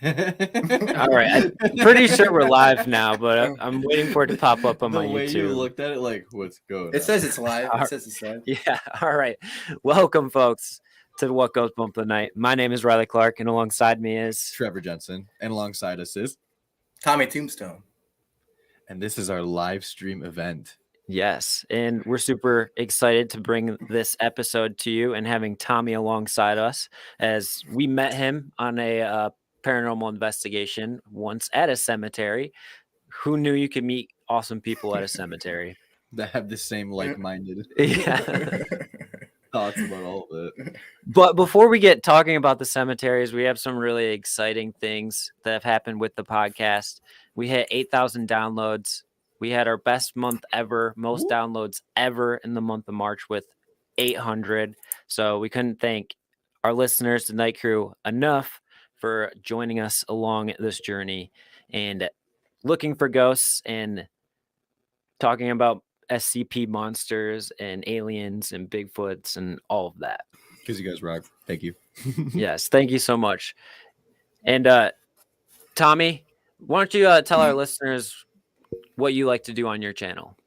All right, I'm pretty sure we're live now, but I'm waiting for it to pop up on my YouTube. The way you looked at it, like, what's going on? It says it's live. It says it's live. Yeah, all right. Welcome, folks, to What Goes Bump the Night. My name is Riley Clark, and alongside me is... Trevor Jensen, and alongside us is... Tommy Tombstone. And this is our live stream event. Yes, and we're super excited to bring this episode to you and having Tommy alongside us, as we met him on a paranormal investigation once at a cemetery. Who knew you could meet awesome people at a cemetery? That have the same like-minded thoughts about all of it. But before we get talking about the cemeteries, we have some really exciting things that have happened with the podcast. We hit 8,000 downloads. We had our best month ever, most downloads ever in the month of March with 800. So we couldn't thank our listeners, the Night Crew, enough for joining us along this journey and looking for ghosts and talking about SCP monsters and aliens and Bigfoots and all of that. Because you guys rock. Thank you. Yes, thank you so much. And Tommy, why don't you tell our listeners what you like to do on your channel?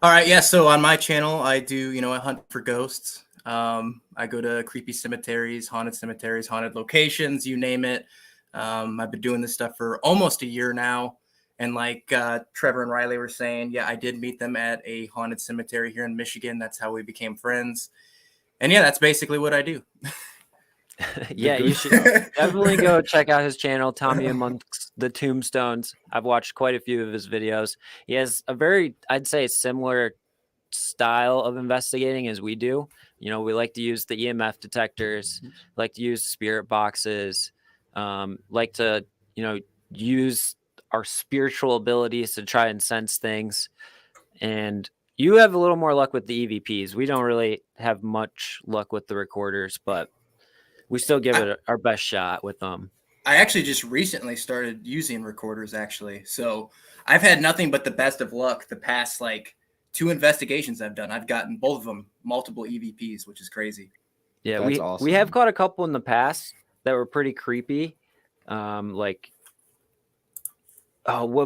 All right, yeah. So on my channel, I do, I hunt for ghosts. I go to creepy cemeteries, haunted locations, you name it. I've been doing this stuff for almost a year now. And like Trevor and Riley were saying, yeah, I did meet them at a haunted cemetery here in Michigan. That's how we became friends. And yeah, that's basically what I do. Yeah, you should definitely go check out his channel, Tommy Amongst the Tombstones. I've watched quite a few of his videos. He has a very, I'd say, similar style of investigating as we do. We like to use the EMF detectors, like to use spirit boxes, like to, use our spiritual abilities to try and sense things. And you have a little more luck with the EVPs. We don't really have much luck with the recorders, but we still give it our best shot with them. I actually just recently started using recorders, actually. So I've had nothing but the best of luck the past, 2 investigations I've done. I've gotten both of them multiple EVPs, which is crazy. Yeah, That's awesome. We have caught a couple in the past that were pretty creepy. What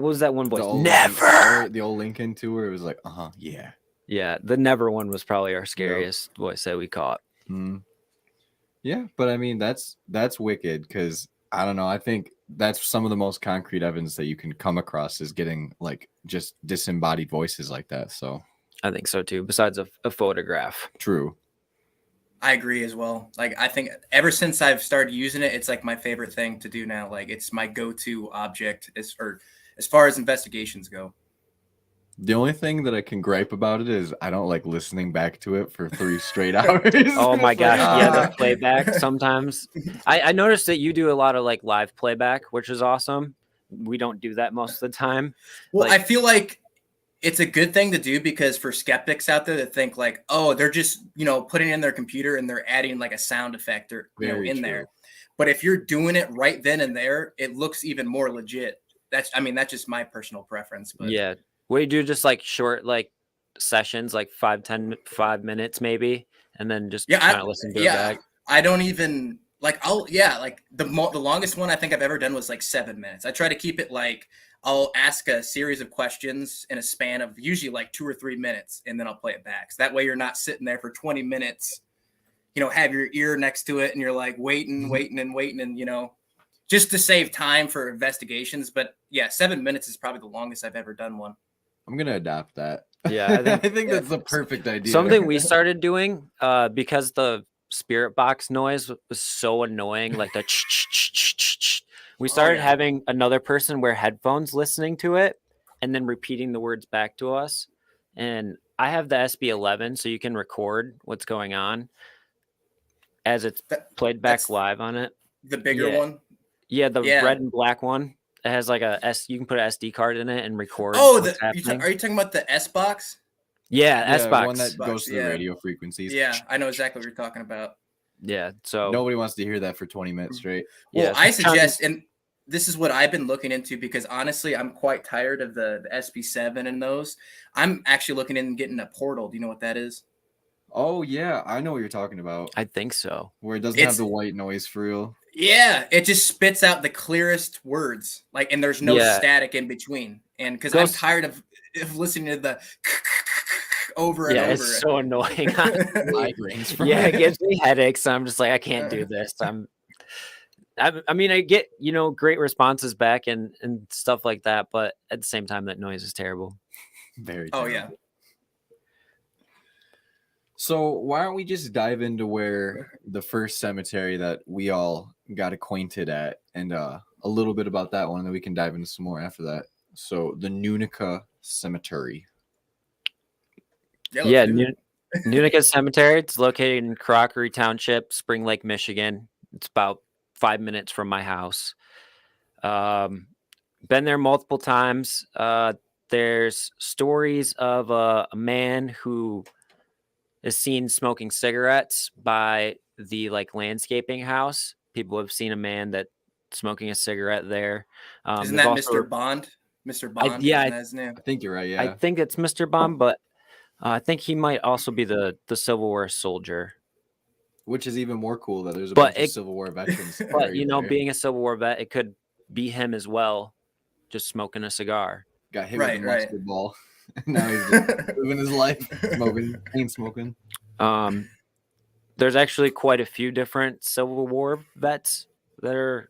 was that one voice? Never! The old Lincoln tour, it was like, yeah. Yeah, the Never one was probably our scariest voice that we caught. Mm. Yeah, but I mean, that's wicked because, I don't know, I think that's some of the most concrete evidence that you can come across is getting, just disembodied voices like that, so. I think so, too, besides a photograph. True. I agree as well. I think ever since I've started using it, it's my favorite thing to do now. It's my go-to object as far as investigations go. The only thing that I can gripe about it is I don't like listening back to it for 3 straight hours. Oh my gosh, yeah, the playback sometimes. I noticed that you do a lot of live playback, which is awesome. We don't do that most of the time. Well, I feel like it's a good thing to do because for skeptics out there that think they're just, putting in their computer and they're adding a sound effect or in there. But if you're doing it right then and there, it looks even more legit. That's just my personal preference. But yeah. We do just short sessions, 5 minutes maybe, and then just kind of listen to it back. I don't even the longest one I think I've ever done was 7 minutes. I try to keep it I'll ask a series of questions in a span of usually 2 or 3 minutes, and then I'll play it back. So that way you're not sitting there for 20 minutes, have your ear next to it and you're waiting, and just to save time for investigations. But yeah, 7 minutes is probably the longest I've ever done one. I'm going to adopt that. Yeah, I think that's the perfect idea. Something we started doing because the spirit box noise was so annoying, the we started having another person wear headphones listening to it and then repeating the words back to us. And I have the SB11, so you can record what's going on as it's played back live on it. The bigger one? Yeah, the red and black one. It has you can put an SD card in it and record. Oh, are you talking about the S box? Yeah, S box. One that goes to the radio frequencies. Yeah, I know exactly what you're talking about. Yeah, so nobody wants to hear that for 20 minutes straight. Well, I suggest, and this is what I've been looking into because honestly, I'm quite tired of the SB7 and those. I'm actually looking into getting a portal. Do you know what that is? Oh yeah, I know what you're talking about. I think so. Where it doesn't have the white noise for real. Yeah, it just spits out the clearest words, like, and there's no static in between. And because I'm tired of listening to the over and over. It's so annoying. Migraines from it gives me headaches. I'm just like, I can't do this. I mean, I get, great responses back and stuff like that, but at the same time, that noise is terrible. Very terrible. Oh yeah. So why don't we just dive into where the first cemetery that we all got acquainted at, and a little bit about that one, and then we can dive into some more after that. So the Nunika Cemetery. Yeah, Nunika Cemetery. It's located in Crockery Township, Spring Lake, Michigan. It's about 5 minutes from my house. Been there multiple times. There's stories of a man who is seen smoking cigarettes by the landscaping house. People have seen a man that smoking a cigarette there. Isn't that also, Mr. Bond? Mr. Bond? His name? I think you're right. Yeah, I think it's Mr. Bond, but I think he might also be the Civil War soldier. Which is even more cool that there's a bunch of Civil War veterans. But being a Civil War vet, it could be him as well, just smoking a cigar. Got hit with a mustard ball. Now he's just living his life, smoking. There's actually quite a few different Civil War vets that are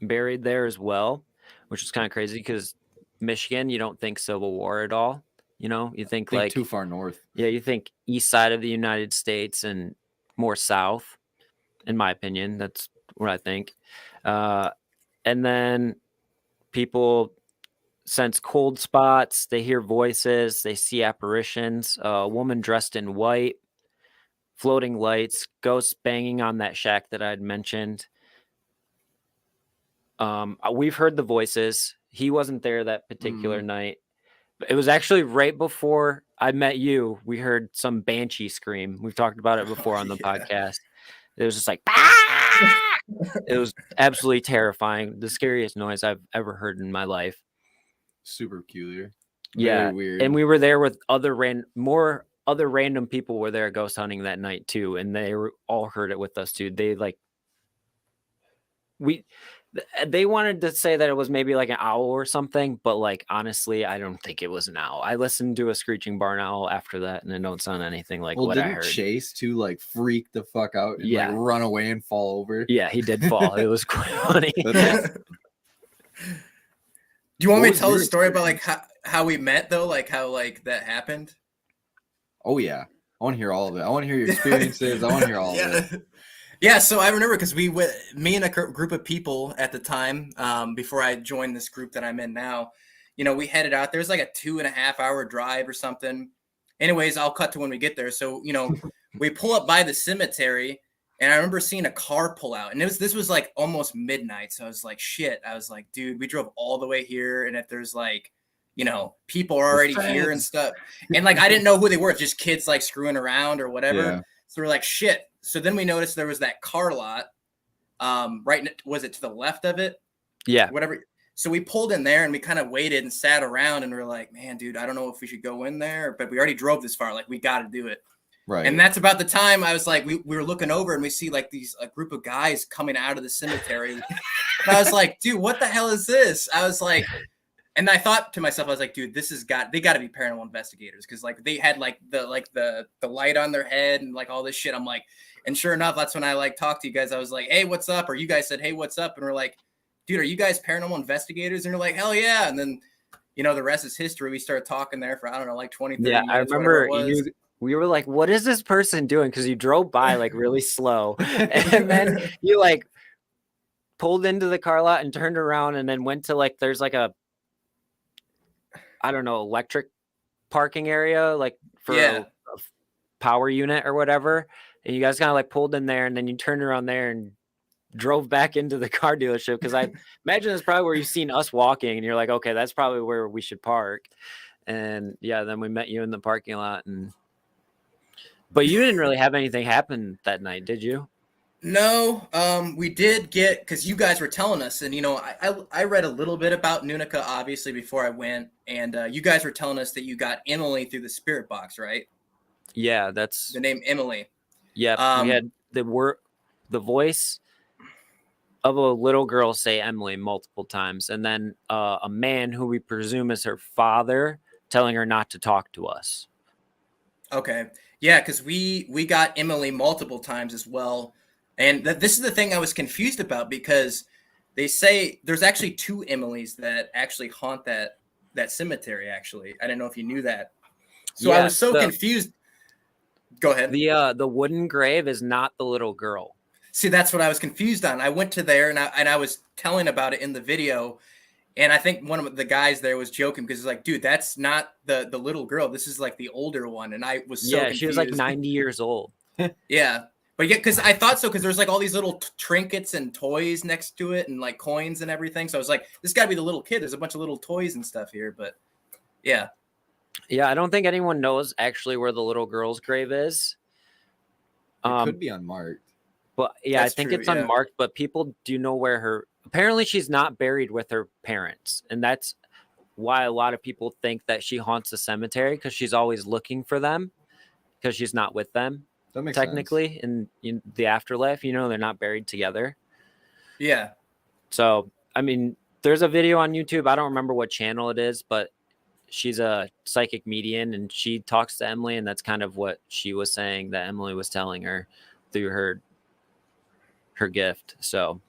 buried there as well, which is kind of crazy because Michigan, you don't think Civil War at all. You think like too far north. Yeah, you think east side of the United States and more south, in my opinion. That's what I think. And then people sense cold spots, they hear voices, they see apparitions, a woman dressed in white, floating lights, ghosts banging on that shack that I'd mentioned. We've heard the voices. He wasn't there that particular night. It was actually right before I met you. We heard some banshee scream. We've talked about it before on the podcast. It was just like, it was absolutely terrifying. The scariest noise I've ever heard in my life. Super peculiar. Very weird. And we were there with other random people were there ghost hunting that night too, and they all heard it with us too. They wanted to say that it was maybe like an owl or something, but honestly, I don't think it was an owl. I listened to a screeching barn owl after that, and it don't sound anything like what I heard. Chase too freak the fuck out and run away and fall over? Yeah, he did fall. It was quite funny. Do you want me to tell the story about how we met though? How that happened? Oh yeah, I want to hear all of it. I want to hear your experiences. I want to hear all of it. Yeah, so I remember because me and a group of people at the time, before I joined this group that I'm in now, we headed out. There's like a 2.5 hour drive or something. Anyways, I'll cut to when we get there. So, we pull up by the cemetery, and I remember seeing a car pull out, and this was like almost midnight. So I was like, shit. I was like, dude, we drove all the way here, and if there's people are already here and stuff, and I didn't know who they were, just kids screwing around or whatever. Yeah. So we're like, shit. So then we noticed there was that car lot, right? Was it to the left of it? Yeah. Whatever. So we pulled in there and we kind of waited and sat around and we were like, man, dude, I don't know if we should go in there, but we already drove this far. We got to do it. Right. And that's about the time I was like, we were looking over and we see a group of guys coming out of the cemetery. And I was like, dude, what the hell is this? I was like, and I thought to myself, I was like, dude, they got to be paranormal investigators because they had the light on their head and all this shit. I'm like, and sure enough, that's when I talked to you guys. I was like, hey, what's up? Or you guys said, hey, what's up? And we're like, dude, are you guys paranormal investigators? And you're like, hell yeah. And then, the rest is history. We started talking there for, I don't know, 20, 30 minutes. Yeah, I remember we were like, what is this person doing? Because you drove by really slow. And then you pulled into the car lot and turned around and then went to there's a, I don't know, electric parking area, for a power unit or whatever. And you guys kind of pulled in there and then you turned around there and drove back into the car dealership. Cause I imagine it's probably where you've seen us walking and you're like, okay, that's probably where we should park. And yeah, then we met you in the parking lot but you didn't really have anything happen that night, did you? No, we did get, because you guys were telling us, and I read a little bit about Nunika obviously before I went, and you guys were telling us that you got Emily through the spirit box, right? Yeah, that's the name Emily. yeah. We had the voice of a little girl say Emily multiple times, and then a man who we presume is her father telling her not to talk to us. Okay. Yeah, because we got Emily multiple times as well. And this is the thing I was confused about, because they say there's actually 2 Emilys that actually haunt that cemetery, actually. I didn't know if you knew that. So I was Yes, so confused. Go ahead. the wooden grave is not the little girl. See, that's what I was confused on. I went to there and I was telling about it in the video. And I think one of the guys there was joking because he's like, dude, that's not the little girl. This is like the older one. And I was so confused. She was like 90 years old. Yeah. But yeah, because I thought so, because there's like all these little trinkets and toys next to it and like coins and everything. So I was like, this got to be the little kid. There's a bunch of little toys and stuff here. But yeah. Yeah, I don't think anyone knows actually where the little girl's grave is. It could be unmarked. But yeah, That's I think true, it's yeah. unmarked, but people do know where her. Apparently, she's not buried with her parents, and that's why a lot of people think that she haunts the cemetery, because she's always looking for them, because she's not with them. That makes technically in the afterlife. They're not buried together. Yeah. So I mean, there's a video on YouTube. I don't remember what channel it is, but she's a psychic medium, and she talks to Emily, and that's kind of what she was saying that Emily was telling her through her gift. So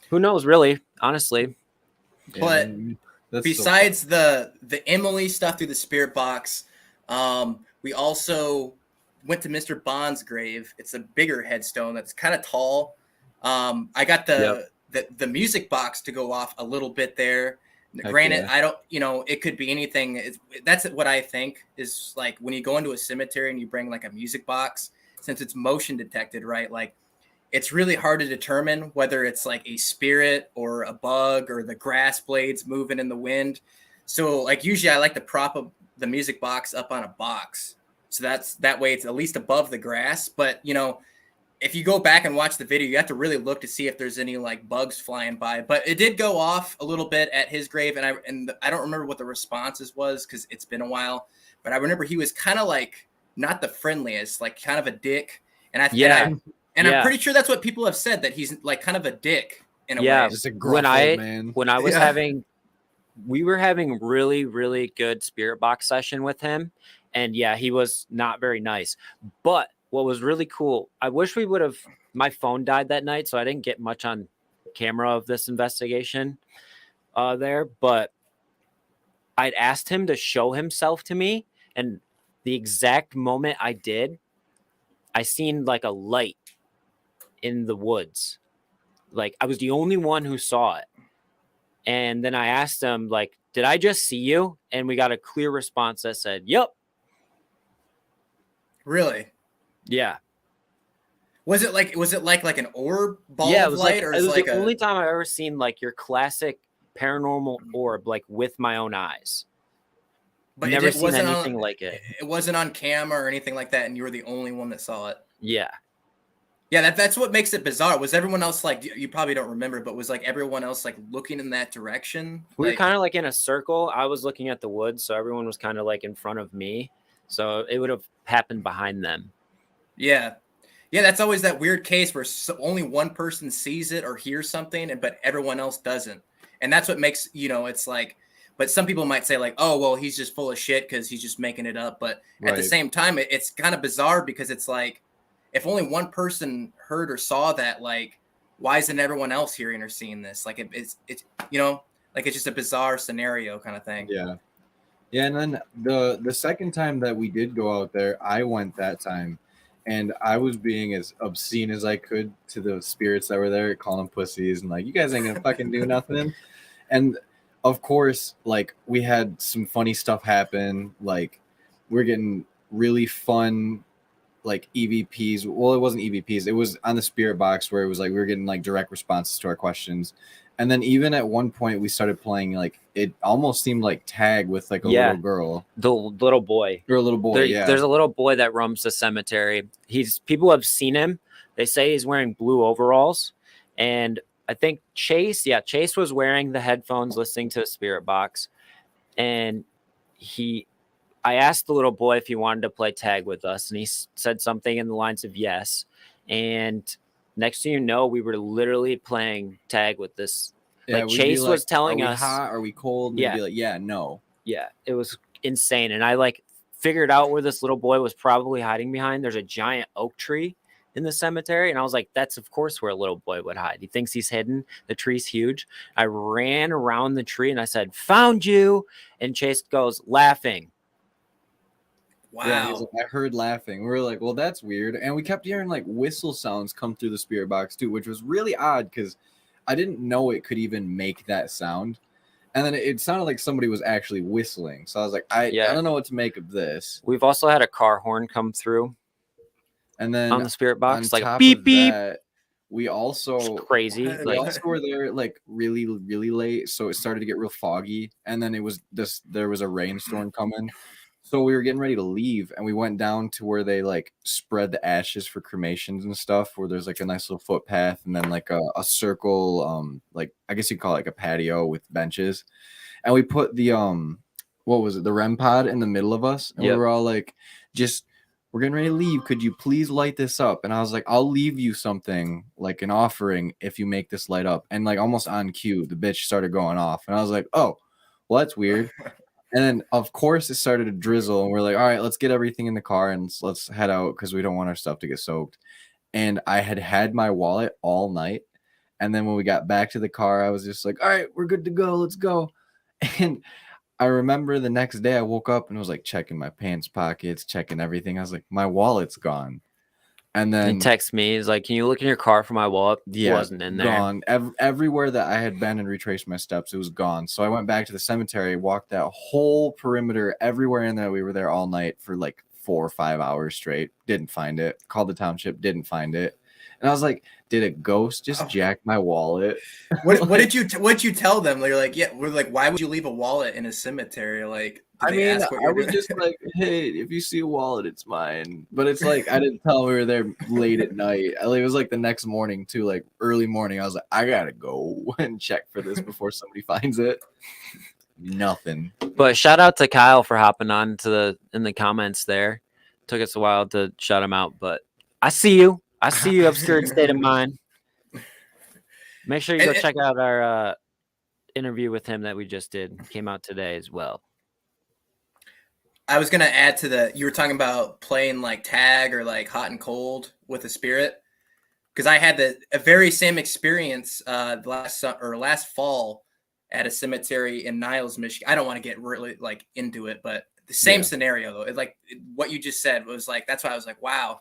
who knows, really, honestly. But that's besides the Emily stuff through the spirit box, we also went to Mr. Bond's grave. It's a bigger headstone that's kind of tall. I got the music box to go off a little bit there. Granted, yeah. I don't, it could be anything. That's what I think is like when you go into a cemetery and you bring like a music box, since it's motion detected, right? Like, it's really hard to determine whether it's like a spirit or a bug or the grass blades moving in the wind. So like usually I like to prop up the music box up on a box. So that way it's at least above the grass. But if you go back and watch the video, you have to really look to see if there's any like bugs flying by. But it did go off a little bit at his grave, and I don't remember what the responses was because it's been a while. But I remember he was kind of like not the friendliest, like kind of a dick. And I'm pretty sure that's what people have said, that he's like kind of a dick in a way. Just a gruff old man. When I was we were having really, really good spirit box session with him, and yeah, he was not very nice. But what was really cool, I wish we would have. My phone died that night, so I didn't get much on camera of this investigation there. But I'd asked him to show himself to me, and the exact moment I did, I seen like a light in the woods. Like I was the only one who saw it. And then I asked him, like, did I just see you? And we got a clear response that said, yep. Really? Yeah. Was it like an orb ball of light? It was the only time I've ever seen like your classic paranormal orb, like with my own eyes. But never seen anything like it. It wasn't on camera or anything like that, and you were the only one that saw it. Yeah. Yeah, that's what makes it bizarre. Was everyone else like, you probably don't remember, but was like everyone else like looking in that direction? We were kind of like in a circle. I was looking at the woods, so everyone was kind of like in front of me. So it would have happened behind them. Yeah. Yeah, that's always that weird case where only one person sees it or hears something, but everyone else doesn't. And that's what makes, it's like, but some people might say like, oh, well, he's just full of shit because he's just making it up. But at the same time, it's kind of bizarre because it's like, if only one person heard or saw that, like, why isn't everyone else hearing or seeing this? Like it's like it's just a bizarre scenario kind of thing. Yeah. Yeah. And then the second time that we did go out there, I went that time, and I was being as obscene as I could to the spirits that were there, calling them pussies and like, you guys ain't gonna fucking do nothing. And of course, like we had some funny stuff happen. Like we're getting really fun like EVPs. Well, it wasn't EVPs. It was on the spirit box where it was like we were getting like direct responses to our questions. And then even at one point we started playing like it almost seemed like tag with like a little girl. The little boy. Or a little boy, There's a little boy that roams the cemetery. People have seen him. They say he's wearing blue overalls. And I think Chase was wearing the headphones listening to the spirit box. And I asked the little boy if he wanted to play tag with us, and he said something in the lines of yes. And next thing you know, we were literally playing tag with this. Yeah, Like we'd be Chase was telling are we us, hot? Are we cold? And they'd Yeah. be like, yeah, no. yeah, it was insane. And I like figured out where this little boy was probably hiding behind. There's a giant oak tree in the cemetery. And I was like, that's of course where a little boy would hide. He thinks he's hidden. The tree's huge. I ran around the tree and I said, found you. And Chase goes laughing. Wow. Yeah, he's like, I heard laughing. We were like, well, that's weird. And we kept hearing like whistle sounds come through the spirit box too, which was really odd because I didn't know it could even make that sound. And then it sounded like somebody was actually whistling. So I was like, I don't know what to make of this. We've also had a car horn come through And then on the spirit box, like top beep of beep. that, we also Crazy. What? we Like, also were there like really, really late. So it started to get real foggy. And then there was a rainstorm coming. So we were getting ready to leave, and we went down to where they like spread the ashes for cremations and stuff, where there's like a nice little footpath and then like a circle, like I guess you call it like a patio with benches. And we put the what was it, the REM pod in the middle of us, and we were all like, we're getting ready to leave. Could you please light this up? And I was like, I'll leave you something like an offering if you make this light up. And like almost on cue, the bitch started going off, and I was like, oh, well, that's weird. And then, of course, it started to drizzle, and we're like, all right, let's get everything in the car and let's head out because we don't want our stuff to get soaked. And I had my wallet all night. And then when we got back to the car, I was just like, all right, we're good to go. Let's go. And I remember the next day I woke up and was like checking my pants pockets, checking everything. I was like, my wallet's gone. And then he texts me. He's like, can you look in your car for my wallet? Yeah, It wasn't in there. Gone. Everywhere that I had been and retraced my steps, it was gone. So I went back to the cemetery, walked that whole perimeter, everywhere in there. We were there all night for like 4 or 5 hours straight. Didn't find it. Called the township. Didn't find it. And I was like, did a ghost just jack my wallet? What did you tell them? They're like, yeah, we're like, why would you leave a wallet in a cemetery? Like, I mean, I was just like, hey, if you see a wallet, it's mine. But it's like, I didn't tell them we were there late at night. It was like the next morning too, like early morning. I was like, I gotta go and check for this before somebody finds it. Nothing. But shout out to Kyle for hopping on in the comments there. Took us a while to shout him out, but I see you. I see you, Obscured State of Mind. Make sure you go check out our interview with him that we just did. Came out today as well. I was gonna add to you were talking about playing like tag or like hot and cold with a spirit, because I had a very same experience last fall at a cemetery in Niles, Michigan. I don't want to get really like into it, but the same scenario though. What you just said was like, that's why I was like, wow.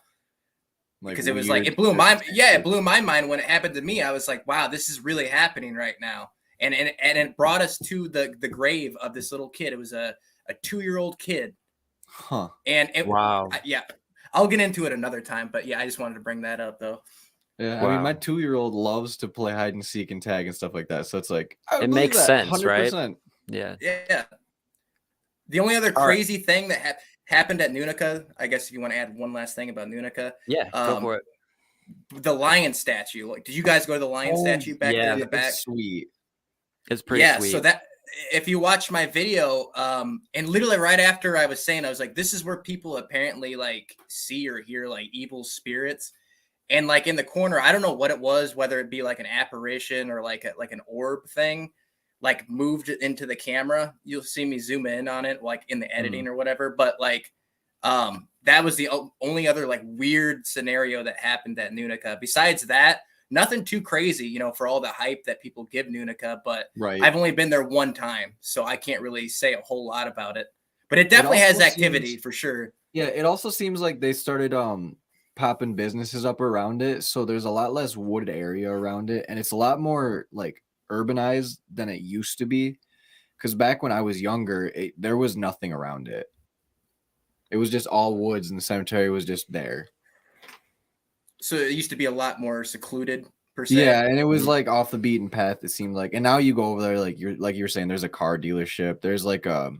Because it was like, it blew my mind when it happened to me. I was like, wow, this is really happening right now. And it brought us to the grave of this little kid. It was a 2-year-old kid. Huh. And wow. I'll get into it another time, but yeah, I just wanted to bring that up though. Yeah, wow. I mean, my 2-year-old loves to play hide and seek and tag and stuff like that. So it's like, it makes sense, 100%. Right? Yeah. The only other crazy thing that happened at Nunika, I guess if you want to add one last thing about Nunika. Yeah, go for it. The lion statue. Like, did you guys go to the lion statue back there in the back? Sweet. It's pretty sweet. So that if you watch my video, and literally right after I was saying, I was like, this is where people apparently like see or hear like evil spirits. And like in the corner, I don't know what it was, whether it be like an apparition or like an orb thing, like moved into the camera. You'll see me zoom in on it, like in the editing or whatever. But like, that was the only other like weird scenario that happened at Nunika. Besides that, nothing too crazy, for all the hype that people give Nunika. But I've only been there one time, so I can't really say a whole lot about it. But it definitely has activity for sure. Yeah, it also seems like they started popping businesses up around it, so there's a lot less wooded area around it, and it's a lot more like urbanized than it used to be. Because back when I was younger, there was nothing around it. It was just all woods, and the cemetery was just there. So it used to be a lot more secluded, per se. Yeah, and it was like off the beaten path, it seemed like. And now you go over there, like you're saying, there's a car dealership. There's like a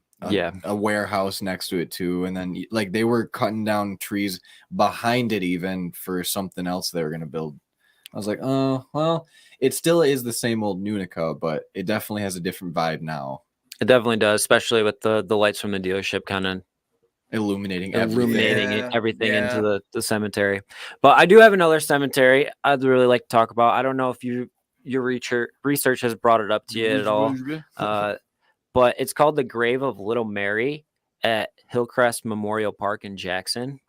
warehouse next to it too. And then like they were cutting down trees behind it even for something else they were gonna build. I was like, oh well, it still is the same old Nunika, but it definitely has a different vibe now. It definitely does, especially with the lights from the dealership kind of illuminating Yeah, everything yeah. into the cemetery. But I do have another cemetery I'd really like to talk about. I don't know if your research has brought it up to you at all. But it's called the Grave of Little Mary at Hillcrest Memorial Park in Jackson.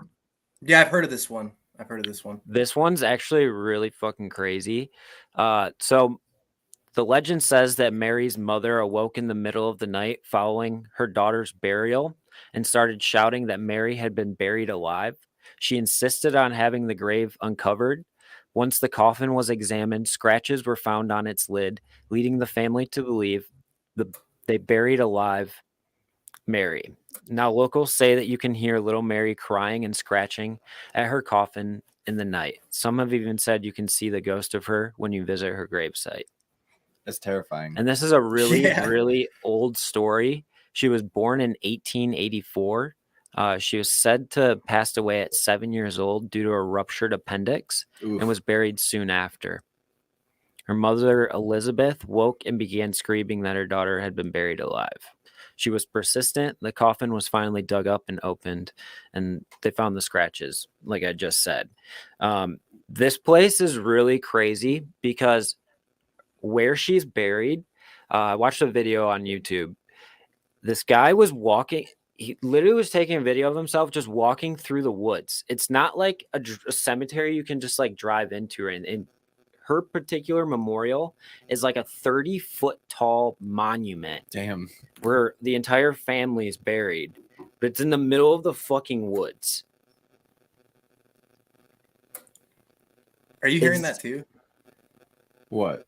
Yeah, I've heard of this one. This one's actually really fucking crazy. So the legend says that Mary's mother awoke in the middle of the night following her daughter's burial and started shouting that Mary had been buried alive. She insisted on having the grave uncovered. Once the coffin was examined, scratches were found on its lid, leading the family to believe they buried alive Mary. Now, locals say that you can hear little Mary crying and scratching at her coffin in the night. Some have even said you can see the ghost of her when you visit her gravesite. That's terrifying. And this is a really, Yeah. really old story. She was born in 1884. She was said to have passed away at 7 years old due to a ruptured appendix and was buried soon after. Her mother, Elizabeth, woke and began screaming that her daughter had been buried alive. She was persistent. The coffin was finally dug up and opened, and they found the scratches, like I just said. This place is really crazy because where she's buried, I watched a video on YouTube. This guy was walking. He literally was taking a video of himself just walking through the woods. It's not like a cemetery you can just like drive into, and her particular memorial is like a 30-foot tall monument. Damn. Where the entire family is buried, but it's in the middle of the fucking woods. Are you hearing that too? What?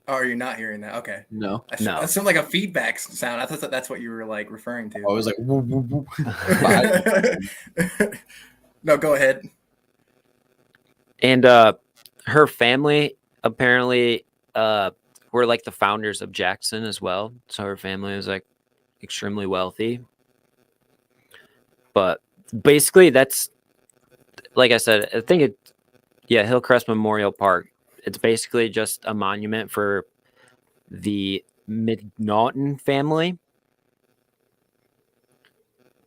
Oh, are you not hearing that? Okay. No. No. That sounded like a feedback sound. I thought that's what you were like referring to. I was like, woo, woo, woo. No, go ahead. And her family apparently were like the founders of Jackson as well. So her family was like extremely wealthy. But basically that's, like I said, I think Hillcrest Memorial Park. It's basically just a monument for the McNaughton family.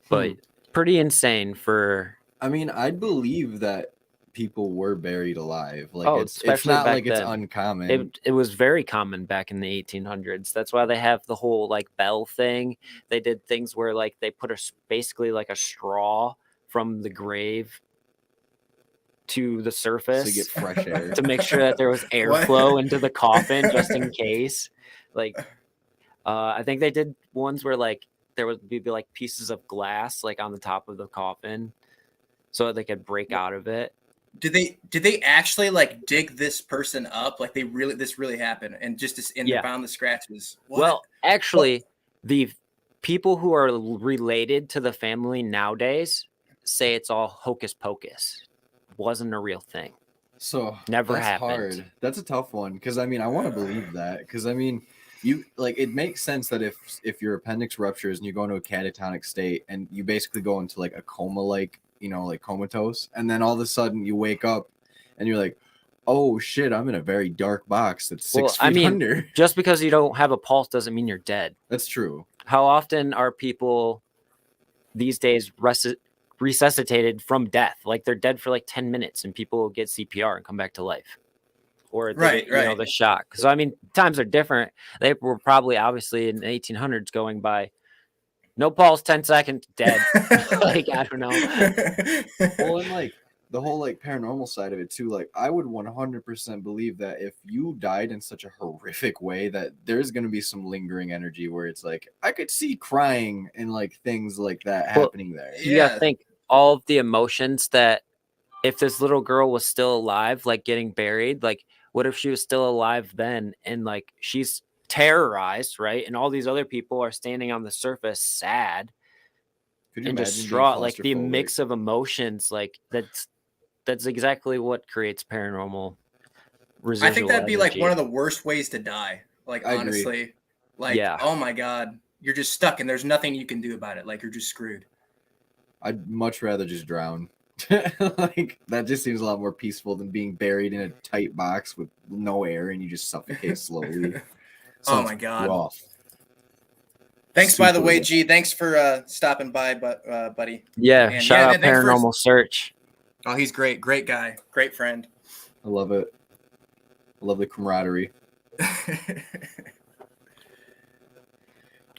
But pretty insane for... I mean, I'd believe that people were buried alive. Like it's not like it's uncommon. It was very common back in the 1800s. That's why they have the whole like bell thing. They did things where like they put basically like a straw from the grave to the surface to get fresh air, to make sure that there was airflow into the coffin just in case. Like I think they did ones where like there would be like pieces of glass like on the top of the coffin so that they could break out of it. Did they actually like dig this person up? Like this really happened and they found the scratches? What? Well, actually, the people who are related to the family nowadays say it's all hocus pocus. Wasn't a real thing. So never that's happened. Hard. That's a tough one because I mean I want to believe that because I mean you like it makes sense that if your appendix ruptures and you go into a catatonic state and you basically go into like a coma, like like comatose, and then all of a sudden you wake up and you're like, oh shit, I'm in a very dark box that's 6 feet under. Just because you don't have a pulse doesn't mean you're dead. That's true. How often are people these days resuscitated from death? Like they're dead for like 10 minutes and people will get CPR and come back to life. Or they get, the shock. So I mean, times are different. They were probably obviously in the 1800s going by no pulse, 10 seconds, dead. Like, I don't know. Well, and like the whole like paranormal side of it too, like I would 100% believe that if you died in such a horrific way that there's going to be some lingering energy where it's like I could see crying and like things like that happening there. You gotta think all of the emotions that if this little girl was still alive, like getting buried, like what if she was still alive then and like she's terrorized, right? And all these other people are standing on the surface sad and distraught, like the mix of emotions, like that's exactly what creates paranormal residual I think that'd be energy. like one of the worst ways to die. Like honestly, like oh my god, you're just stuck and there's nothing you can do about it. Like you're just screwed. I'd much rather just drown. Like that just seems a lot more peaceful than being buried in a tight box with no air and you just suffocate slowly. Oh my god. Rough. Thanks, by the Super way, lit. G. Thanks for stopping by, buddy. Yeah, And shout out thanks for- Paranormal Search. Oh, he's great. Great guy. Great friend. I love it. I love the camaraderie.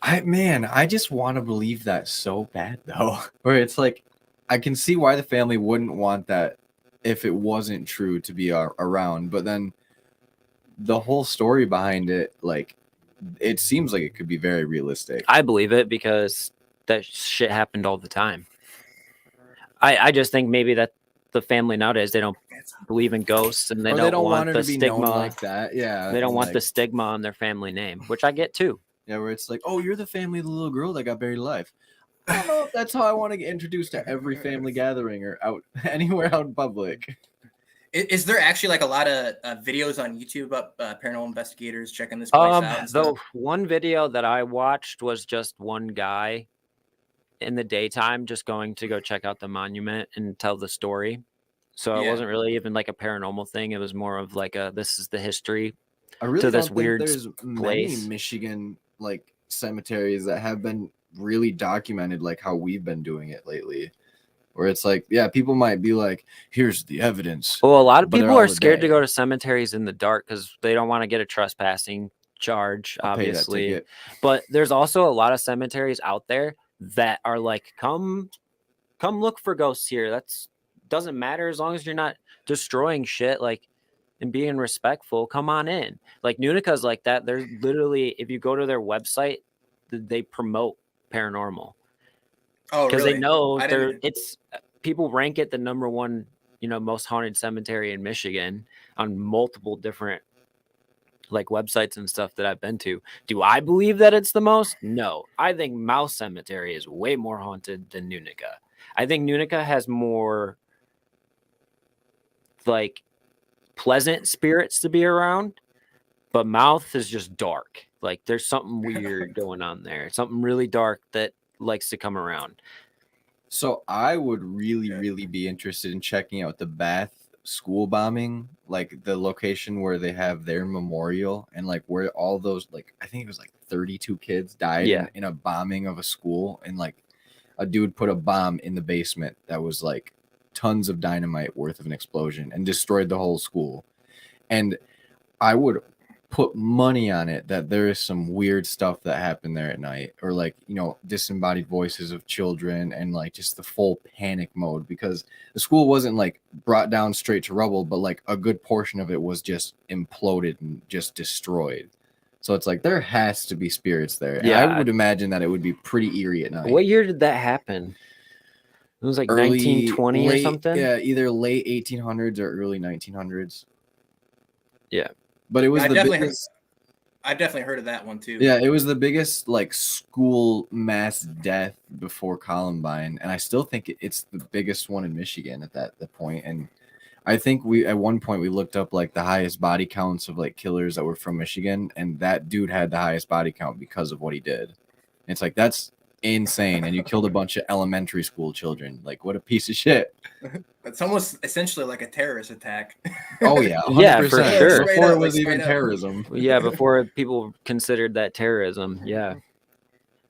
I just want to believe that so bad though. Where it's like, I can see why the family wouldn't want that if it wasn't true to be around, but then the whole story behind it, like, it seems like it could be very realistic. I believe it because that shit happened all the time. I just think maybe that the family nowadays, they don't believe in ghosts and they don't want her the to be stigma. known like that. Yeah, They don't and, want like, the stigma on their family name, which I get too. yeah, where it's like, oh, you're the family of the little girl that got buried alive. I don't know if that's how I want to get introduced to every family gathering or out anywhere out in public. Is there actually like a lot of videos on YouTube about paranormal investigators checking this place out? And The stuff? one video that I watched was just one guy in the daytime just going to go check out the monument and tell the story. So it Yeah. wasn't really even like a paranormal thing. It was more of like this is the history. I really To don't this think weird there's many place. Michigan like cemeteries that have been really documented like how we've been doing it lately. Where it's like, yeah, people might be like, here's the evidence. Well, a lot of But they're people all are the scared to day. go to cemeteries in the dark because they don't want to get a trespassing charge, I'll pay that obviously. ticket. But there's also a lot of cemeteries out there that are like, come look for ghosts here. That's doesn't matter as long as you're not destroying shit, like, and being respectful. Come on in. Like Nunika's like that. They're literally, if you go to their website, they promote paranormal. Oh, Because really? they know it's people rank it the number one, most haunted cemetery in Michigan on multiple different like websites and stuff that I've been to. Do I believe that it's the most? No. I think Mouse Cemetery is way more haunted than Nunika. I think Nunika has more like pleasant spirits to be around, but Mouth is just dark. Like there's something weird going on there. Something really dark that likes to come around. So I would really be interested in checking out the Bath school bombing, like the location where they have their memorial and like where all those, like, I think it was like 32 kids died in a bombing of a school, and like a dude put a bomb in the basement that was like tons of dynamite worth of an explosion and destroyed the whole school. And I would put money on it that there is some weird stuff that happened there at night, or like, disembodied voices of children and like just the full panic mode, because the school wasn't like brought down straight to rubble, but like a good portion of it was just imploded and just destroyed. So it's like there has to be spirits there. And I would imagine that it would be pretty eerie at night. What year did that happen? It was like 1920 or something. Yeah, either late 1800s or early 1900s. Yeah. But it was I've definitely heard of that one too. Yeah, it was the biggest like school mass death before Columbine, and I still think it's the biggest one in Michigan at that point. And I think at one point we looked up like the highest body counts of like killers that were from Michigan, and that dude had the highest body count because of what he did. And it's like, that's insane, and you killed a bunch of elementary school children. Like, what a piece of shit. It's almost essentially like a terrorist attack. Oh yeah, 100%. Yeah, for sure. Before it was even terrorism. Yeah, before people considered that terrorism. Yeah,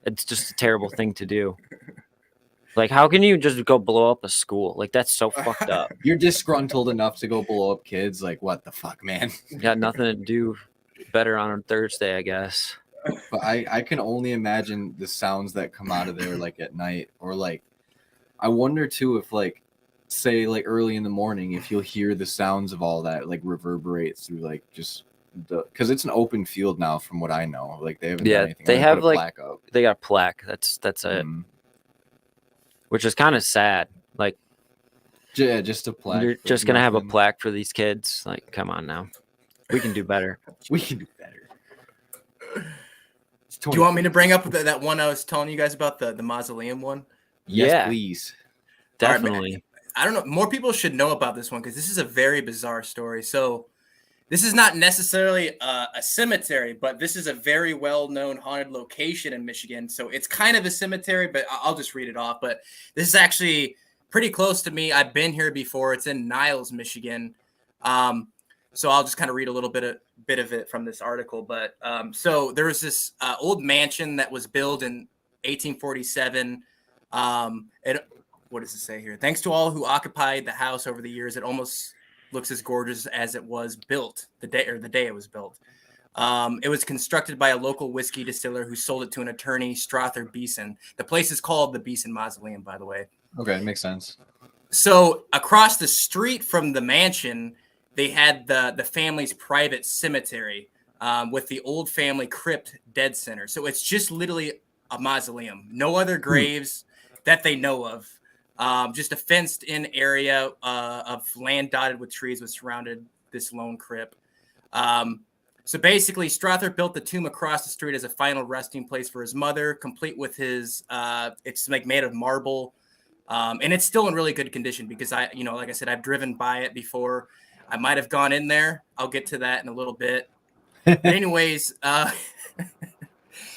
it's just a terrible thing to do. Like, how can you just go blow up a school? Like, that's so fucked up. You're disgruntled enough to go blow up kids. Like, what the fuck, man? Got nothing to do better on a Thursday, I guess. But I can only imagine the sounds that come out of there, like at night, or like, I wonder too if like, say like early in the morning, if you'll hear the sounds of all that like reverberate through like just because it's an open field now, from what I know. Like they haven't done anything. They have like plaque up. They got a plaque. That's it. Which is kind of sad. Like, yeah, just a plaque. You're just gonna have a plaque for these kids. Like, come on now, we can do better. We can do better. Do you want me to bring up that one I was telling you guys about, the Mausoleum one? Yes, please. Definitely. Right, I don't know. More people should know about this one because this is a very bizarre story. So this is not necessarily a cemetery, but this is a very well-known haunted location in Michigan. So it's kind of a cemetery, but I'll just read it off. But this is actually pretty close to me. I've been here before. It's in Niles, Michigan. So I'll just kind of read a little bit of it from this article. But so there was this old mansion that was built in 1847. What does it say here? Thanks to all who occupied the house over the years, it almost looks as gorgeous as it was built the day it was built. It was constructed by a local whiskey distiller who sold it to an attorney, Strother Beeson. The place is called the Beeson Mausoleum, by the way. Okay, makes sense. So across the street from the mansion, they had the family's private cemetery with the old family crypt dead center. So it's just literally a mausoleum. No other graves that they know of. Just a fenced-in area of land dotted with trees was surrounded this lone crypt. So basically, Strother built the tomb across the street as a final resting place for his mother, complete with his. It's like made of marble, and it's still in really good condition because like I said, I've driven by it before. I might have gone in there. I'll get to that in a little bit. But anyways,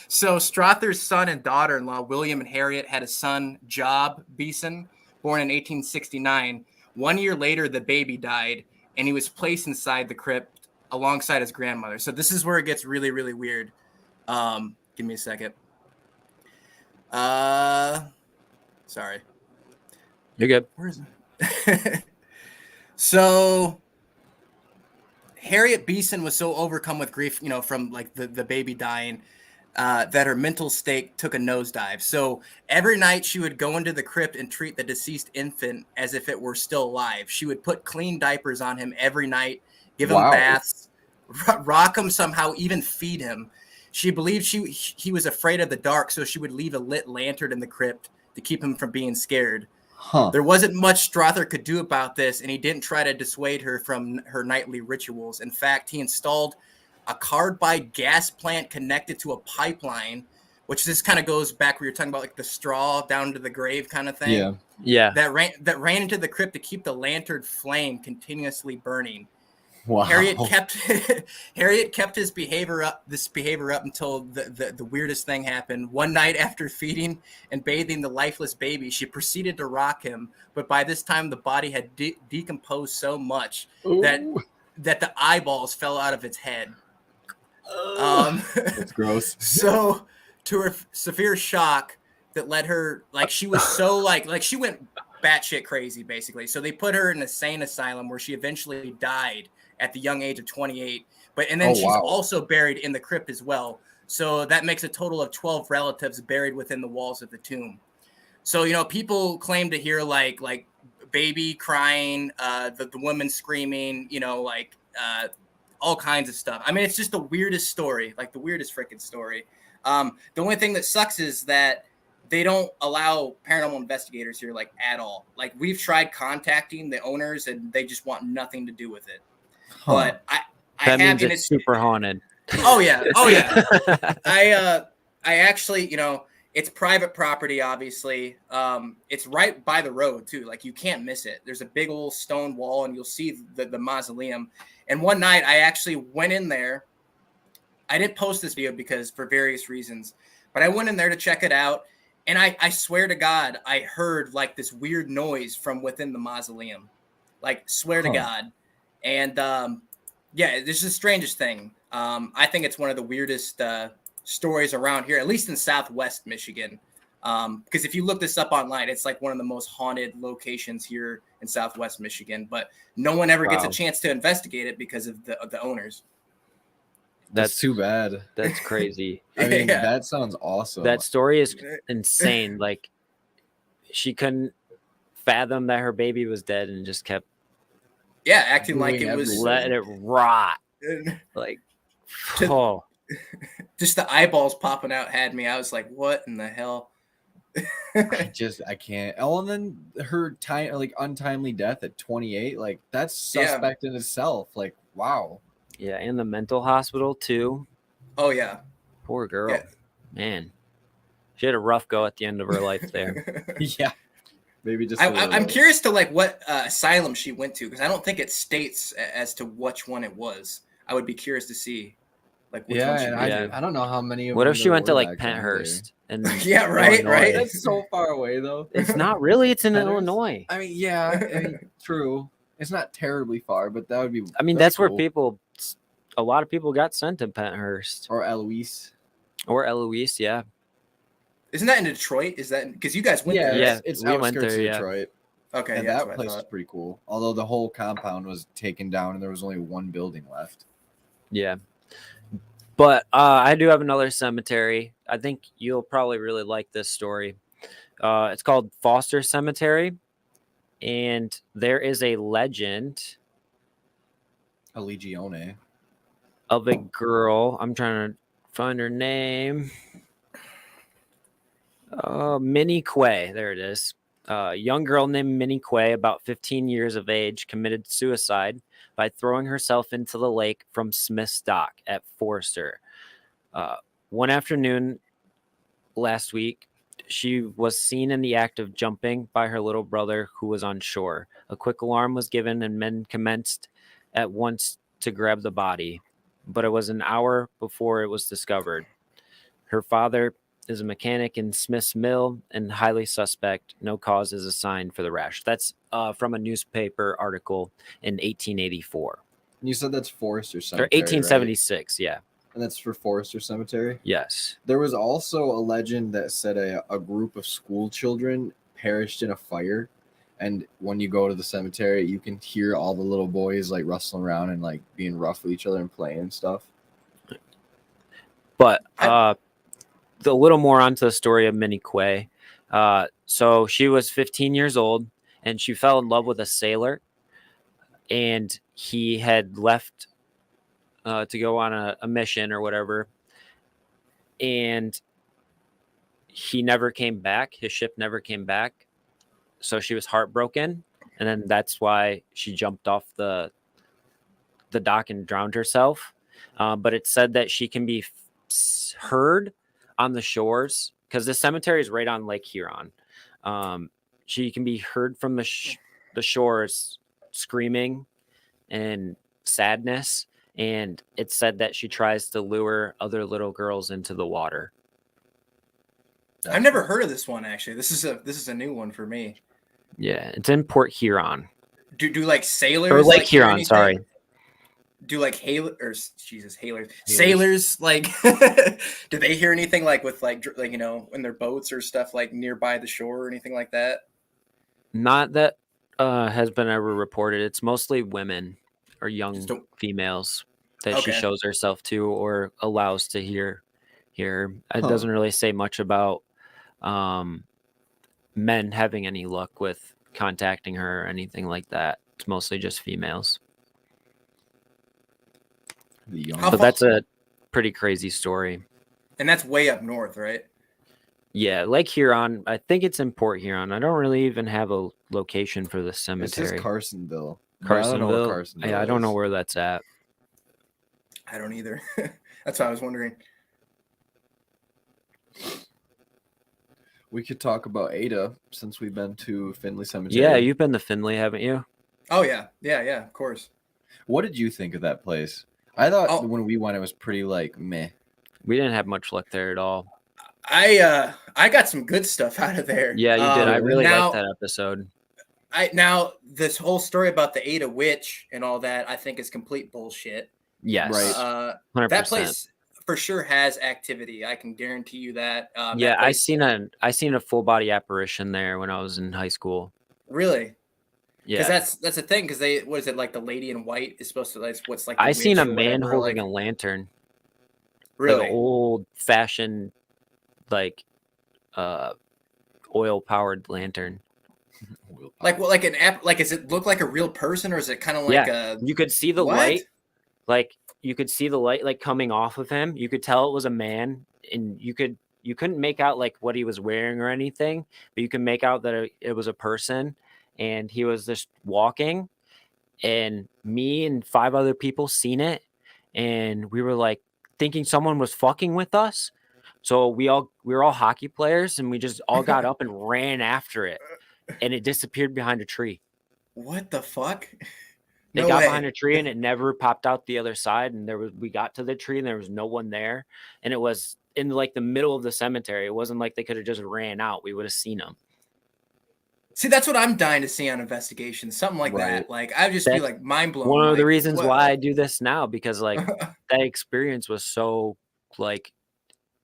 so Strother's son and daughter-in-law, William and Harriet, had a son, Job Beeson, born in 1869. 1 year later, the baby died, and he was placed inside the crypt alongside his grandmother. So this is where it gets really, really weird. Give me a second. Sorry. You're good. Where is it? So Harriet Beeson was so overcome with grief, from like the baby dying, that her mental state took a nosedive. So every night she would go into the crypt and treat the deceased infant as if it were still alive. She would put clean diapers on him every night, give him baths, rock him somehow, even feed him. She believed he was afraid of the dark, so she would leave a lit lantern in the crypt to keep him from being scared. There wasn't much Strother could do about this, and he didn't try to dissuade her from her nightly rituals. In fact, he installed a carbide gas plant connected to a pipeline, which this kind of goes back where you're talking about like the straw down to the grave kind of thing. Yeah. That ran into the crypt to keep the lantern flame continuously burning. Wow. Harriet kept this behavior up until the weirdest thing happened. One night after feeding and bathing the lifeless baby, she proceeded to rock him, but by this time the body had decomposed so much that the eyeballs fell out of its head. That's gross. So to her severe shock that led her, like, she was so like she went batshit crazy basically. So they put her in an insane asylum where she eventually died at the young age of 28. And then she's also buried in the crypt as well. So that makes a total of 12 relatives buried within the walls of the tomb. So, people claim to hear like baby crying, the woman screaming, all kinds of stuff. I mean, it's just the weirdest story, like the weirdest freaking story. The only thing that sucks is that they don't allow paranormal investigators here, like, at all. Like, we've tried contacting the owners and they just want nothing to do with it. But that means it's super haunted. Oh yeah. I actually, it's private property, obviously. It's right by the road too. Like, you can't miss it. There's a big old stone wall and you'll see the mausoleum. And one night I actually went in there. I didn't post this video because for various reasons, but I went in there to check it out. And I swear to God, I heard like this weird noise from within the mausoleum. Like, swear to God. And this is the strangest thing. I think it's one of the weirdest stories around here, at least in Southwest Michigan. Because if you look this up online, it's like one of the most haunted locations here in Southwest Michigan. But no one ever gets a chance to investigate it because of the owners. That's too bad. That's crazy. I mean, that sounds awesome. That story is insane. Like, she couldn't fathom that her baby was dead and just kept acting like it was, let it rot. Like, just the eyeballs popping out had me. I was like, what in the hell? I can't. Oh, and then her untimely death at 28, like, that's suspect in itself. Like, wow. Yeah, and the mental hospital too. Oh yeah. Poor girl. Man. She had a rough go at the end of her life there. Yeah. Maybe just I'm curious to like what asylum she went to, because I don't think it states as to which one it was. I would be curious to see like which one she went to. I don't know how many of what them if she went to like that Penthurst and right. That's so far away though. It's not really, it's in Illinois. I mean, yeah, true. It's not terribly far, but that would be. I mean, that'd that's be where cool. a lot of people got sent to Penthurst Or Eloise. or Eloise. Yeah. Isn't that in Detroit? Is that because you guys went Yeah, there? Yeah, Right? it's we went outskirts there, of yeah. Detroit. Okay, And yeah, that's that what I place is thought. pretty cool. Although the whole compound was taken down and there was only one building left. Yeah. But I do have another cemetery. I think you'll probably really like this story. It's called Foster Cemetery. And there is a legend A Legione. of a girl. I'm trying to find her name. Minnie Quay. There it is. A young girl named Minnie Quay, about 15 years of age, committed suicide by throwing herself into the lake from Smith's Dock at Forster. One afternoon last week, she was seen in the act of jumping by her little brother who was on shore. A quick alarm was given and men commenced at once to grab the body, but it was an hour before it was discovered. Her father is a mechanic in Smith's Mill and highly suspect. No cause is assigned for the rash. That's from a newspaper article in 1884. You said that's Forester Or Cemetery, 1876, yeah. right? And that's for Forester Cemetery? Yes. There was also a legend that said a group of school children perished in a fire. And when you go to the cemetery, you can hear all the little boys like rustling around and like being rough with each other and playing and stuff. But a little more onto the story of Minnie Quay. So she was 15 years old and she fell in love with a sailor, and he had left to go on a mission or whatever, and he never came back. His ship never came back. So she was heartbroken, and then that's why she jumped off the dock and drowned herself. But it said that she can be heard on the shores because the cemetery is right on Lake Huron. She can be heard from the shores screaming and sadness, and it said that she tries to lure other little girls into the water. I've never heard of this one actually. This is a new one for me. Yeah, it's in Port Huron. Do like sailors Or Lake like, hear Huron, anything? sorry. Do like sailors like do they hear anything like with like you know in their boats or stuff like nearby the shore or anything like that? Not that has been ever reported. It's mostly women or young females that she Okay. shows herself to or allows to hear. It Huh. doesn't really say much about men having any luck with contacting her or anything like that. It's mostly just females. But that's a pretty crazy story. And that's way up north, right? Yeah, Lake Huron. I think it's in Port Huron. I don't really even have a location for the cemetery. It says Carsonville. Carsonville. Yeah, I don't know where that's at. I don't either. That's what I was wondering. We could talk about Ada since we've been to Findlay Cemetery. Yeah, you've been to Findlay, haven't you? Oh yeah, of course. What did you think of that place? I thought when we went, it was pretty like meh. We didn't have much luck there at all. I got some good stuff out of there. Yeah, you did. I really liked that episode. Now this whole story about the Ada witch and all that, I think is complete bullshit. Yes, right. 100%. That place for sure has activity. I can guarantee you that. Yeah, that place, I seen a full body apparition there when I was in high school. Really? Yeah, because that's the thing. Because what is it like? The lady in white is supposed to like what's like. I seen a man holding a lantern. Really, like old fashioned, like, oil powered lantern. Like what? Like an app? Like does it look like a real person, or is it kind of like a? You could see the light. Like you could see the light like coming off of him. You could tell it was a man, and you couldn't make out like what he was wearing or anything, but you could make out that it was a person, and he was just walking, and me and 5 other people seen it, and we were like thinking someone was fucking with us. So we were all hockey players, and we just all got up and ran after it, and it disappeared behind a tree. What the fuck? They got behind a tree and it never popped out the other side. And we got to the tree and there was no one there. And it was in like the middle of the cemetery. It wasn't like they could have just ran out. We would have seen them. See, that's what I'm dying to see on investigations, something like that. Right. Like I'd just be That's like mind blown. one of like, the reasons what- why I do this now, because like that experience was so like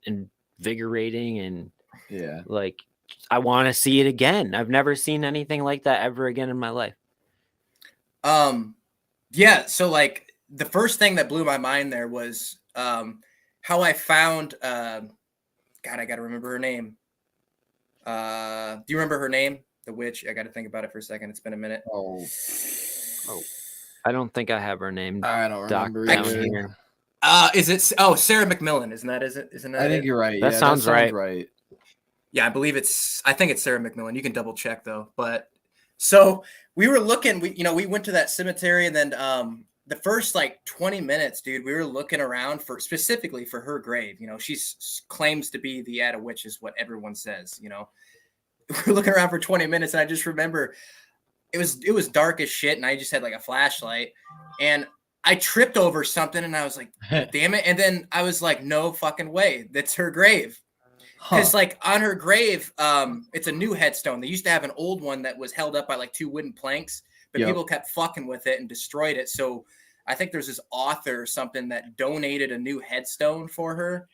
invigorating and Yeah. like I want to see it again. I've never seen anything like that ever again in my life. Yeah, so like the first thing that blew my mind there was how I found God, I gotta remember her name. Do you remember her name? The witch? I gotta think about it for a second. It's been a minute. Oh, I don't think I have her name I don't remember down either. here. Is it Sarah McMillan? Isn't that Isn't that I think it? you're right. That Yeah, sounds right. right. Yeah, I think it's Sarah McMillan. You can double check though. But so we were looking, we went to that cemetery, and then the first like 20 minutes, dude, we were looking around specifically for her grave. She claims to be the Ada witch, is what everyone says. We were looking around for 20 minutes, and I just remember it was dark as shit, and I just had like a flashlight, and I tripped over something, and I was like, damn it. And then I was like, no fucking way, that's her grave. Because like on her grave, it's a new headstone. They used to have an old one that was held up by like 2 wooden planks, but people kept fucking with it and destroyed it. So I think there's this author or something that donated a new headstone for her,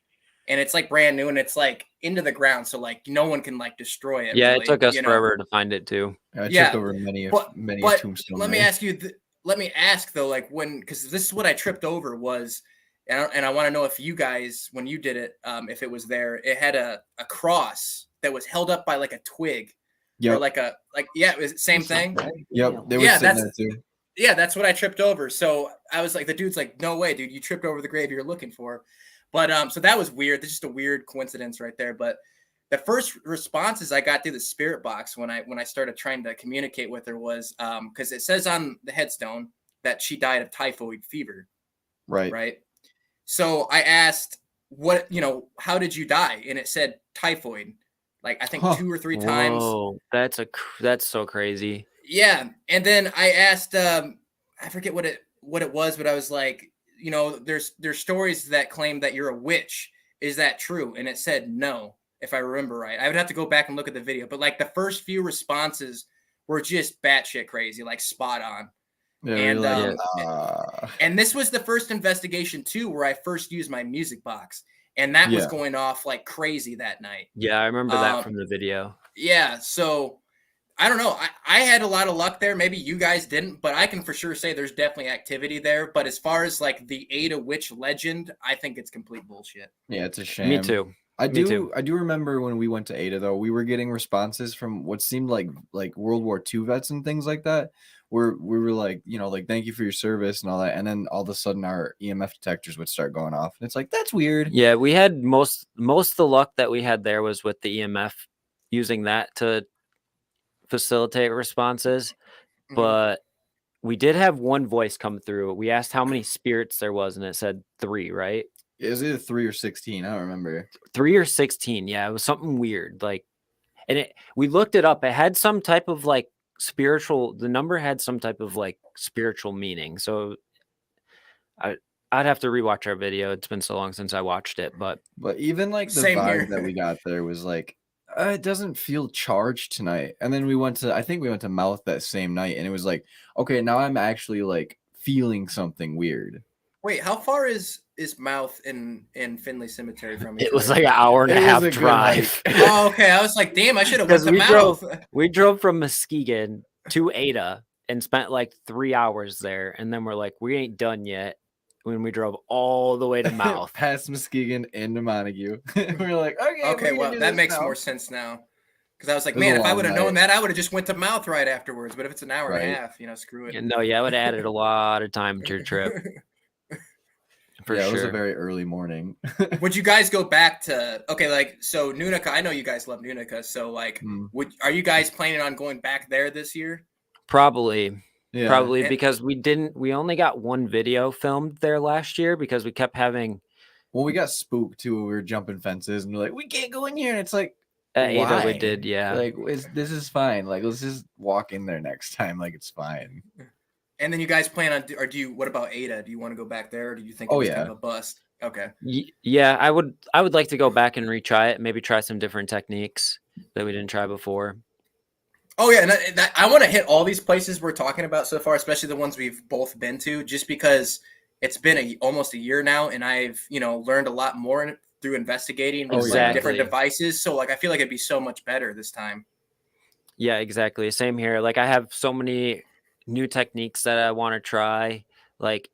and it's like brand new, and it's like into the ground, so like no one can like destroy it. Yeah, really, it took us forever to find it too. I Yeah, tripped over many but a tombstone. let me ask you, let me ask though, like because this is what I tripped over was, and I want to know if you guys, when you did it, if it was there, it had a cross that was held up by like a twig, or like it was the same thing. Yep, they were sitting there too. Yeah, that's what I tripped over. So I was like, the dude's like, no way, dude, you tripped over the grave you're looking for. But so that was weird. That's just a weird coincidence right there. But the first responses I got through the spirit box when I started trying to communicate with her was because it says on the headstone that she died of typhoid fever. Right. So I asked, how did you die? And it said typhoid, like I think 2 or 3 times. Whoa, that's so crazy. Yeah. And then I asked, I forget what it was, but I was like, there's stories that claim that you're a witch. Is that true? And it said no, if I remember right. I would have to go back and look at the video, but like the first few responses were just batshit crazy, like spot on. Yeah, and this was the first investigation too, where I first used my music box, and that was going off like crazy that night. Yeah, I remember that from the video. Yeah, so I don't know. I had a lot of luck there. Maybe you guys didn't, but I can for sure say there's definitely activity there. But as far as like the Ada witch legend, I think it's complete bullshit. Yeah, it's a shame. Me too. I do remember when we went to Ada though, we were getting responses from what seemed like World War II vets and things like that. Where we were like, like thank you for your service and all that, and then all of a sudden our EMF detectors would start going off, and it's like that's weird. Yeah, we had most of the luck that we had there was with the EMF, using that to facilitate responses. But we did have one voice come through. We asked how many spirits there was, and it said 3, right? Is it 3 or 16? I don't remember. 3 or 16. Yeah, it was something weird. Like, and we looked it up. It had some type of like the number had some type of like spiritual meaning. So I'd have to rewatch our video. It's been so long since I watched it, but even like the vibe that we got there was like, it doesn't feel charged tonight. And then I think we went to Mouth that same night, and it was like, okay, now I'm actually like feeling something weird. Wait, how far is Mouth in Finley Cemetery from? It was like an hour and a half drive. Oh, okay. I was like, damn, I should have went to Mouth. We drove from Muskegon to Ada and spent like 3 hours there, and then we're like, we ain't done yet. When we drove all the way to Mouth, past Muskegon into Montague, we're like, okay, well that makes more sense now. Because I was like, man, if I would have known that, I would have just went to Mouth right afterwards. But if it's an hour and a half, screw it. No, yeah, I would have added a lot of time to your trip. For sure. It was a very early morning. Would you guys go back to so Nunika? I know you guys love Nunika. So like, are you guys planning on going back there this year? Probably. Yeah. Probably because we only got one video filmed there last year because we kept having. Well, we got spooked too. We were jumping fences and we're like, we can't go in here. And it's like, Ada, we did, yeah. Like, this is fine. Like, let's just walk in there next time. Like, it's fine. And then you guys plan on, what about Ada? Do you want to go back there? Or do you think it was kind of a bust? Okay. Yeah, I would like to go back and retry it. Maybe try some different techniques that we didn't try before. Oh yeah, and I want to hit all these places we're talking about so far, especially the ones we've both been to, just because it's been almost a year now, and I've learned a lot more through investigating with like different devices. So like I feel like it'd be so much better this time. Yeah, exactly. Same here. Like I have so many new techniques that I want to try. Like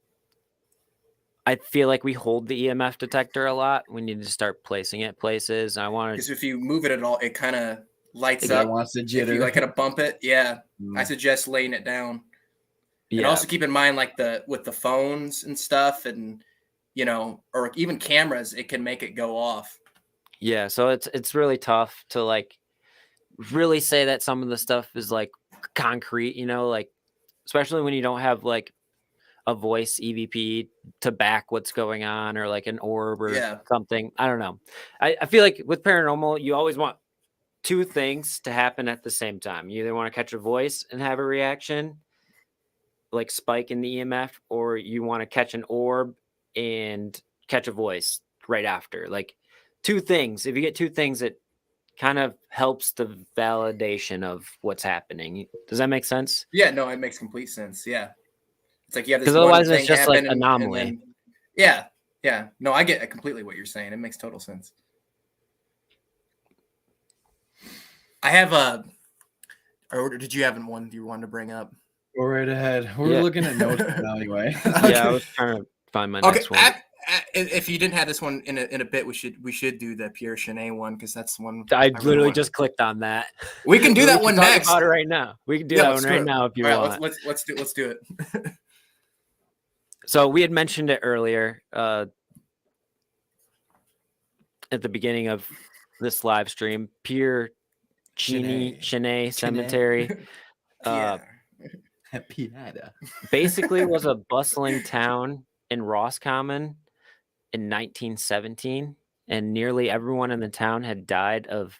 I feel like we hold the EMF detector a lot. We need to start placing it places. I want Because to if you move it at all, it kind of lights It up. wants to If jitter. you like kind of bump it, yeah, Mm. I suggest laying it down. yeah. And also keep in mind like with the phones and stuff, and or even cameras, it can make it go off. Yeah, so it's really tough to like really say that some of the stuff is like concrete, like especially when you don't have like a voice EVP to back what's going on, or like an orb or something. I don't know. I feel like with paranormal, you always want two things to happen at the same time. You either want to catch a voice and have a reaction, like spike in the EMF, or you want to catch an orb and catch a voice right after. Like two things. If you get two things, it kind of helps the validation of what's happening. Does that make sense? Yeah, no, it makes complete sense. Yeah. It's like you have this Because one otherwise thing it's just happen like and anomaly. then, yeah. No, I get completely what you're saying. It makes total sense. I have or did you have one you wanted to bring up? Go right ahead. We're looking at notes now anyway. Yeah, I was trying to find my next one. If you didn't have this one in a bit, we should do the Pierre Chenet one, because that's one I literally just clicked on that. We can do that one next. About it right now. We can do that one right now if you want. Let's do it. So we had mentioned it earlier at the beginning of this live stream. Pierre Chenet Cemetery. Basically was a bustling town in Roscommon in 1917, and nearly everyone in the town had died of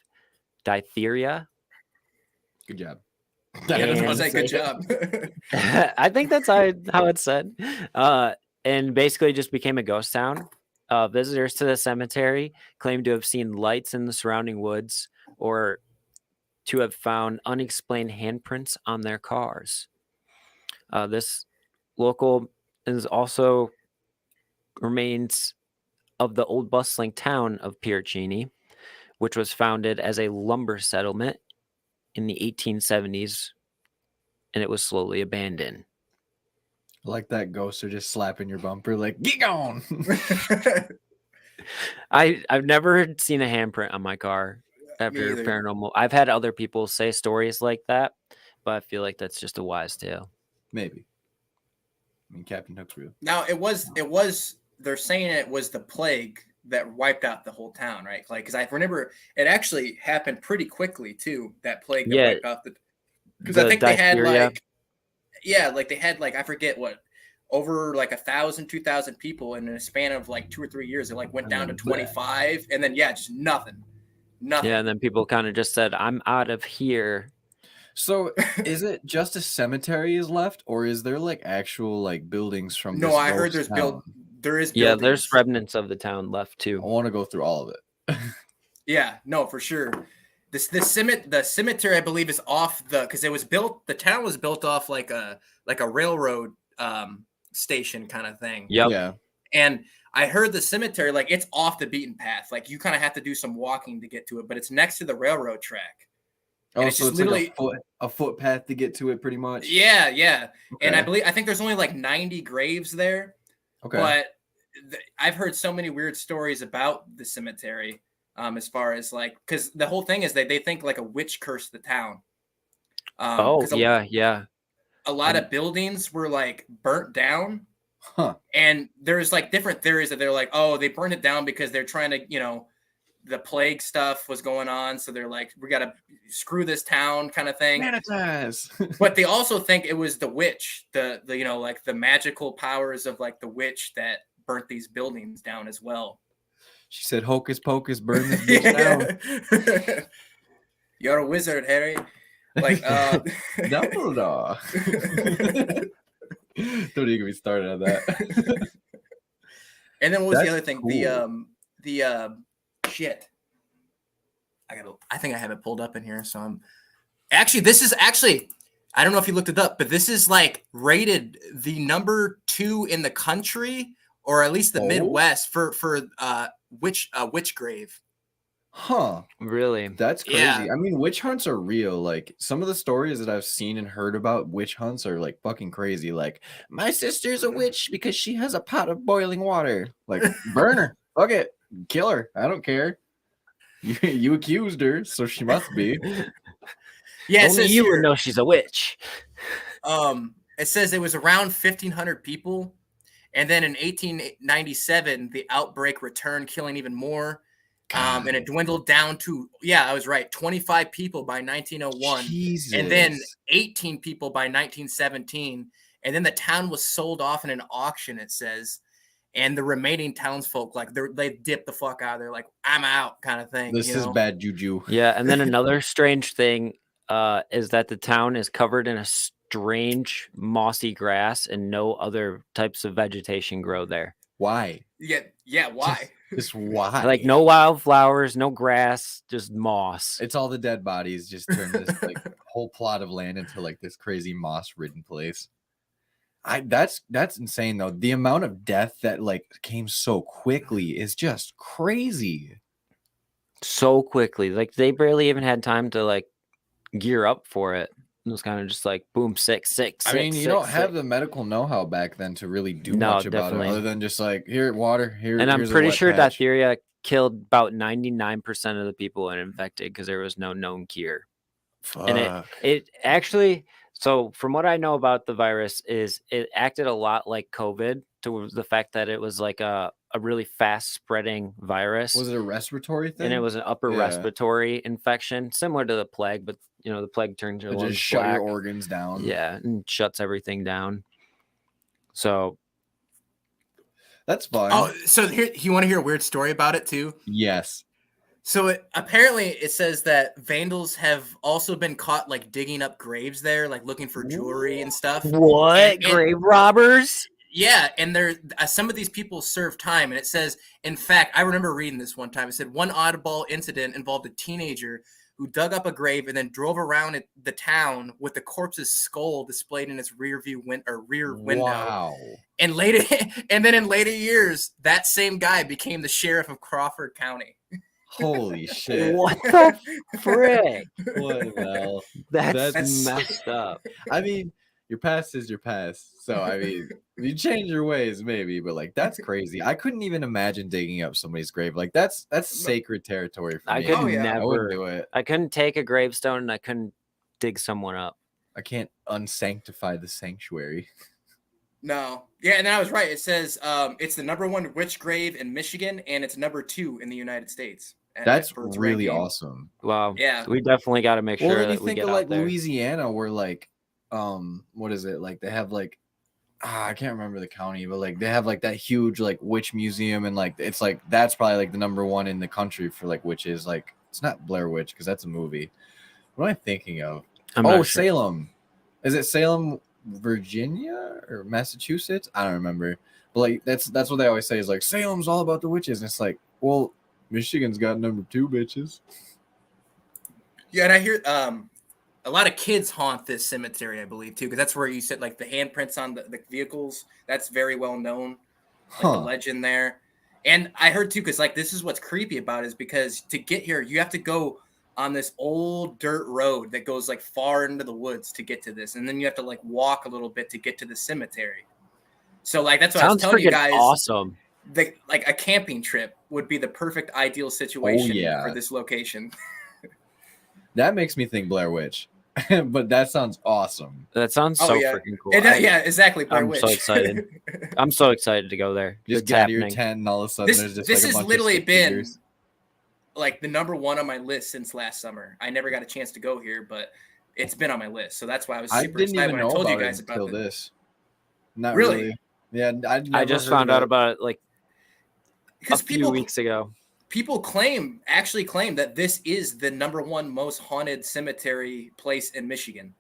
diphtheria. Good job. Good job. I think that's how it's said. And basically just became a ghost town. Visitors to the cemetery claim to have seen lights in the surrounding woods, or to have found unexplained handprints on their cars. This local is also remains of the old bustling town of Piercini, which was founded as a lumber settlement in the 1870s, and it was slowly abandoned. Like that ghosts are just slapping your bumper like, get gone. I've never seen a handprint on my car after paranormal. I've had other people say stories like that, but I feel like that's just a wise tale. Maybe. I mean, Captain Hook's real. Now it was they're saying it was the plague that wiped out the whole town, right? Like, because I remember it actually happened pretty quickly too. That plague that wiped out because I think they had they had like I forget what, over like 1,000, 2,000 people, and in a span of like 2 or 3 years, it like went down to 25, and then just nothing. Yeah, and then people kind of just said, "I'm out of here." So is it just a cemetery is left, or is there like actual like buildings from? No, I heard there is buildings. Yeah, there's remnants of the town left too. I want to go through all of it. Yeah, no, for sure. The cemetery, I believe, is off because it was built. The town was built off like a railroad station kind of thing. Yep. Yeah. And I heard the cemetery, like, it's off the beaten path. Like, you kind of have to do some walking to get to it, but it's next to the railroad track. And it's just literally like a footpath to get to it, pretty much. Yeah. Okay. And I think there's only like 90 graves there. Okay. But I've heard so many weird stories about the cemetery, as far as like, because the whole thing is they think like a witch cursed the town. Yeah. A lot of buildings were like burnt down. Huh. And there's like different theories that they're like, oh, they burned it down because they're trying to, the plague stuff was going on. So they're like, we got to screw this town kind of thing. But they also think it was the witch, the like the magical powers of like the witch that burnt these buildings down as well. She said, hocus pocus, burn this bitch down. You're a wizard, Harry. Like, Dumbledore. Don't even get me started on that. And then what was the other thing? Cool. The shit. I think I have it pulled up in here. So Actually, this is actually, I don't know if you looked it up, but this is like rated the number 2 in the country, or at least the Midwest for witch grave. Huh. Really? That's crazy. Yeah. I mean, witch hunts are real. Like some of the stories that I've seen and heard about witch hunts are like fucking crazy. Like my sister's a witch because she has a pot of boiling water. Like burn her. Fuck it. Kill her. I don't care. You accused her, so she must be. Yeah, it Only says you here, would know she's a witch. it says it was around 1,500 people, and then in 1897 the outbreak returned, killing even more. And it dwindled down to, I was right, 25 people by 1901, Jesus. and then 18 people by 1917, and then the town was sold off in an auction, it says, and the remaining townsfolk, like they dipped the fuck out. They're like, I'm out, kind of thing. This is bad juju. Yeah, and then another strange thing is that the town is covered in a strange mossy grass, and no other types of vegetation grow there. Why? Yeah, why? Just why? Like no wildflowers, no grass, just moss. It's all the dead bodies just turn this like whole plot of land into like this crazy moss-ridden place. That's insane though. The amount of death that like came so quickly is just crazy. So quickly. Like they barely even had time to like gear up for it. It was kind of just like boom, sick. I mean, you don't have the medical know-how back then to really do much about it, other than just like here, water, here. And I'm pretty sure diphtheria killed about 99% of the people infected because there was no known cure. Fuck. And it actually, so from what I know about the virus, is it acted a lot like COVID, to the fact that it was like a really fast spreading virus. Was it a respiratory thing? And it was an upper respiratory infection, similar to the plague, but the plague turns your lungs just shut black. your organs down. Yeah, and shuts everything down. So that's fun. Oh, so here, you want to hear a weird story about it too? Yes. So apparently it says that vandals have also been caught like digging up graves there, like looking for jewelry and stuff. What? Grave robbers? Yeah, and there some of these people serve time, and it says, in fact, I remember reading this one time. It said one oddball incident involved a teenager who dug up a grave and then drove around the town with the corpse's skull displayed in its rear window. Wow. And then in later years, that same guy became the sheriff of Crawford County. Holy shit. What the frick? What the hell? That's messed up. I mean, your past is your past. So, I mean, you change your ways maybe, but like that's crazy. I couldn't even imagine digging up somebody's grave. Like that's sacred territory for me. I could never I wouldn't do it. I couldn't take a gravestone and I couldn't dig someone up. I can't unsanctify the sanctuary. No. Yeah, and I was right. It says it's the number 1 witch grave in Michigan, and it's number 2 in the United States. That's really awesome. Wow. Yeah. We definitely got to make sure that we think get of out like there. Louisiana, where like what is it? Like they have like I can't remember the county, but like they have like that huge like witch museum, and like it's like that's probably like the number 1 in the country for like witches. Like it's not Blair Witch because that's a movie. What am I thinking of? Salem. Is it Salem, Virginia or Massachusetts? I don't remember. But like that's what they always say is like Salem's all about the witches. And it's like, well, Michigan's got number 2 bitches. Yeah, and I hear a lot of kids haunt this cemetery, I believe, too, because that's where you said like the handprints on the vehicles. That's very well known, like the legend there. And I heard too, because like this is what's creepy about it, is because to get here, you have to go on this old dirt road that goes like far into the woods to get to this, and then you have to like walk a little bit to get to the cemetery. So like that's what I was telling you guys. Awesome. Like a camping trip would be the perfect ideal situation for this location. That makes me think Blair Witch. But that sounds awesome. That sounds so freaking cool. Exactly. Blair Witch. So excited. I'm so excited to go there. Just get out of your tent and all of a sudden there's just this like a has bunch literally of been figures. Like the number 1 on my list since last summer. I never got a chance to go here, but it's been on my list. So that's why I was super excited when I told you guys about this. Not really. Really. Yeah, I just found out about it like a few weeks ago. People actually claim that this is the number 1 most haunted cemetery place in Michigan.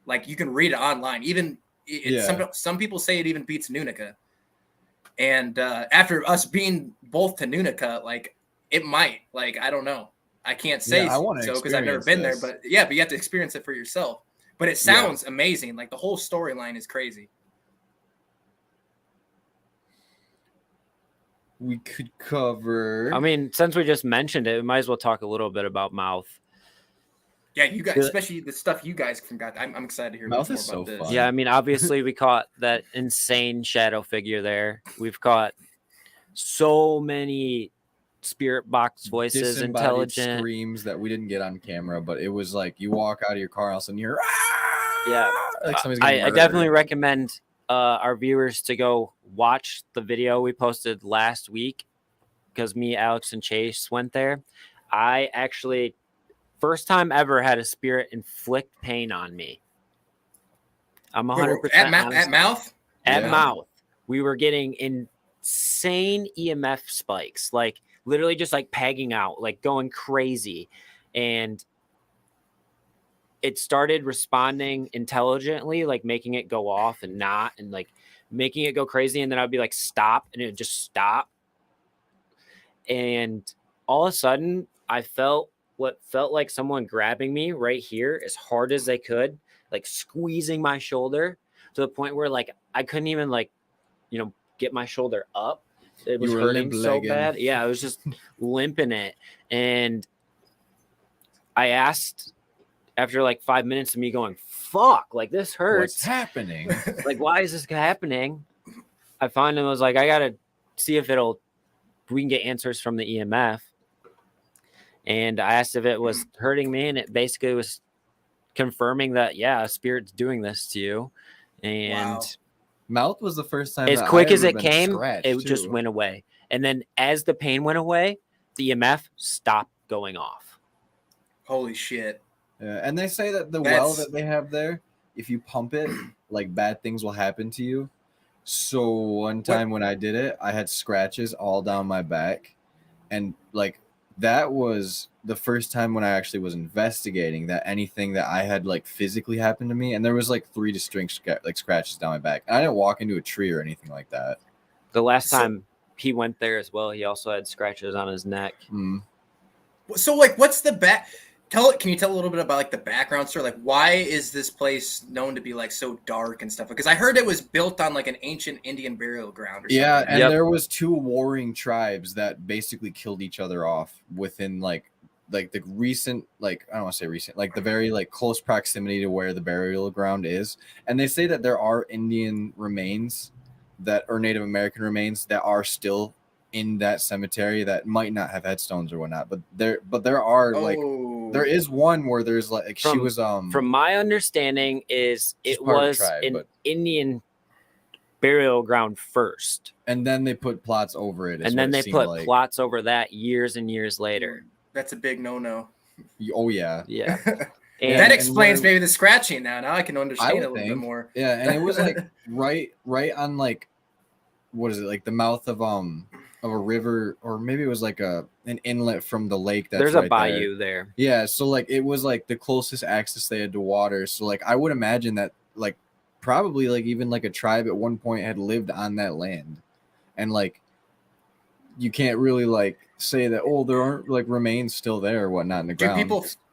Like you can read it online. Even some people say it even beats Nunika. And after us being both to Nunika, like it might. Like I don't know. I can't say I wanna so because I've never been experience there. this. But yeah, but you have to experience it for yourself. But it sounds amazing. Like the whole storyline is crazy. We could cover. I mean, since we just mentioned it, we might as well talk a little bit about Mouth. Yeah, you guys, especially the stuff you guys forgot. I'm excited to hear Mouth more is about so this. fun. Yeah, I mean, obviously we caught that insane shadow figure there. We've caught so many spirit box voices, Disembodied intelligent. screams that we didn't get on camera, but it was like you walk out of your car, all of a sudden you're Yeah, like somebody's getting I murdered. definitely recommend our viewers to go watch the video we posted last week because me, Alex, and Chase went there. I actually, first time ever, had a spirit inflict pain on me. I'm 100% at honest. Mouth. At Yeah. Mouth, we were getting insane EMF spikes, like literally just like pegging out, like going crazy. And it started responding intelligently, like making it go off and not, and like making it go crazy. And then I'd be like, stop. And it would just stop. And all of a sudden, I felt what felt like someone grabbing me right here as hard as they could, like squeezing my shoulder to the point where like I couldn't even like, get my shoulder up. It was hurting so bad. Yeah, I was just limping it. And I asked after like 5 minutes of me going, fuck, like this hurts. What's happening? Like, why is this happening? I finally was like, I gotta see if we can get answers from the EMF. And I asked if it was hurting me, and it basically was confirming that, yeah, a spirit's doing this to you. And Wow. Mouth was the first time as that quick I as ever it been came, scratched, it just too. went away. And then as the pain went away, the EMF stopped going off. Holy shit. Yeah, and they say that the well that they have there, if you pump it, like bad things will happen to you. So one time when I did it, I had scratches all down my back, and like that was the first time when I actually was investigating that anything that I had like physically happened to me, and there was like 3 distinct like scratches down my back. And I didn't walk into a tree or anything like that. The last time he went there as well, he also had scratches on his neck. So like, what's the back? Can you tell a little bit about like the background story? Like, why is this place known to be like so dark and stuff? Because I heard it was built on like an ancient Indian burial ground or something. Yeah, and there was 2 warring tribes that basically killed each other off within like the recent, like I don't want to say recent, like the very like close proximity to where the burial ground is. And they say that there are Indian remains or Native American remains that are still in that cemetery that might not have headstones or whatnot, but there are like there is one where there's like she was from my understanding is it was an Indian burial ground first, and then they put plots over it, and then they put plots over that years and years later. That's a big no. Oh yeah. And that explains maybe the scratching. Now I can understand a little bit more. Yeah, and it was like right on like, what is it, like the mouth of a river, or maybe it was like an inlet from the lake. There's a bayou there. Yeah, so like it was like the closest access they had to water. So like I would imagine that like probably like even like a tribe at one point had lived on that land, and like you can't really like say that there aren't like remains still there or whatnot in the ground.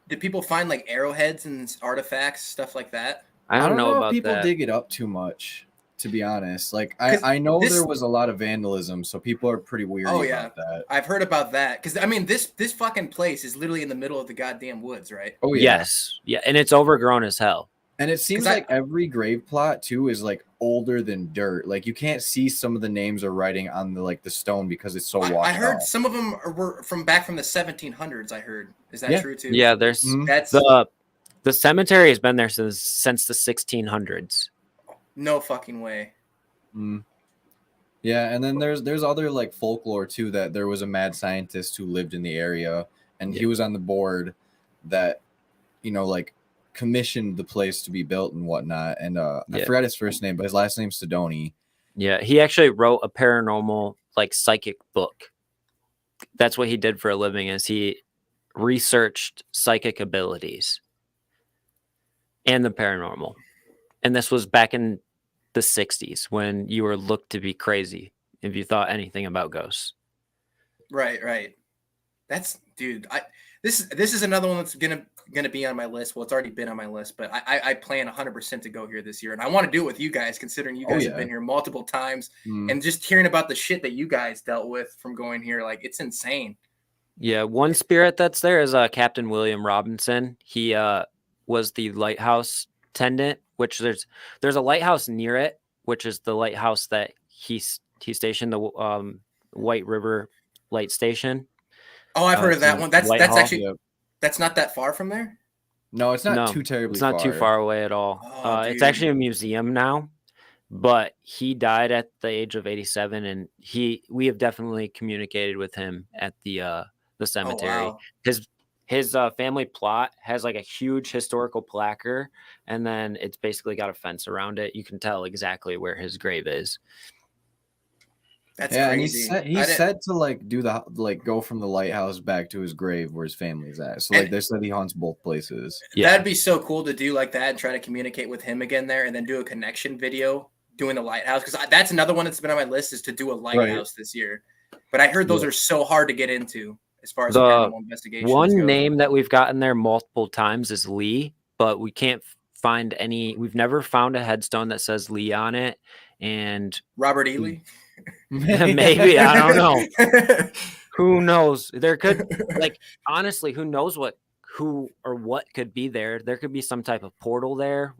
Did people find like arrowheads and artifacts, stuff like that? I don't know about if people that. dig it up too much, to be honest. Like I know there was a lot of vandalism, so people are pretty weary about that. I've heard about that, because I mean this fucking place is literally in the middle of the goddamn woods, right? Oh yeah. Yes, yeah, and it's overgrown as hell. And it seems like every grave plot too is like older than dirt. Like you can't see some of the names or writing on the stone because it's so washed I heard off. some of them were from back from the 1700s. I heard. Is that true too? Yeah, there's that's the cemetery has been there since the 1600s. No fucking way. Yeah, and then there's other like folklore too, that there was a mad scientist who lived in the area, and he was on the board that like commissioned the place to be built and whatnot. And I forgot his first name, but his last name's Sidoni. Yeah, he actually wrote a paranormal like psychic book. That's what he did for a living, is he researched psychic abilities and the paranormal. And this was back in the 60s when you were looked to be crazy if you thought anything about ghosts. Right. That's, dude, This is another one that's gonna be on my list. Well, it's already been on my list, but I plan 100% to go here this year, and I want to do it with you guys, considering you guys have been here multiple times, and just hearing about the shit that you guys dealt with from going here, like it's insane. Yeah, one spirit that's there is Captain William Robinson. He was the lighthouse tendant, which there's a lighthouse near it, which is the lighthouse that he stationed, the White River Light Station. Oh, I've heard of that one. That's actually that's not that far from there. No, it's not too terribly. It's not too far away at all. It's actually a museum now, but he died at the age of 87, and we have definitely communicated with him at the cemetery. Oh, wow. His family plot has like a huge historical placard, and then it's basically got a fence around it. You can tell exactly where his grave is. That's crazy. And he said to like do go from the lighthouse back to his grave where his family's at. So like they said he haunts both places. Yeah. That'd be so cool to do like that and try to communicate with him again there, and then do a connection video doing the lighthouse, because that's another one that's been on my list, is to do a lighthouse this year. But I heard those are so hard to get into as far as the paranormal investigations one go. name that we've gotten there multiple times is Lee, but we can't find any. We've never found a headstone that says Lee on it. And Robert E. Lee? Maybe, I don't know. Who knows? There could, like, honestly, who knows who or what could be there? There could be some type of portal there.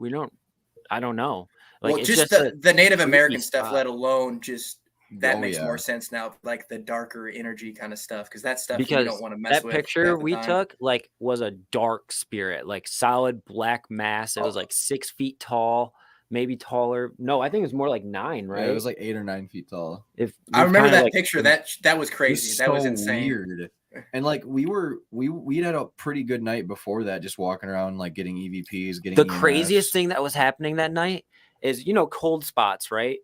I don't know. Like, well, just the Native American stuff, let alone just that makes more sense now, like the darker energy kind of stuff, because that stuff you don't want to mess with. That picture we took was a dark spirit, like solid black mass. It was like 6 feet tall, maybe taller. No, I think it was more like 9, right? Yeah, it was like 8 or 9 feet tall. I remember that picture. That was crazy. That was insane. Weird. And like we had a pretty good night before that, just walking around like getting EVPs, getting the craziest thing that was happening that night is cold spots, right?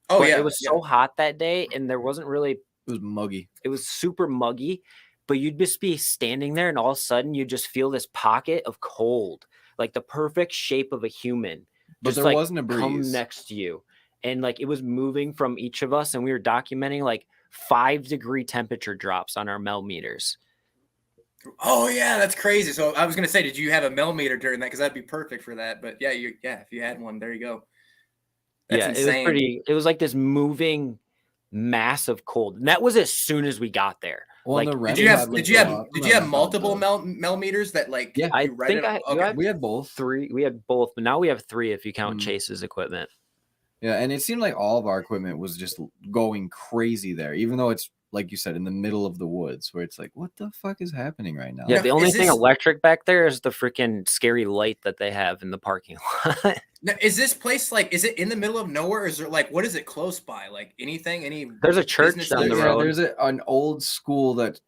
Oh, but yeah. It was so hot that day, and there wasn't really. It was muggy. It was super muggy, but you'd just be standing there, and all of a sudden, you just feel this pocket of cold, like the perfect shape of a human. But there wasn't a breeze. Come next to you, and like it was moving from each of us, and we were documenting like 5-degree temperature drops on our millimeters. Oh yeah, that's crazy. So I was gonna say, did you have a millimeter during that? Because that'd be perfect for that. But yeah, if you had one, there you go. That's insane. It was like this moving mass of cold, and that was as soon as we got there. Well, like, did you have multiple millimeters that like? Yeah, I think we had both. 3. We had both, but now we have 3 if you count Chase's equipment. Yeah, and it seemed like all of our equipment was just going crazy there, even though it's like you said in the middle of the woods, where it's like, what the fuck is happening right now? Yeah, the only thing electric back there is the freaking scary light that they have in the parking lot. Now, is this place is it in the middle of nowhere? Or is there what is it close by? Like anything? There's a church down the road. There's an old school that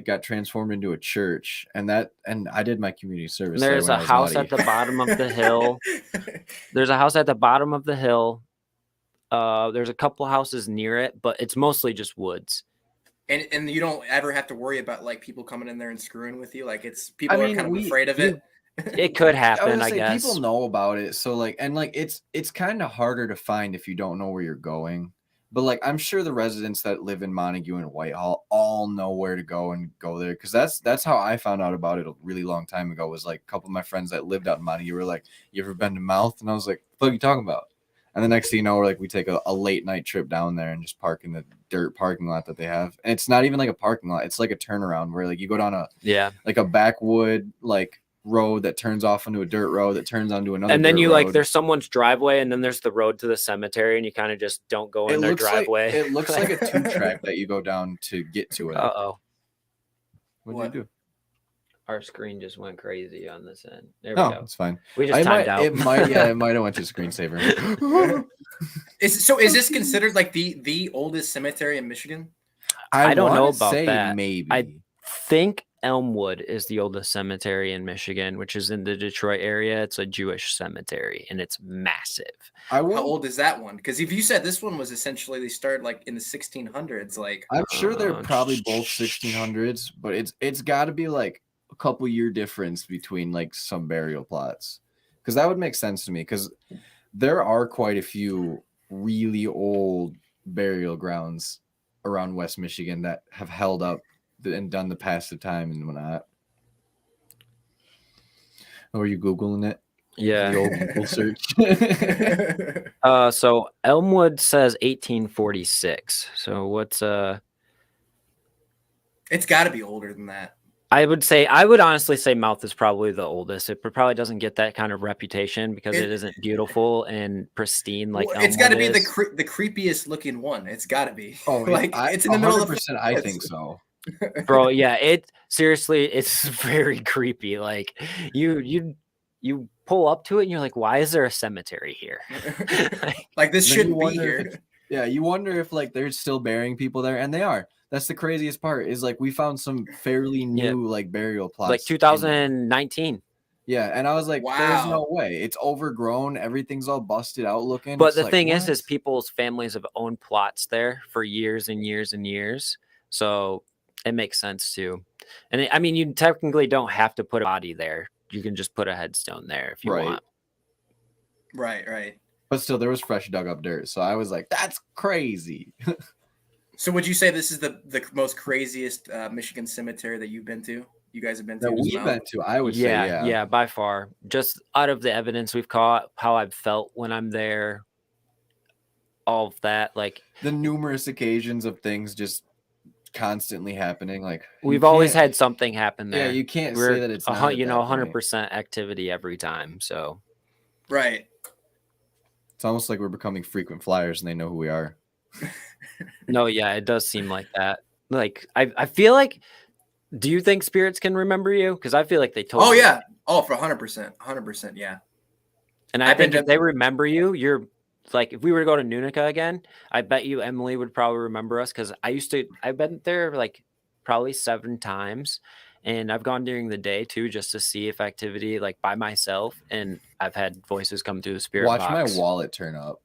got transformed into a church, and I did my community service. There's a house at the bottom of the hill. There's a house at the bottom of the hill. There's a couple houses near it, but it's mostly just woods. And you don't ever have to worry about people coming in there and screwing with you. Like people are kind of afraid of it. It could happen, I guess. People know about it, so it's kind of harder to find if you don't know where you're going. But I'm sure the residents that live in Montague and Whitehall all know where to go and go there, because that's how I found out about it a really long time ago. Was a couple of my friends that lived out in Montague were like, "You ever been to Mouth?" And I was like, "What are you talking about?" And the next thing you know, we take a late night trip down there and just park in the dirt parking lot that they have. And it's not even like a parking lot. It's like a turnaround where you go down a backwood road that turns off into a dirt road that turns onto another. And then road. There's someone's drriveway, and then there's the road to the cemetery, and you kind of just don't go in their driveway. It looks like a 2-track that you go down to get to it. Uh-oh. What'd you do? Our screen just went crazy on this end. There we go. It's fine. We just timed out. It might have went to screensaver. Is this considered the oldest cemetery in Michigan? I don't know about that. Maybe. I think Elmwood is the oldest cemetery in Michigan, which is in the Detroit area. It's a Jewish cemetery, and it's massive. How old is that one? Because if you said this one was essentially they started in the 1600s, I'm sure they're probably both 1600s, but it's got to be a couple year difference between some burial plots, because that would make sense to me, because there are quite a few really old burial grounds around West Michigan that have held up and done the pass of time and whatnot. Or are you Googling it? Yeah. The old Google search. So Elmwood says 1846. So what's It's got to be older than that. I would honestly say Mouth is probably the oldest. It probably doesn't get that kind of reputation because it isn't beautiful and pristine like well, it's got to be is. the creepiest looking one. It's got to be. Oh, like it's in the middle of the 100%. I think so. Bro, yeah, it's very creepy. Like you pull up to it and you're like, why is there a cemetery here? Like this Then shouldn't you be wonder here. Yeah, you wonder if like they're still burying people there, and they are. That's the craziest part. Is like we found some fairly new like burial plots, like 2019. Yeah, and I was like, "There's no Wow. way. It's overgrown. Everything's all busted out looking." But It's the like, thing what? is people's families have owned plots there for years and years and years, so it makes sense too. And I mean, you technically don't have to put a body there. You can just put a headstone there if you want. Right. But still, there was fresh dug up dirt, so I was like, "That's crazy." So would you say this is the most craziest Michigan cemetery that you've been to? You guys have been to? That as we've well? been to, I would say, Yeah, by far. Just out of the evidence we've caught, how I've felt when I'm there, all of that, like the numerous occasions of things just constantly happening. Like we've always had something happen there. Yeah, you can't say that it's not. 100% activity every time. So right. It's almost like we're becoming frequent flyers, and they know who we are. No, yeah, it does seem like that. Like I feel like. Do you think spirits can remember you? Because I feel like they totally. Oh yeah. Oh, for 100%. Yeah. And I think if they remember you, you're like, if we were to go to Nunika again, I bet you Emily would probably remember us because I've been there like probably 7 times, and I've gone during the day too just to see if activity like by myself, and I've had voices come through the spirit Watch box. my wallet turn up.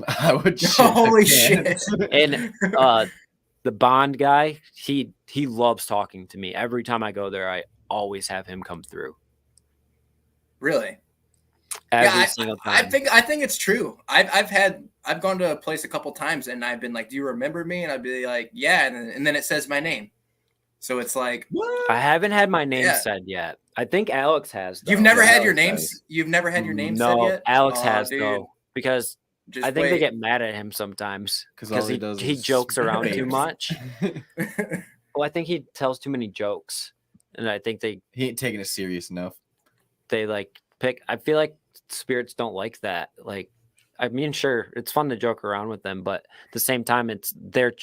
I would. Holy shit! And the Bond guy, he loves talking to me. Every time I go there, I always have him come through. Really? Every single time. I think it's true. I've gone to a place a couple times and I've been like, "Do you remember me?" And I'd be like, "Yeah," and then it says my name. So it's like, I haven't had my name said yet. I think Alex has. Though. You've never had your names. You've never had your name said yet. Alex has though, because just I think they get mad at him sometimes because he jokes around too much. Well, I think he tells too many jokes, and I think he ain't taking it serious enough. They like pick. I feel like spirits don't like that. Like, I mean, sure, it's fun to joke around with them, but at the same time, it's their,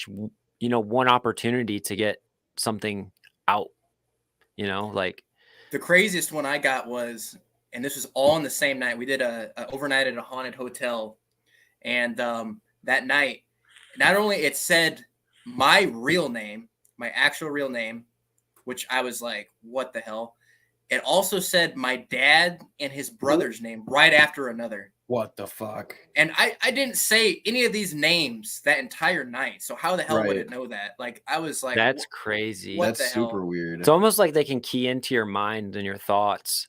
one opportunity to get something out. Like the craziest one I got was, and this was all on the same night. We did a overnight at a haunted hotel. And that night, not only it said my real name, my actual real name, which I was like, what the hell? It also said my dad and his brother's name right after another. What the fuck? And I didn't say any of these names that entire night. So how the hell would it know that? Like, I was like, that's crazy. That's super weird. It's almost like they can key into your mind and your thoughts.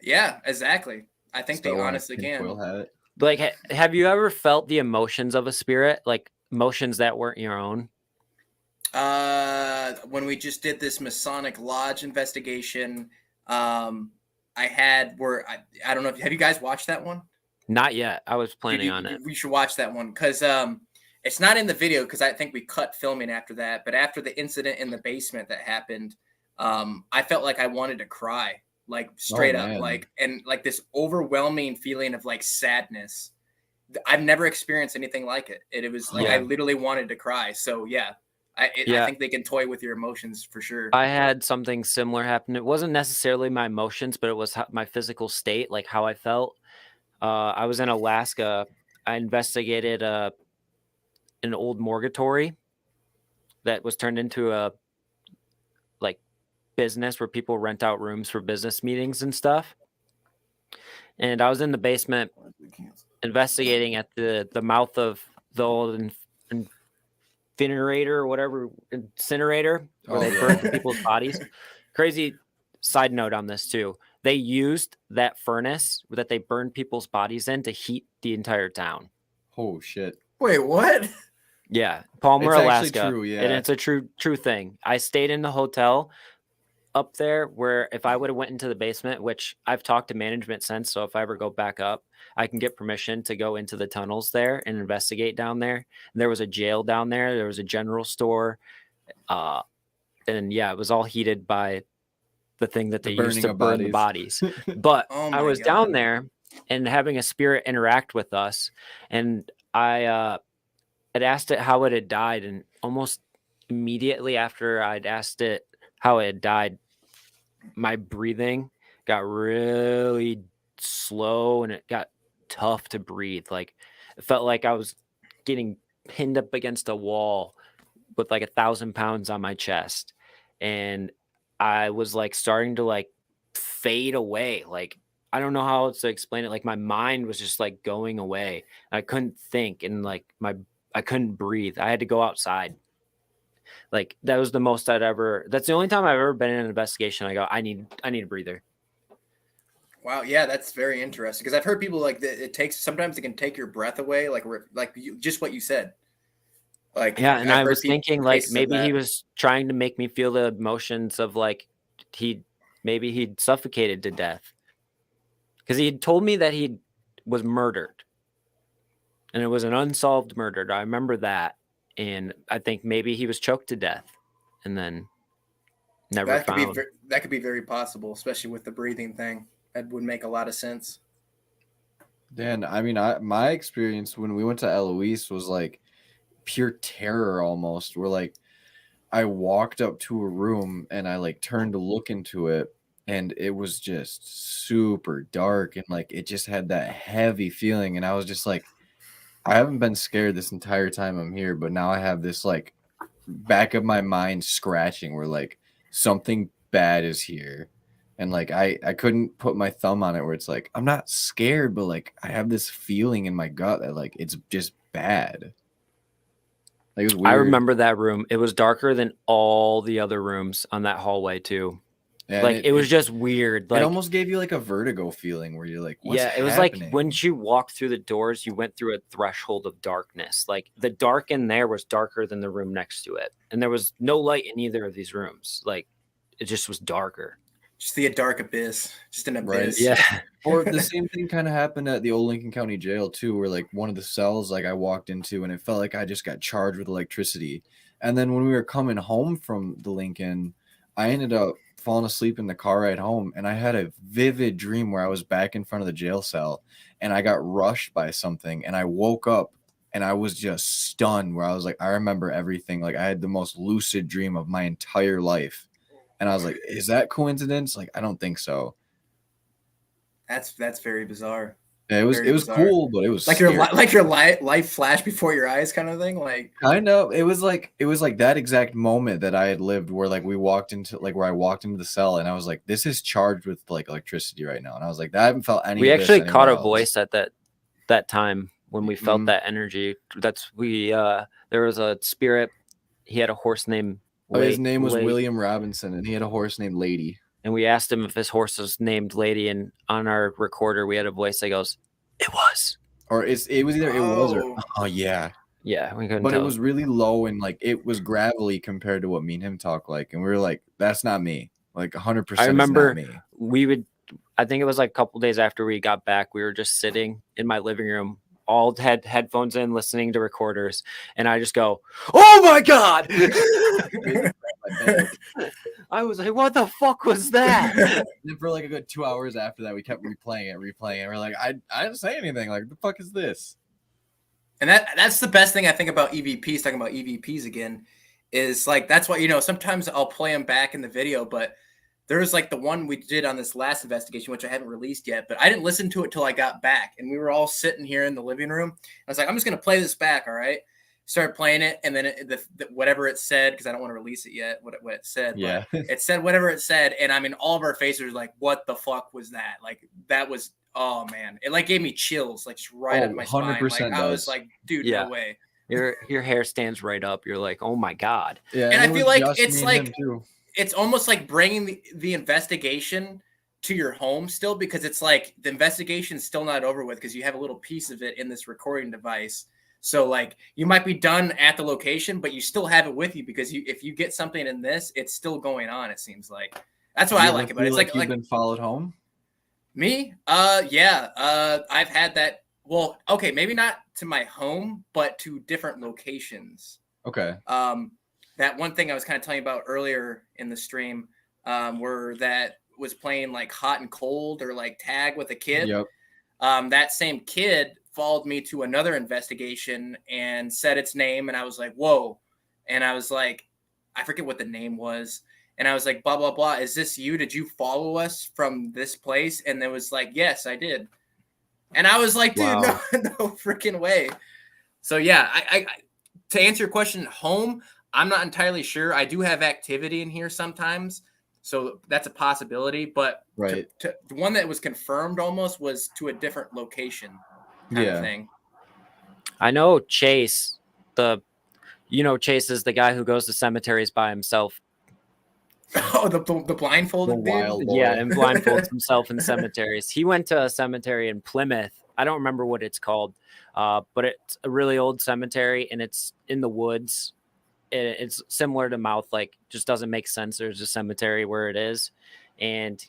Yeah, exactly. I think they honestly can. Like, have you ever felt the emotions of a spirit, like emotions that weren't your own? When we just did this Masonic Lodge investigation, I don't know if have you guys watched that one? Not yet. I was planning on it. We should watch that one because it's not in the video because I think we cut filming after that. But after the incident in the basement that happened, I felt like I wanted to cry. Like straight up, like this overwhelming feeling of like sadness. I've never experienced anything like it. It was like I literally wanted to cry. So yeah, I think they can toy with your emotions for sure. I had something similar happen. It wasn't necessarily my emotions, but it was my physical state, like how I felt. I was in Alaska. I investigated an old mortuary that was turned into a business where people rent out rooms for business meetings and stuff. And I was in the basement investigating at the mouth of the old incinerator or whatever, incinerator, where they burn people's bodies. Crazy side note on this too. They used that furnace that they burned people's bodies in to heat the entire town. Oh shit. Wait, what? Yeah. Palmer, it's Alaska. True, yeah. And it's a true thing. I stayed in the hotel up there where if I would have went into the basement, which I've talked to management since, so if I ever go back up, I can get permission to go into the tunnels there and investigate down there. And there was a jail down there. There was a general store. And yeah, it was all heated by the thing that they used to burn the bodies. But Oh I my was God. down there and having a spirit interact with us. And I had asked it how it had died. And almost immediately after I'd asked it how it had died, my breathing got really slow and it got tough to breathe. Like it felt like I was getting pinned up against a wall with like 1,000 pounds on my chest. And I was like starting to like fade away. Like, I don't know how else to explain it. Like my mind was just like going away. I couldn't think and like I couldn't breathe. I had to go outside. Like that was the most that's the only time I've ever been in an investigation. I go, I need a breather. Wow, yeah, that's very interesting because I've heard people like that. Sometimes it can take your breath away, just what you said. Like, yeah, and I was thinking like cases of maybe he that. was trying to make me feel the emotions of like maybe he'd suffocated to death because he had told me that he was murdered and it was an unsolved murder. I remember that, and I think maybe he was choked to death and then never found. That could be very possible, especially with the breathing thing. That would make a lot of sense. Dan, I mean, my experience when we went to Eloise was like pure terror almost. Where like I walked up to a room and I like turned to look into it, and it was just super dark and like it just had that heavy feeling, and I was just like, I haven't been scared this entire time I'm here, but now I have this like back of my mind scratching where like something bad is here. And like I couldn't put my thumb on it where it's like I'm not scared, but like I have this feeling in my gut that like it's just bad. Like it was weird. I remember that room. It was darker than all the other rooms on that hallway too. Yeah, like it was just weird. Like it almost gave you like a vertigo feeling where you're like, what's it was happening? like when you walked through the doors, you went through a threshold of darkness. Like the dark in there was darker than the room next to it, and there was no light in either of these rooms. Like it just was darker. Just the dark abyss, just an abyss. Right. Yeah. Or the same thing kind of happened at the old Lincoln County Jail too, where like one of the cells like I walked into and it felt like I just got charged with electricity. And then when we were coming home from the Lincoln, I ended up falling asleep in the car ride home, and I had a vivid dream where I was back in front of the jail cell and I got rushed by something, and I woke up and I was just stunned where I was like, I remember everything. Like I had the most lucid dream of my entire life. And I was like, is that coincidence? Like, I don't think so. That's very bizarre. Yeah, it was bizarre. Cool, but it was like scary. your life flashed before your eyes, kind of thing. Like kind of, it was like that exact moment that I had lived where like I walked into the cell and I was like, this is charged with like electricity right now, and I was like, I haven't felt any. We of actually this caught a else. voice at that time when we felt that energy. There was a spirit. He had a horse named. His name was William Robinson, and he had a horse named Lady. And we asked him if his horse was named Lady, and on our recorder we had a voice that goes, "It was," or it was either it was or oh yeah, we couldn't. But tell. It was really low and like it was gravelly compared to what me and him talk like, and we were like, "That's not me." Like 100%. I remember not me. we would. I think it was like a couple days after we got back, we were just sitting in my living room. All had headphones in, listening to recorders, and I just go, "Oh my god!" I was like, "What the fuck was that?" And then for like a good 2 hours after that, we kept replaying it. We're like, I didn't say anything. Like, the fuck is this? And that's the best thing I think about EVPs. Talking about EVPs again, is like that's why sometimes I'll play them back in the video, but there's like the one we did on this last investigation, which I haven't released yet, but I didn't listen to it till I got back. And we were all sitting here in the living room. I was like, I'm just going to play this back. All right. Started playing it. And then whatever it said, because I don't want to release it yet, what it said. Yeah. It said whatever it said. And I mean, all of our faces were like, what the fuck was that? Like, that was, oh man. It like gave me chills, like just right up my spine. 100% like, I was like, dude, no way. Your hair stands right up. You're like, oh my God. Yeah. And I feel like it's like, it's almost like bringing the investigation to your home still, because it's like the investigation is still not over with because you have a little piece of it in this recording device. So like you might be done at the location, but you still have it with you because if you get something in this, it's still going on. It seems like, That's what Do I you like ever about it. feel It's you've been followed home? me. I've had that. Well, okay, maybe not to my home, but to different locations. Okay. That one thing I was kind of telling you about earlier in the stream, where that was playing like hot and cold or like tag with a kid. Yep. That same kid followed me to another investigation and said its name, and I was like, whoa. And I was like, I forget what the name was. And I was like, blah, blah, blah. Is this you? Did you follow us from this place? And it was like, yes, I did. And I was like, dude, Wow. no freaking way. So yeah, I to answer your question, home, I'm not entirely sure. I do have activity in here sometimes, so that's a possibility. But Right. the one that was confirmed almost was to a different location, kind of thing. I know Chase, Chase is the guy who goes to cemeteries by himself. Oh, the blindfolded The dude? wild boy. Yeah, and blindfolds himself in cemeteries. He went to a cemetery in Plymouth. I don't remember what it's called, but it's a really old cemetery, and it's in the woods. It's similar to Mouth, like just doesn't make sense. There's a cemetery where it is, and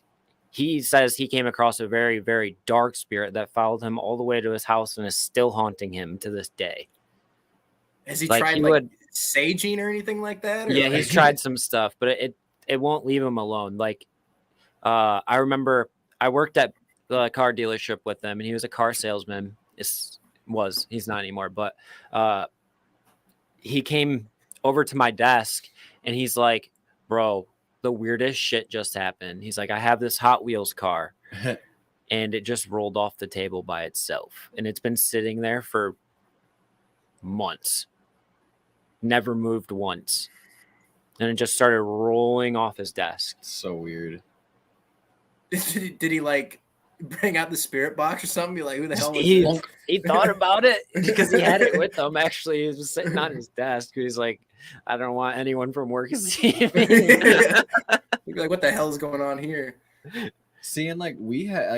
he says he came across a very, very dark spirit that followed him all the way to his house and is still haunting him to this day. Has he Like, tried he like would- saging or anything like that? Or Yeah, like... he's tried some stuff, but it won't leave him alone. Like, I remember I worked at the car dealership with him, and he was a car salesman. He's not anymore, but he came over to my desk and he's like, bro, the weirdest shit just happened. He's like, I have this Hot Wheels car and it just rolled off the table by itself, and it's been sitting there for months, never moved once, and it just started rolling off his desk. So weird. Did he like bring out the spirit box or something? Be like, who the hell was he, this? he thought about it because he had it with him. Actually, he was sitting on his desk. He's like, I don't want anyone from work to see me. You'd be like, what the hell is going on here? Seeing like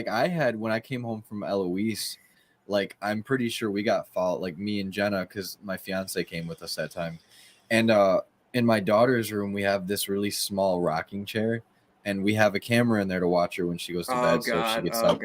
I had when I came home from Eloise, like I'm pretty sure we got followed, like me and Jenna, because my fiance came with us that time. And in my daughter's room, we have this really small rocking chair, and we have a camera in there to watch her when she goes to bed. So if she gets up,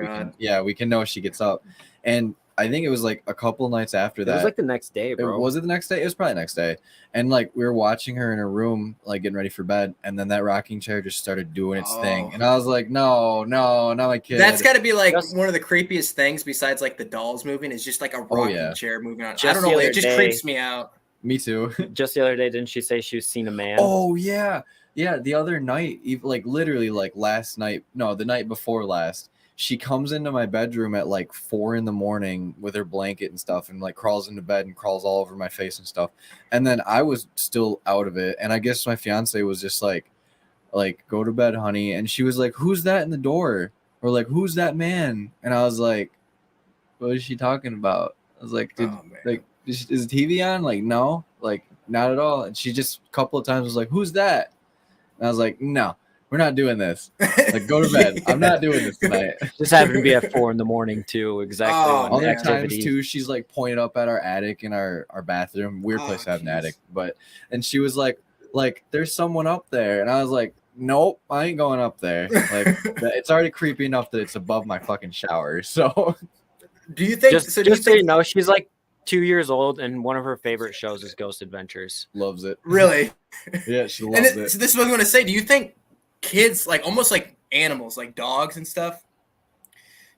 we can know she gets up. And I think it was like a couple nights after that. It was like the next day, bro. Was it the next day? It was probably the next day. And like we were watching her in her room, like getting ready for bed, and then that rocking chair just started doing its thing. And I was like, no, not my kid. That's got to be like one of the creepiest things besides like the dolls moving is just like a rocking chair moving on. I don't know. It just creeps me out. Me too. Just the other day, didn't she say she was seen a man? Oh yeah. Yeah. The other night, like literally like last night, no, the night before last, she comes into my bedroom at like 4 a.m. with her blanket and stuff, and like crawls into bed and crawls all over my face and stuff. And then I was still out of it. And I guess my fiance was just like, go to bed, honey. And she was like, who's that in the door? Or like, who's that man? And I was like, what is she talking about? I was like, is the TV on? Like, no, like not at all. And she just a couple of times was like, who's that? And I was like, no, we're not doing this. Like, go to bed. I'm not doing this tonight. Just happened to be at 4 a.m. too. Exactly. Other times too, she's like pointed up at our attic in our bathroom. Weird place to have an attic, and she was like, there's someone up there, and I was like, nope, I ain't going up there. Like, it's already creepy enough that it's above my fucking shower. So, do you think? So you know, she's like 2 years old, and one of her favorite shows is Ghost Adventures. Loves it. Really? Yeah, she loves it. So this is what I'm going to say. Do you think kids, like almost like animals, like dogs and stuff,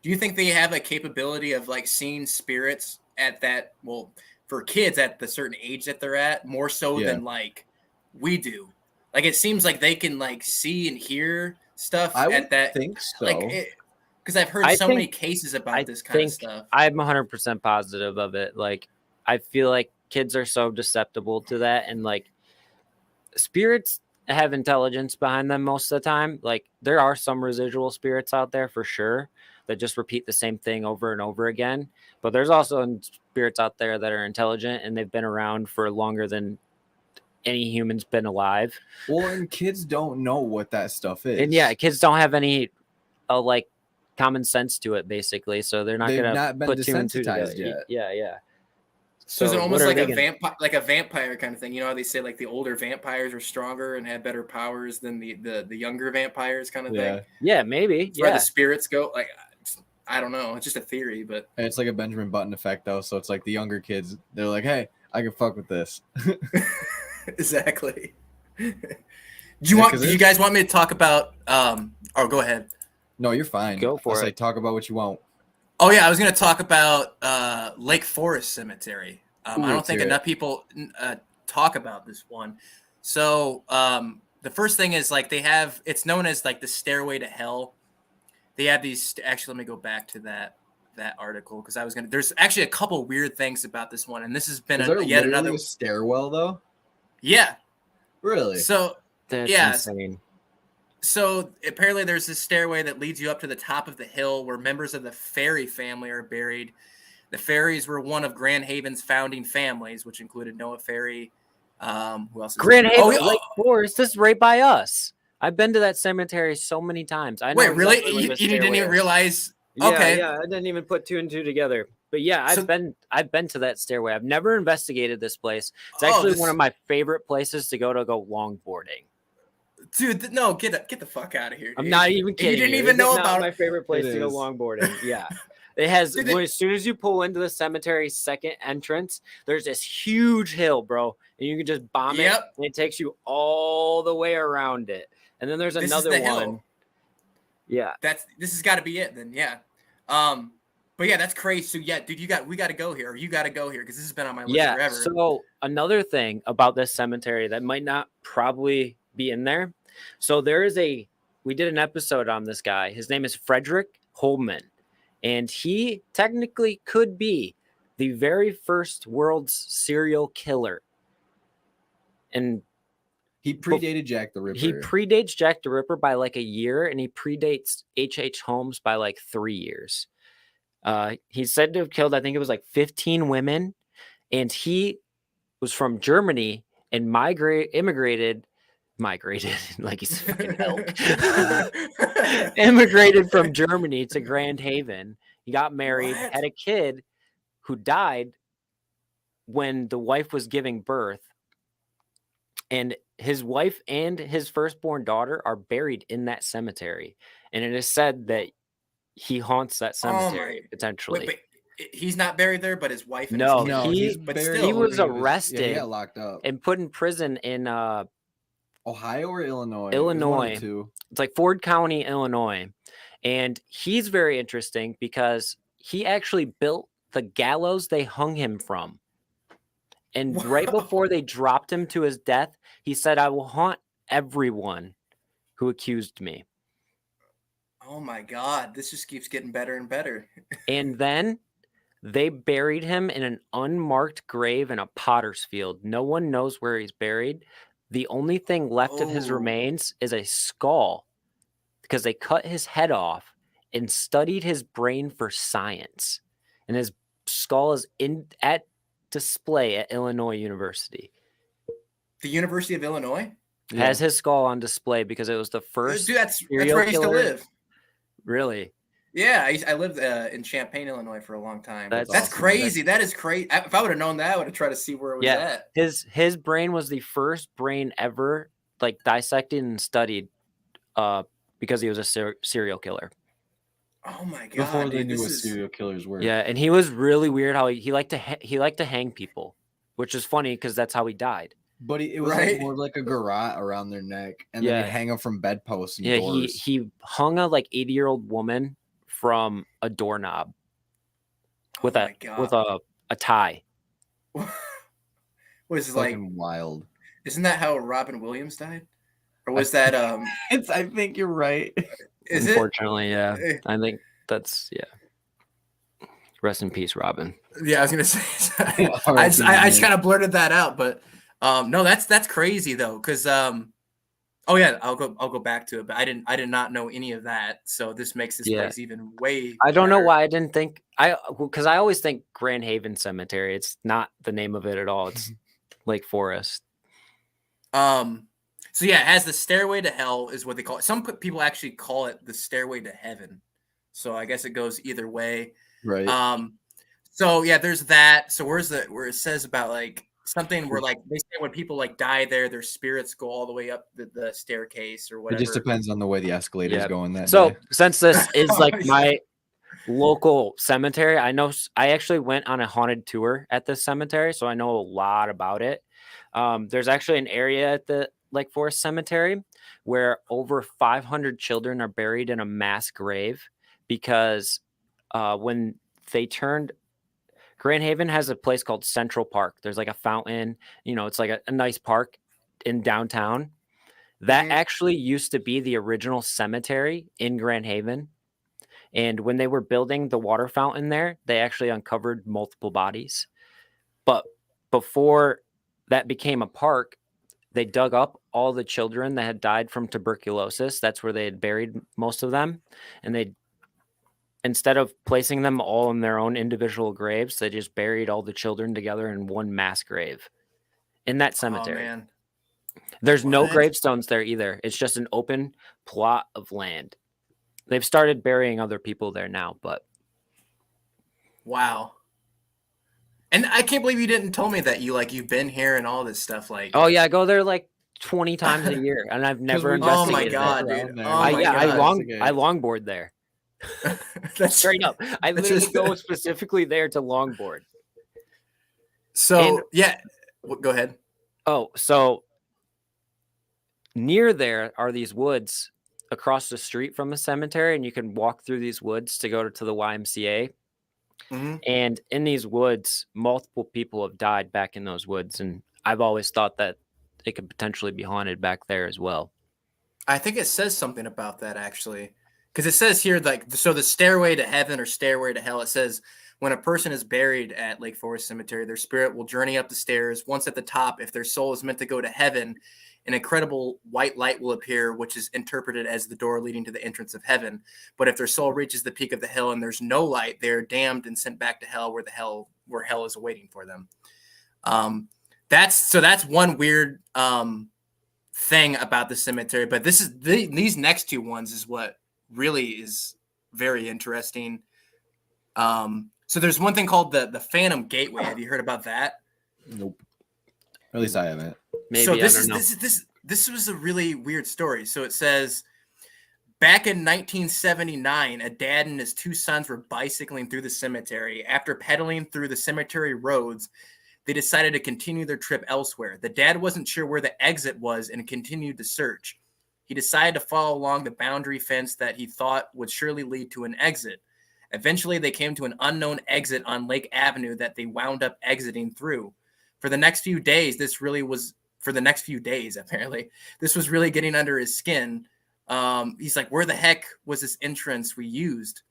do you think they have a capability of like seeing spirits at that, well, for kids at the certain age that they're at, more so than like we do? Like, it seems like they can like see and hear stuff at that. I think so. Like, because I've heard many cases about this kind of stuff. I'm 100% positive of it. Like, I feel like kids are so susceptible to that, and like spirits have intelligence behind them most of the time. Like, there are some residual spirits out there for sure that just repeat the same thing over and over again. But there's also spirits out there that are intelligent, and they've been around for longer than any human's been alive. Well, and kids don't know what that stuff is. And yeah, kids don't have any like common sense to it, basically. So they're not going to put two and two together. Yet. Yeah. So is it what almost are like they a gonna- vampire kind of thing? You know how they say like the older vampires are stronger and have better powers than the younger vampires kind of thing? Yeah. Yeah, maybe. That's where Yeah. the spirits go. Like, I don't know. It's just a theory, but And it's like a Benjamin Button effect though. So it's like the younger kids, they're like, hey, I can fuck with this. exactly. Do you guys want me to talk about? Oh, go ahead. No, you're fine. Go for I'll say it. talk about what you want. Oh yeah, I was going to talk about Lake Forest Cemetery. I don't let's think hear it. enough people talk about this one. So the first thing is like it's known as like the Stairway to Hell. They have these. Actually, let me go back to that article because there's actually a couple weird things about this one, and this has been Is there yet literally another. a stairwell though? Yeah. Really? So That's yeah. insane. So apparently there's this stairway that leads you up to the top of the hill where members of the Ferry family are buried. The Ferrys were one of Grand Haven's founding families, which included Noah Ferry. Who else? Grand Haven, Oh, Lake Forest. This is right by us. I've been to that cemetery so many times. I know wait, really? exactly where You the didn't stairway even is. realize? Yeah, Okay. yeah, I didn't even put two and two together. But yeah, I've been to that stairway. I've never investigated this place. It's actually one of my favorite places to go longboarding. Dude, no, get the fuck out of here. Dude. I'm not even kidding. You didn't you. even know It's not about my favorite place It to go is. longboarding. Yeah. It has Dude, as soon as you pull into the cemetery's second entrance, there's this huge hill, bro. And you can just bomb it and it takes you all the way around it. And then there's another one. Hill. Yeah. This has got to be it then, yeah. But yeah, that's crazy. So yeah, dude, we got to go here. Or you got to go here because this has been on my list forever. So another thing about this cemetery that might not probably be in there. So we did an episode on this guy. His name is Frederick Holman, and he technically could be the very first world's serial killer. And he predated Jack the Ripper. He predates Jack the Ripper by like a year, and he predates H.H. Holmes by like 3 years. He's said to have killed, I think it was like 15 women, and he was from Germany and immigrated like he's a fucking elk. Immigrated from Germany to Grand Haven. He got married, had a kid who died when the wife was giving birth. And his wife and his firstborn daughter are buried in that cemetery. And it is said that he haunts that cemetery potentially. Wait, he's not buried there, but his wife. And he was arrested. He got locked up and put in prison in Ohio or Illinois. Illinois. It's like Ford County, Illinois. And he's very interesting because he actually built the gallows they hung him from. And right before they dropped him to his death, he said, "I will haunt everyone who accused me." Oh my God, this just keeps getting better and better. And then they buried him in an unmarked grave in a potter's field. No one knows where he's buried. The only thing left of his remains is a skull because they cut his head off and studied his brain for science. And his skull is at display at Illinois University. The University of Illinois has his skull on display because it was the first. Dude, that's where I used to live. Really? Yeah, I lived in Champaign, Illinois for a long time. That's awesome. crazy. That is crazy. If I would have known that, I would have tried to see where it was at. His brain was the first brain ever like dissected and studied because he was a serial killer. Oh my God! Before they knew what serial killers were. Yeah, and he was really weird how he liked to hang people, which is funny because that's how he died. But it was like more like a garrote around their neck, and then he'd hang them from bedposts and doors. He hung a like 80-year-old woman from a doorknob with a tie. What is it fucking like? Wild. Isn't that how Robin Williams died? Or was that I think you're right. Is Unfortunately, yeah. I think that's Rest in peace, Robin. Yeah, I was gonna say I just kind of blurted that out, but no, that's crazy though, because oh yeah, I'll go back to it, but I did not know any of that, so this makes this place even way. I don't know why I didn't think because I always think Grand Haven Cemetery. It's not the name of it at all. It's Lake Forest. So yeah, it has the Stairway to Hell is what they call it. Some people actually call it the Stairway to Heaven. So I guess it goes either way. Right. So yeah, there's that. So where it says about like something where like they say when people like die there, their spirits go all the way up the staircase or It whatever. just depends on the way the escalator is Yeah. going that So day. since this is like Yeah. my local cemetery, I know I actually went on a haunted tour at this cemetery, so I know a lot about it. There's actually an area at the Lake Forest Cemetery where over 500 children are buried in a mass grave because when they turned Grand Haven has a place called Central Park. There's like a fountain, it's like a nice park in downtown. That actually used to be the original cemetery in Grand Haven. And when they were building the water fountain there, they actually uncovered multiple bodies. But before that became a park, they dug up all the children that had died from tuberculosis. That's where they had buried most of them. And they, instead of placing them all in their own individual graves, they just buried all the children together in one mass grave in that cemetery. Oh man. There's no What? gravestones there either. It's just an open plot of land. They've started burying other people there now, but Wow. And I can't believe you didn't tell me that you've been here and all this stuff. Like, oh yeah, I go there like 20 times a year, and I've never we just oh my investigated god, it. dude. there. Oh my I god. longboard there. That's Straight up. I That's literally just- go specifically there to longboard. So And- yeah, go ahead. Oh, so near there are these woods across the street from the cemetery, and you can walk through these woods to go to the YMCA. Mhm. And in these woods, multiple people have died back in those woods, and I've always thought that it could potentially be haunted back there as well. I think it says something about that actually, because it says here so the stairway to heaven or stairway to hell. It says when a person is buried at Lake Forest Cemetery, their spirit will journey up the stairs. Once at the top, if their soul is meant to go to heaven, an incredible white light will appear, which is interpreted as the door leading to the entrance of heaven. But if their soul reaches the peak of the hill and there's no light, they're damned and sent back to hell, where hell is awaiting for them. That's one weird thing about the cemetery. But these next two ones is what really is very interesting. So there's one thing called the Phantom Gateway. Have you heard about that? Nope. Or at least I haven't. Maybe, So I don't know. this was a really weird story. So it says back in 1979, a dad and his two sons were bicycling through the cemetery. After pedaling through the cemetery roads, they decided to continue their trip elsewhere. The dad wasn't sure where the exit was and continued the search. He decided to follow along the boundary fence that he thought would surely lead to an exit. Eventually, they came to an unknown exit on Lake Avenue that they wound up exiting through. For the next few days, apparently, this was really getting under his skin. He's like, where the heck was this entrance we used?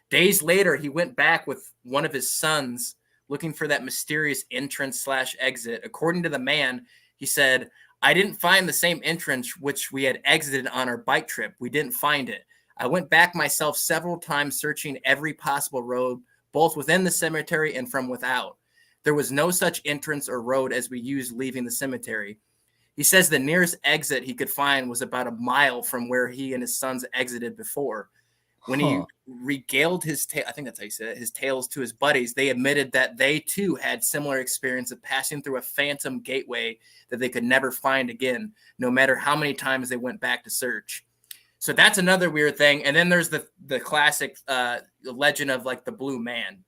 Days later, he went back with one of his sons looking for that mysterious entrance/exit. According to the man, he said, I didn't find the same entrance which we had exited on our bike trip. We didn't find it. I went back myself several times, searching every possible road, both within the cemetery and from without. There was no such entrance or road as we used leaving the cemetery. He says the nearest exit he could find was about a mile from where he and his sons exited before. When he regaled his I think that's how you said it, his tales to his buddies, they admitted that they too had similar experience of passing through a phantom gateway that they could never find again, no matter how many times they went back to search. So that's another weird thing. And then there's the classic legend of like the Blue Man.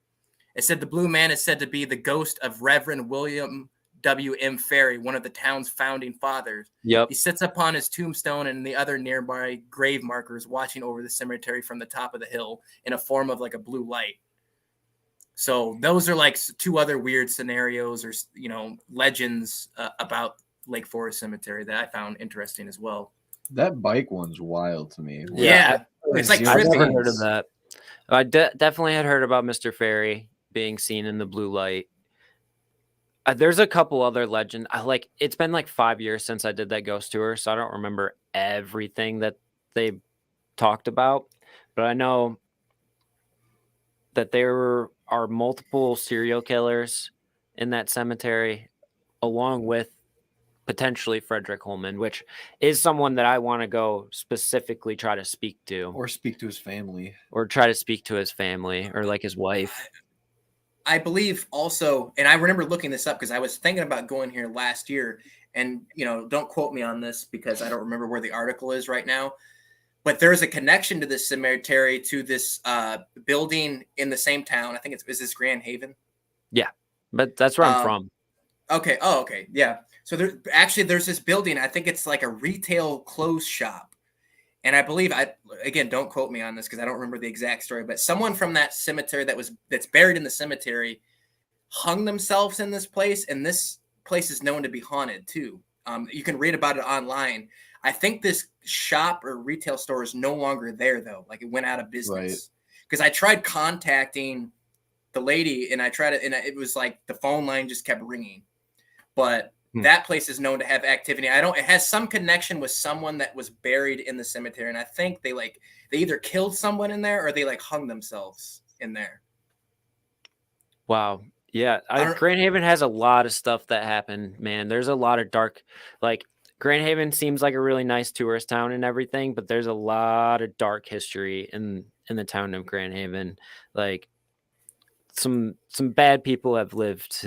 It said the Blue Man is said to be the ghost of Reverend William W.M. Ferry, one of the town's founding fathers. Yep. He sits upon his tombstone and the other nearby grave markers, watching over the cemetery from the top of the hill in a form of like a blue light. So those are like two other weird scenarios or, legends about Lake Forest Cemetery that I found interesting as well. That bike one's wild to me. Yeah. It's like I've never trippy. heard of that. I definitely had heard about Mr. Ferry being seen in the blue light. There's a couple other legends. It's been like 5 years since I did that ghost tour, so I don't remember everything that they talked about. But I know that there are multiple serial killers in that cemetery, along with potentially Frederick Holman, which is someone that I want to go specifically try to speak to. Or speak to his family. Or try to speak to his family or like his wife. I believe also, and I remember looking this up because I was thinking about going here last year, and don't quote me on this because I don't remember where the article is right now. But there's a connection to this cemetery to this building in the same town. I think is this Grand Haven? Yeah, but that's where I'm from. Okay. Oh, okay. Yeah. So there's this building. I think it's like a retail clothes shop. And I believe again, don't quote me on this because I don't remember the exact story, but someone from that cemetery that's buried in the cemetery hung themselves in this place. And this place is known to be haunted too. You can read about it online. I think this shop or retail store is no longer there though. Like it went out of business because I tried contacting the lady and it was like the phone line just kept ringing, but that place is known to have activity. It has some connection with someone that was buried in the cemetery. And I think they either killed someone in there or they like hung themselves in there. Wow. Yeah. Grand Haven has a lot of stuff that happened, man. There's a lot of dark, like Grand Haven seems like a really nice tourist town and everything, but there's a lot of dark history in the town of Grand Haven. Like some bad people have lived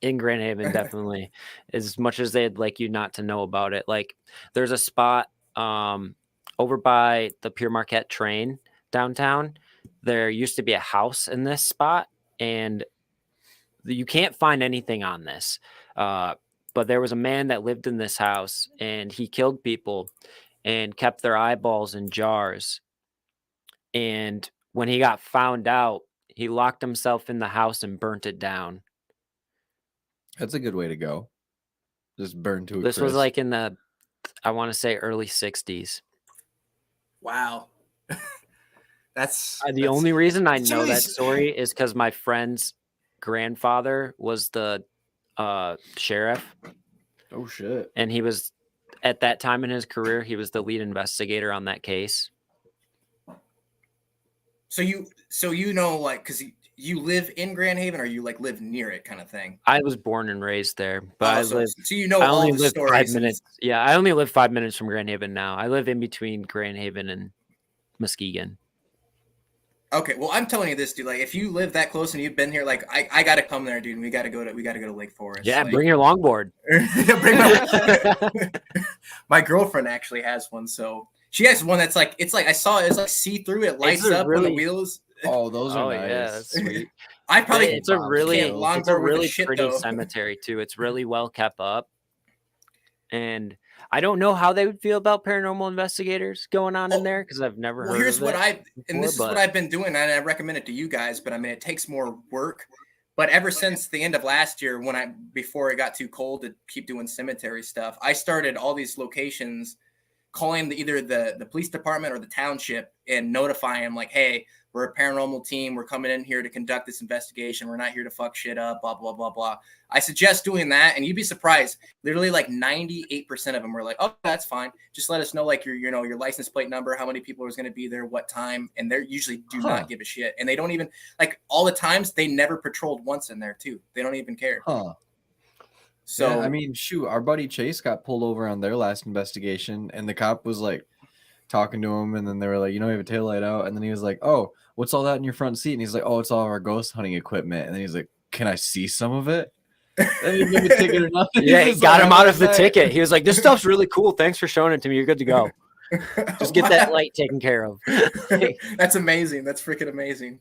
in Grand Haven, definitely, as much as they'd like you not to know about it. Like there's a spot over by the Pure Marquette train downtown. There used to be a house in this spot, and you can't find anything on this. But there was a man that lived in this house, and he killed people and kept their eyeballs in jars. And when he got found out, he locked himself in the house and burnt it down. That's a good way to go. Just burn to a This crisp. was like in the, I want to say early 60s. Wow. That's the only reason I know that story is because my friend's grandfather was the sheriff. Oh shit. And he was, at that time in his career, he was the lead investigator on that case. So like, because you live in Grand Haven, or you like live near it, kind of thing. I was born and raised there, but so you I all only the live stories. 5 minutes. Yeah, I only live 5 minutes from Grand Haven now. I live in between Grand Haven and Muskegon. Okay, well, I'm telling you this, dude. Like, if you live that close and you've been here, like, I gotta come there, dude. We gotta go to Lake Forest. Yeah, like, bring your longboard. My girlfriend actually has one, so she has one that's like it's like see through. It lights up on the wheels. Oh, those are nice. Yeah, that's sweet. It's a really pretty cemetery too. It's really well kept up, and I don't know how they would feel about paranormal investigators going on in there because I've never heard here's of it. This is what I've been doing, and I recommend it to you guys. But I mean, it takes more work. But ever since the end of last year, before it got too cold to keep doing cemetery stuff, I started all these locations, calling either the police department or the township and notifying them like, hey, we're a paranormal team. We're coming in here to conduct this investigation. We're not here to fuck shit up, blah, blah, blah, blah. I suggest doing that, and you'd be surprised. Literally like 98% of them were like, oh, that's fine. Just let us know like your license plate number, how many people is going to be there, what time. And they usually do not give a shit. And they don't even, like, all the times they never patrolled once in there too. They don't even care. So yeah, I mean, shoot, our buddy Chase got pulled over on their last investigation, and the cop was like talking to him, and then they were like, you have a taillight out, and then he was like, oh, what's all that in your front seat? And he's like, oh, it's all of our ghost hunting equipment. And then he's like, can I see some of it? And he didn't give a ticket or nothing. Yeah, he got him out of the ticket. He was like, this stuff's really cool. Thanks for showing it to me. You're good to go. Just get that light taken care of. That's amazing. That's freaking amazing.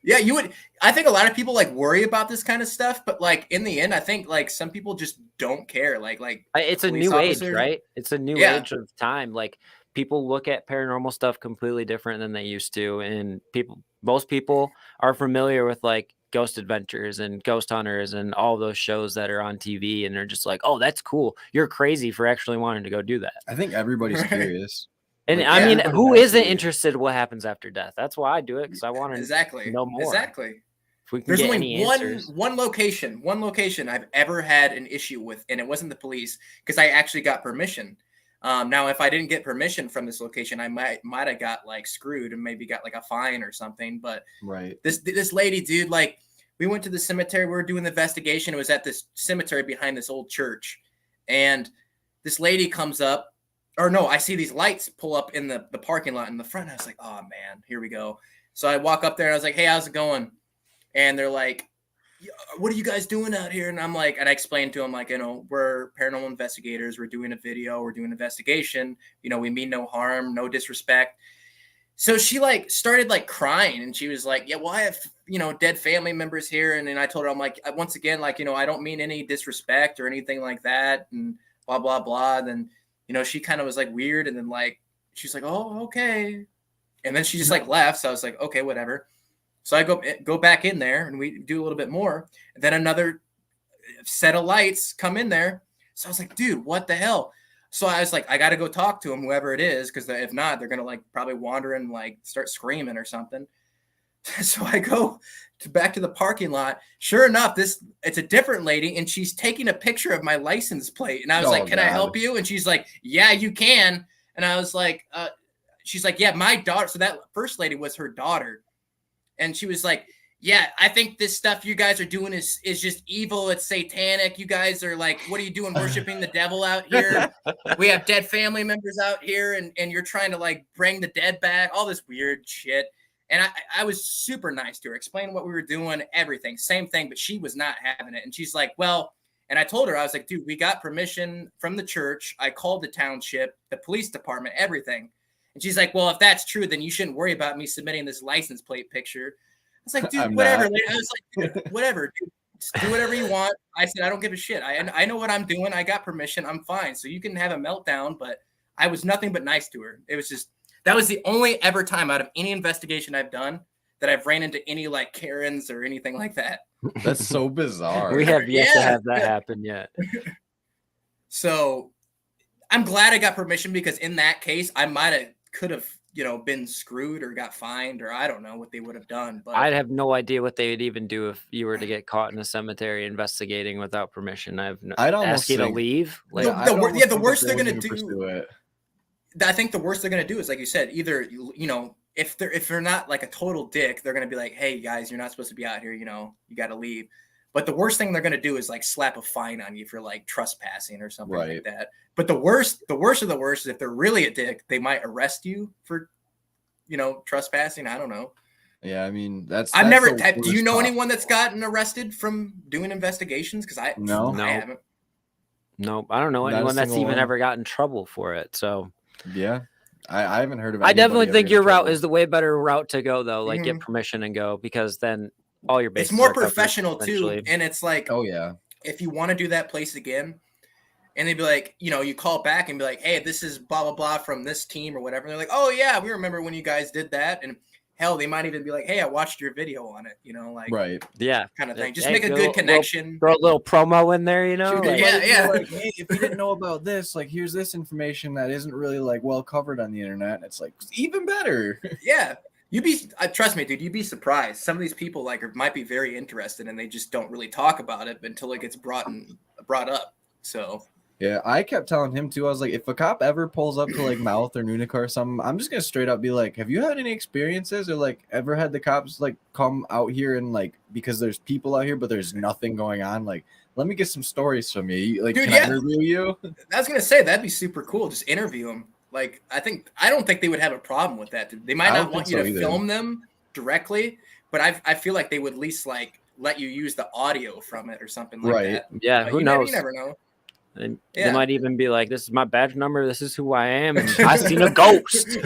Yeah, you would. I think a lot of people like worry about this kind of stuff, but like in the end, I think like some people just don't care. Like it's a new age, right? It's a new age of time. Like people look at paranormal stuff completely different than they used to, and most people are familiar with like Ghost Adventures and Ghost Hunters and all those shows that are on TV, and they're just like, oh, that's cool. You're crazy for actually wanting to go do that. I think everybody's curious. And I mean, who isn't interested in what happens after death? That's why I do it, because I want to know more. Exactly. If we can get any answers. one location I've ever had an issue with, and it wasn't the police, because I actually got permission. Now, if I didn't get permission from this location, I might have got like screwed and maybe got like a fine or something. But this lady, dude, like we went to the cemetery. We were doing the investigation. It was at this cemetery behind this old church, and this lady comes up. Or no, I see these lights pull up in the parking lot in the front. I was like, oh man, here we go. So I walk up there and I was like, hey, how's it going? and they're like, what are you guys doing out here? And I'm like, and I explained to them, like, we're paranormal investigators. We're doing a video. We're doing an investigation. We mean no harm, no disrespect. So she like started like crying, and she was like, yeah, well, I have, dead family members here. And then I told her, I'm like, once again, like, I don't mean any disrespect or anything like that. And blah, blah, blah. And then, she kind of was like weird. And then like, she's like, oh, okay. And then she just like left. So I was like, okay, whatever. So I go back in there, and we do a little bit more. And then another set of lights come in there. So I was like, dude, what the hell? So I was like, I got to go talk to him, whoever it is, because if not, they're going to like probably wander and like start screaming or something. So I go back to the parking lot. Sure enough, it's a different lady, and she's taking a picture of my license plate. And I was like, can I help you? And she's like, yeah, you can. And I was like, she's like, yeah, my daughter. So that first lady was her daughter. And she was like, yeah, I think this stuff you guys are doing is just evil. It's satanic. You guys are like, what are you doing, worshiping the devil out here? We have dead family members out here, and you're trying to like bring the dead back, all this weird shit. And I was super nice to her, explaining what we were doing, everything, same thing, but she was not having it. And she's like, well, and I told her, I was like, dude, we got permission from the church. I called the township, the police department, everything. And she's like, well, if that's true, then you shouldn't worry about me submitting this license plate picture. I was like, dude, whatever. I was like, dude, whatever, dude. Just do whatever you want. I said, I don't give a shit. I know what I'm doing. I got permission. I'm fine. So you can have a meltdown, but I was nothing but nice to her. It was just, that was the only ever time out of any investigation I've done that I've ran into any like Karens or anything like that. That's so bizarre. We have yet to have that happen yet. So I'm glad I got permission, because in that case, I could have, been screwed or got fined, or I don't know what they would have done. But I'd have no idea what they would even do if you were to get caught in a cemetery investigating without permission. I'd ask you to leave. Like, the worst they're gonna do. I think the worst they're gonna do is, like you said, either if they're not like a total dick, they're gonna be like, hey guys, you're not supposed to be out here. You got to leave. But the worst thing they're going to do is like slap a fine on you for like trespassing or something like that. But the worst of the worst is if they're really a dick, they might arrest you for, trespassing. I don't know. Yeah, I mean, that's I've never. Do you know anyone that's gotten arrested from doing investigations? Because I haven't. No, I don't know anyone that's even ever got in trouble for it. So yeah, I haven't heard of. I definitely think your route is the way better route to go, though. Like get permission and go, because then all your bases. It's more professional too, and it's like, oh yeah, if you want to do that place again, and they'd be like, you call back and be like, hey, this is blah blah blah from this team or whatever. And they're like, oh yeah, we remember when you guys did that, and hell, they might even be like, hey, I watched your video on it, like yeah, kind of thing. Just make a good connection. Throw a little promo in there, Like, yeah. Like, hey, if you didn't know about this, like, here's this information that isn't really like well covered on the internet. It's like even better. Yeah. Trust me, dude, you'd be surprised. Some of these people might be very interested, and they just don't really talk about it until it gets brought up. So yeah, I kept telling him too. I was like, if a cop ever pulls up to like Mouth or Nunika or something, I'm just gonna straight up be like, have you had any experiences or like ever had the cops like come out here and like, because there's people out here but there's nothing going on, like let me get some stories from you. Like, dude, can I interview you? I was gonna say that'd be super cool. Just interview them. Like, I don't think they would have a problem with that. They might not want you to film them directly, but I feel like they would at least like let you use the audio from it or something like that. Yeah, who knows? You never know. And they might even be like, this is my badge number. This is who I am. And I seen a ghost.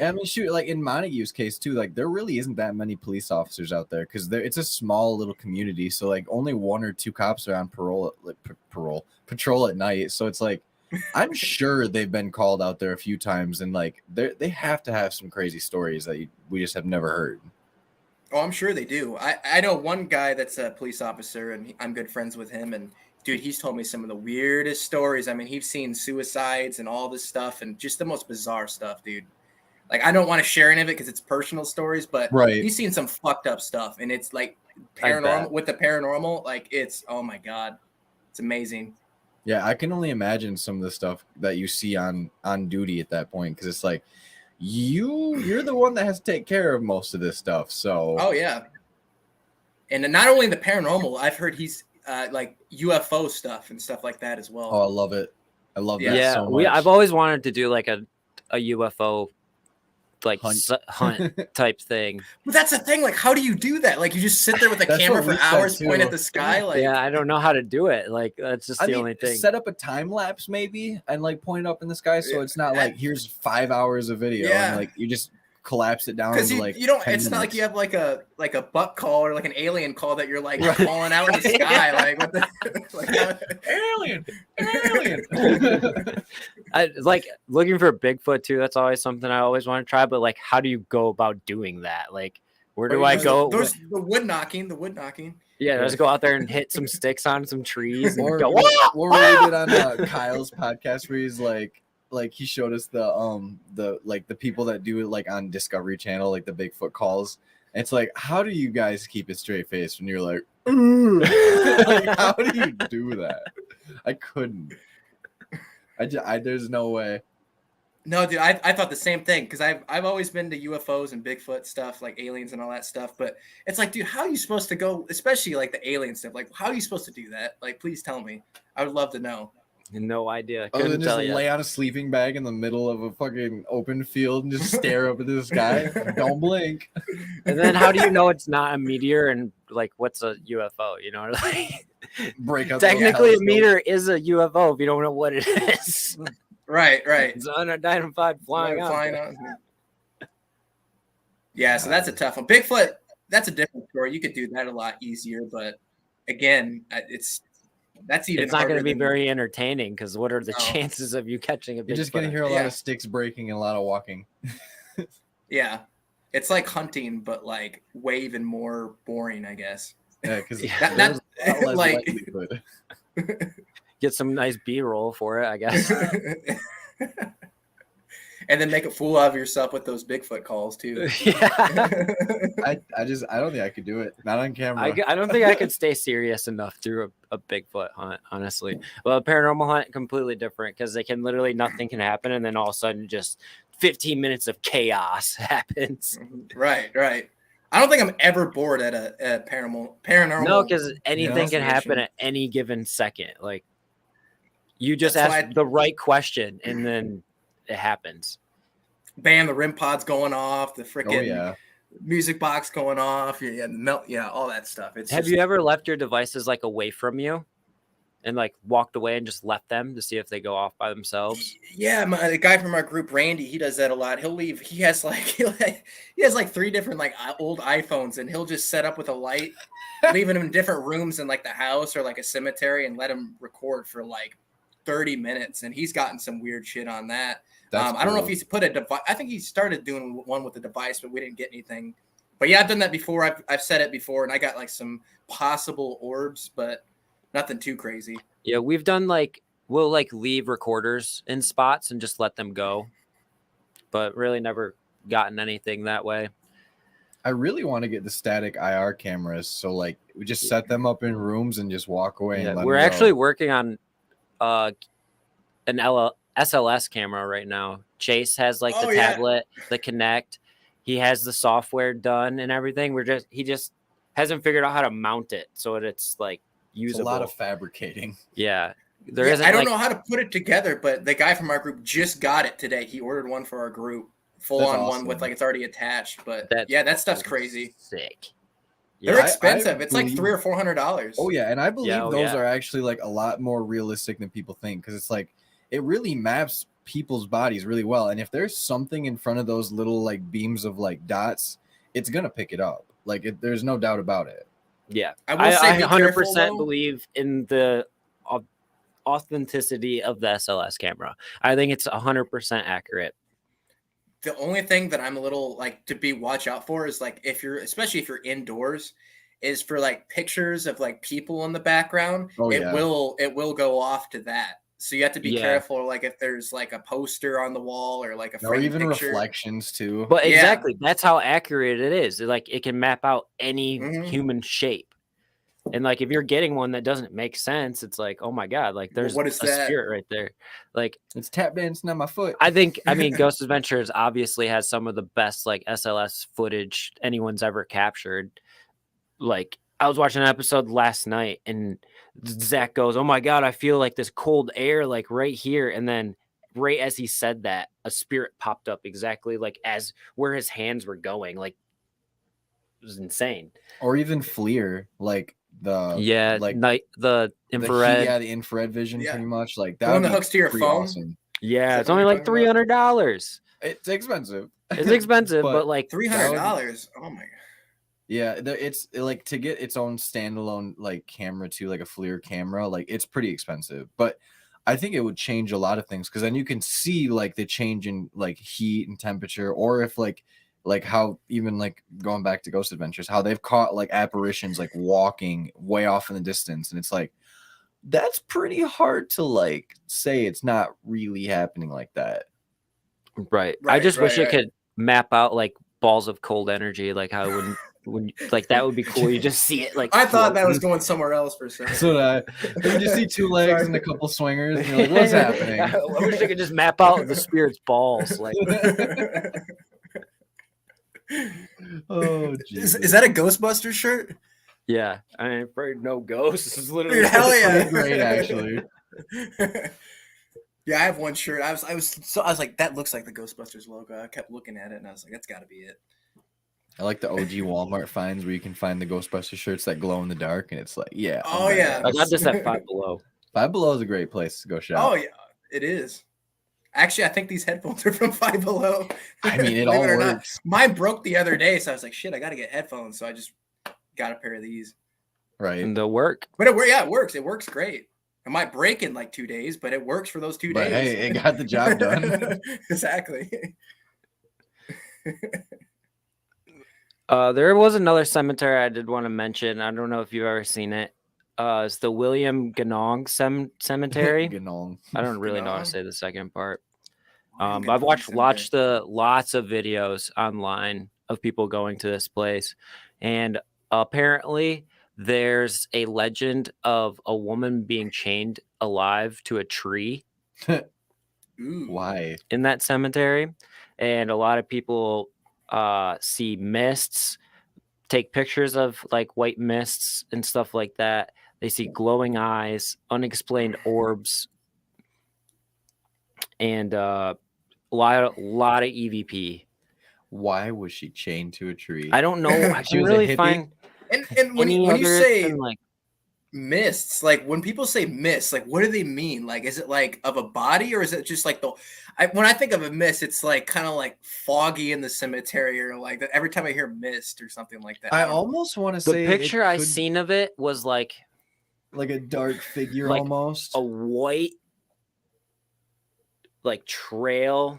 I mean, shoot, like in Montague's case too, like there really isn't that many police officers out there because it's a small little community. So like only 1 or 2 cops are on patrol at night. So it's like, I'm sure they've been called out there a few times, and like they have to have some crazy stories that we just have never heard. Oh, I'm sure they do. I know one guy that's a police officer, and I'm good friends with him. And dude, he's told me some of the weirdest stories. I mean, he's seen suicides and all this stuff, and just the most bizarre stuff, dude. Like, I don't want to share any of it because it's personal stories, but he's seen some fucked up stuff, and it's like paranormal with the paranormal. Like, it's, oh my God, it's amazing. Yeah, I can only imagine some of the stuff that you see on duty at that point, because it's like you're the one that has to take care of most of this stuff. So yeah, and not only the paranormal, I've heard he's like UFO stuff and stuff like that as well. Oh, I love it. I love that so much. I've always wanted to do like a UFO like hunt type thing. But that's the thing. Like, how do you do that? Like, you just sit there with a That's camera what for we said, hours, point too. at the sky. Like, Yeah, I don't know how to do it. Like, that's just the only thing. Set up a time lapse maybe and like point up in the sky so it's not like here's 5 hours of video and like you just collapse it down because into like you don't. 10 It's not like you minutes. have like a butt call or like an alien call that you're like calling out in the sky. Like, what the alien. I like looking for Bigfoot too. That's always something I always want to try. But like, how do you go about doing that? Like, where do I go? There's the wood knocking. Yeah, just go out there and hit some sticks on some trees and Or go. what we did on Kyle's podcast where he's like he showed us the people that do it like on Discovery Channel, like the Bigfoot calls. And it's like, how do you guys keep a straight face when you're like, like, how do you do that? I couldn't. There's no way. No, dude, I thought the same thing because I've always been to UFOs and Bigfoot stuff, like aliens and all that stuff. But it's like, dude, how are you supposed to go, especially like the alien stuff? Like, how are you supposed to do that? Like, please tell me. I would love to know. No idea. Other than Couldn't just tell lay you. on a sleeping bag in the middle of a fucking open field and just stare up into the sky. Don't blink. And then how do you know it's not a meteor and like what's a UFO? You know, like Break out. the technically a telescope. meteor is a UFO if you don't know what it is. Right. It's unidentified flying out. Yeah, so that's a tough one. Bigfoot, that's a different story. You could do that a lot easier, but again, that's even. It's not going harder to be than- very entertaining because what are the No. chances of you catching a Bigfoot? You're just gonna hear a lot of sticks breaking and a lot of walking. Yeah, it's like hunting, but like way even more boring, I guess. Yeah, because That- like- Get some nice B-roll for it, I guess. And then make a fool out of yourself with those Bigfoot calls too. Yeah. I don't think I could do it. Not on camera. I don't think I could stay serious enough through a Bigfoot hunt, honestly. Well, a paranormal hunt completely different because they can literally nothing can happen, and then all of a sudden, just 15 minutes of chaos happens. Right. I don't think I'm ever bored at a paranormal. No, because anything can situation. happen at any given second. Like you just That's ask why the right question, and then it happens. Bam, the REM pod's going off, the freaking Oh, music box going off, all that stuff. Have you ever left your devices like away from you and like walked away and just left them to see if they go off by themselves? Yeah, the guy from our group, Randy, he does that a lot. He'll leave. He has like 3 different like old iPhones, and he'll just set up with a light, leaving them in different rooms in like the house or like a cemetery, and let him record for like 30 minutes. And he's gotten some weird shit on that. I don't know if he's put a device. I think he started doing one with a device, but we didn't get anything. But yeah, I've done that before. I've said it before, and I got like some possible orbs, but nothing too crazy. Yeah, we've done like we'll like leave recorders in spots and just let them go, but really never gotten anything that way. I really want to get the static IR cameras, so like we just set them up in rooms and just walk away. Yeah, and let we're them actually go. working on an SLS camera right now. Chase has like the tablet, the Connect. He has the software done and everything. He just hasn't figured out how to mount it so that it's like usable. It's a lot of fabricating. Yeah. I don't know how to put it together, but the guy from our group just got it today. He ordered one for our group, full-on one with like it's already attached. But that stuff's crazy. Sick. They're expensive. It's like $300 or $400. Oh yeah, and I believe those are actually like a lot more realistic than people think because it's like it really maps people's bodies really well. And if there's something in front of those little like beams of like dots, it's gonna pick it up. Like there's no doubt about it. Yeah, I will say, 100% believe in the authenticity of the SLS camera. I think it's 100% accurate. The only thing that I'm a little like to be watch out for is like especially if you're indoors, is for like pictures of like people in the background. It will go off to that. So you have to be careful, like if there's like a poster on the wall or like a or even picture. reflections too. But exactly, that's how accurate it is. Like it can map out any human shape. And like if you're getting one that doesn't make sense, it's like, oh my god, like there's what is a that? spirit right there. Like it's tap dancing on my foot. I mean, Ghost Adventures obviously has some of the best like SLS footage anyone's ever captured. Like I was watching an episode last night and Zach goes, oh my god, I feel like this cold air like right here, and then right as he said that, a spirit popped up exactly like as where his hands were going. Like, it was insane. Or even FLIR, like the the infrared. the infrared vision, Yeah. pretty much. Like The that one would that be hooks to your pretty phone? awesome. Yeah, Is it's that what only you're like talking about? $300. It's expensive. It's expensive, But but like $300. Oh my god. Yeah, it's like to get its own standalone like camera too, like a FLIR camera, like it's pretty expensive. But I think it would change a lot of things because then you can see like the change in like heat and temperature, or if like how even like going back to Ghost Adventures, how they've caught like apparitions like walking way off in the distance, and it's like that's pretty hard to like say it's not really happening like that. right. I just wish it could map out like balls of cold energy, like how when like that would be cool. You just see it like I thought that was floating. going somewhere else for a second. So you just see two legs and a couple swingers, and you're like, what's happening? I wish I could just map out the spirit's balls. Like, oh, Jesus. Is that a Ghostbusters shirt? yeah, I ain't afraid no ghosts. This is literally Dude, hell yeah. Great, actually. Yeah, I have one shirt. I was like, that looks like the Ghostbusters logo. I kept looking at it and I was like, that's got to be it. I like the OG Walmart finds where you can find the Ghostbuster shirts that glow in the dark, and it's like, yeah. Oh yeah, I got this at Five Below. Five Below is a great place to go shop. Oh yeah, it is. Actually, I think these headphones are from Five Below. I mean, it all works. Mine broke the other day, so I was like, shit, I got to get headphones. So I just got a pair of these. Right. And they'll work. But it works. It works great. It might break in like 2 days, but it works for those 2 days. But hey, it got the job done. Exactly. There was another cemetery I did want to mention. I don't know if you've ever seen it. It's the William Ganong Cemetery. Ganong. I don't really know how to Ganong? say the second part. Ganong I've watched Cemetery. lots of videos online of people going to this place, and apparently there's a legend of a woman being chained alive to a tree Ooh. Why? in that cemetery, and a lot of people see mists, take pictures of like white mists and stuff like that. They see glowing eyes, unexplained orbs, and a lot of EVP. Why was she chained to a tree? I don't know. I She can was a really hippie? find And when any you other say than, like, mists, like when people say mists, like what do they mean? Like, is it like of a body, or is it just like when I think of a mist, it's like kind of like foggy in the cemetery, or like that every time I hear mist or something like that. I don't know. almost want to the say picture it I could- seen of it was like like a dark figure Like almost. a white like trail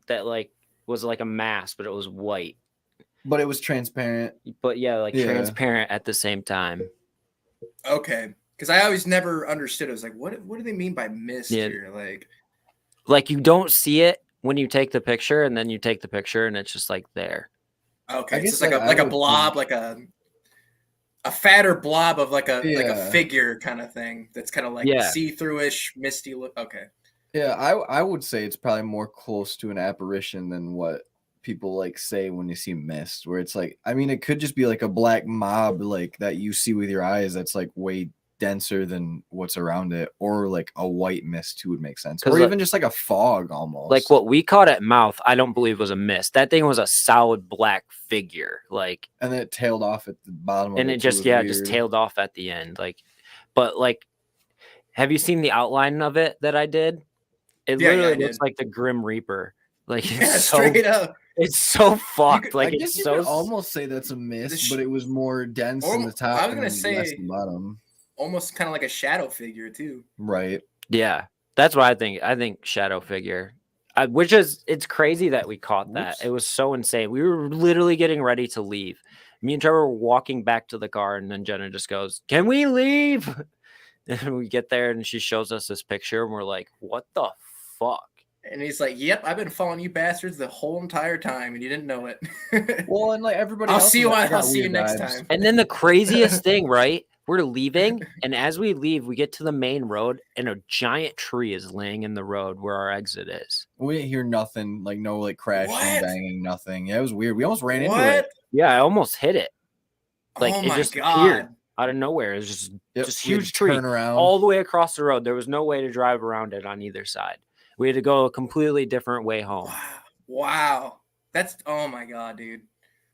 that like was like a mask, but it was white. But it was transparent. But yeah, like Yeah. transparent at the same time. Okay, because I always never understood. I was like, what do they mean by mist Yeah. here? Like you don't see it when you take the picture, and then you take the picture and it's just like there. Okay, I it's guess just like that a I would blob, like a fatter blob of like a Yeah. figure kind of thing that's kind of like Yeah. see-through-ish, misty look. Okay. Yeah, I would say it's probably more close to an apparition than what people like say when you see mist, where it's like, I mean, it could just be like a black mob like that you see with your eyes that's like way denser than what's around it, or like a white mist too would make sense, 'Cause or like- even just like a fog almost. Like what we caught at Mouth, I don't believe was a mist. That thing was a solid black figure. Like, And then it tailed off at the bottom of and it it too, just was just weird. tailed off at the end. Like, but like, have you seen the outline of it that I did? It Yeah, literally I looks did. like the Grim Reaper. Like, it's Yeah, so straight up. it's so fucked. Like, I guess it's you so could almost say that's a mist, but it was more dense in the top. I was gonna and less say- in the bottom. Almost kind of like a shadow figure too. Right. Yeah, that's what I think. I think shadow figure, which is it's crazy that we caught that. Whoops. It was so insane. We were literally getting ready to leave. Me and Trevor were walking back to the car, and then Jenna just goes, "Can we leave?" And we get there, and she shows us this picture, and we're like, "What the fuck?" And he's like, "Yep, I've been following you bastards the whole entire time, and you didn't know it." Well, and like everybody I'll else see is you. like, I got I'll see you weird next vibes. time. And then the craziest thing, right? We're leaving, and as we leave, we get to the main road, and a giant tree is laying in the road where our exit is. We didn't hear nothing, like no like crashing, What? banging, nothing. Yeah, it was weird. We almost ran into What? it. Yeah, I almost hit it. Like, Oh it my just god! appeared out of nowhere. It was just Yep, just we had huge to tree turn around. all the way across the road. There was no way to drive around it on either side. We had to go a completely different way home. Wow. That's oh my god, dude.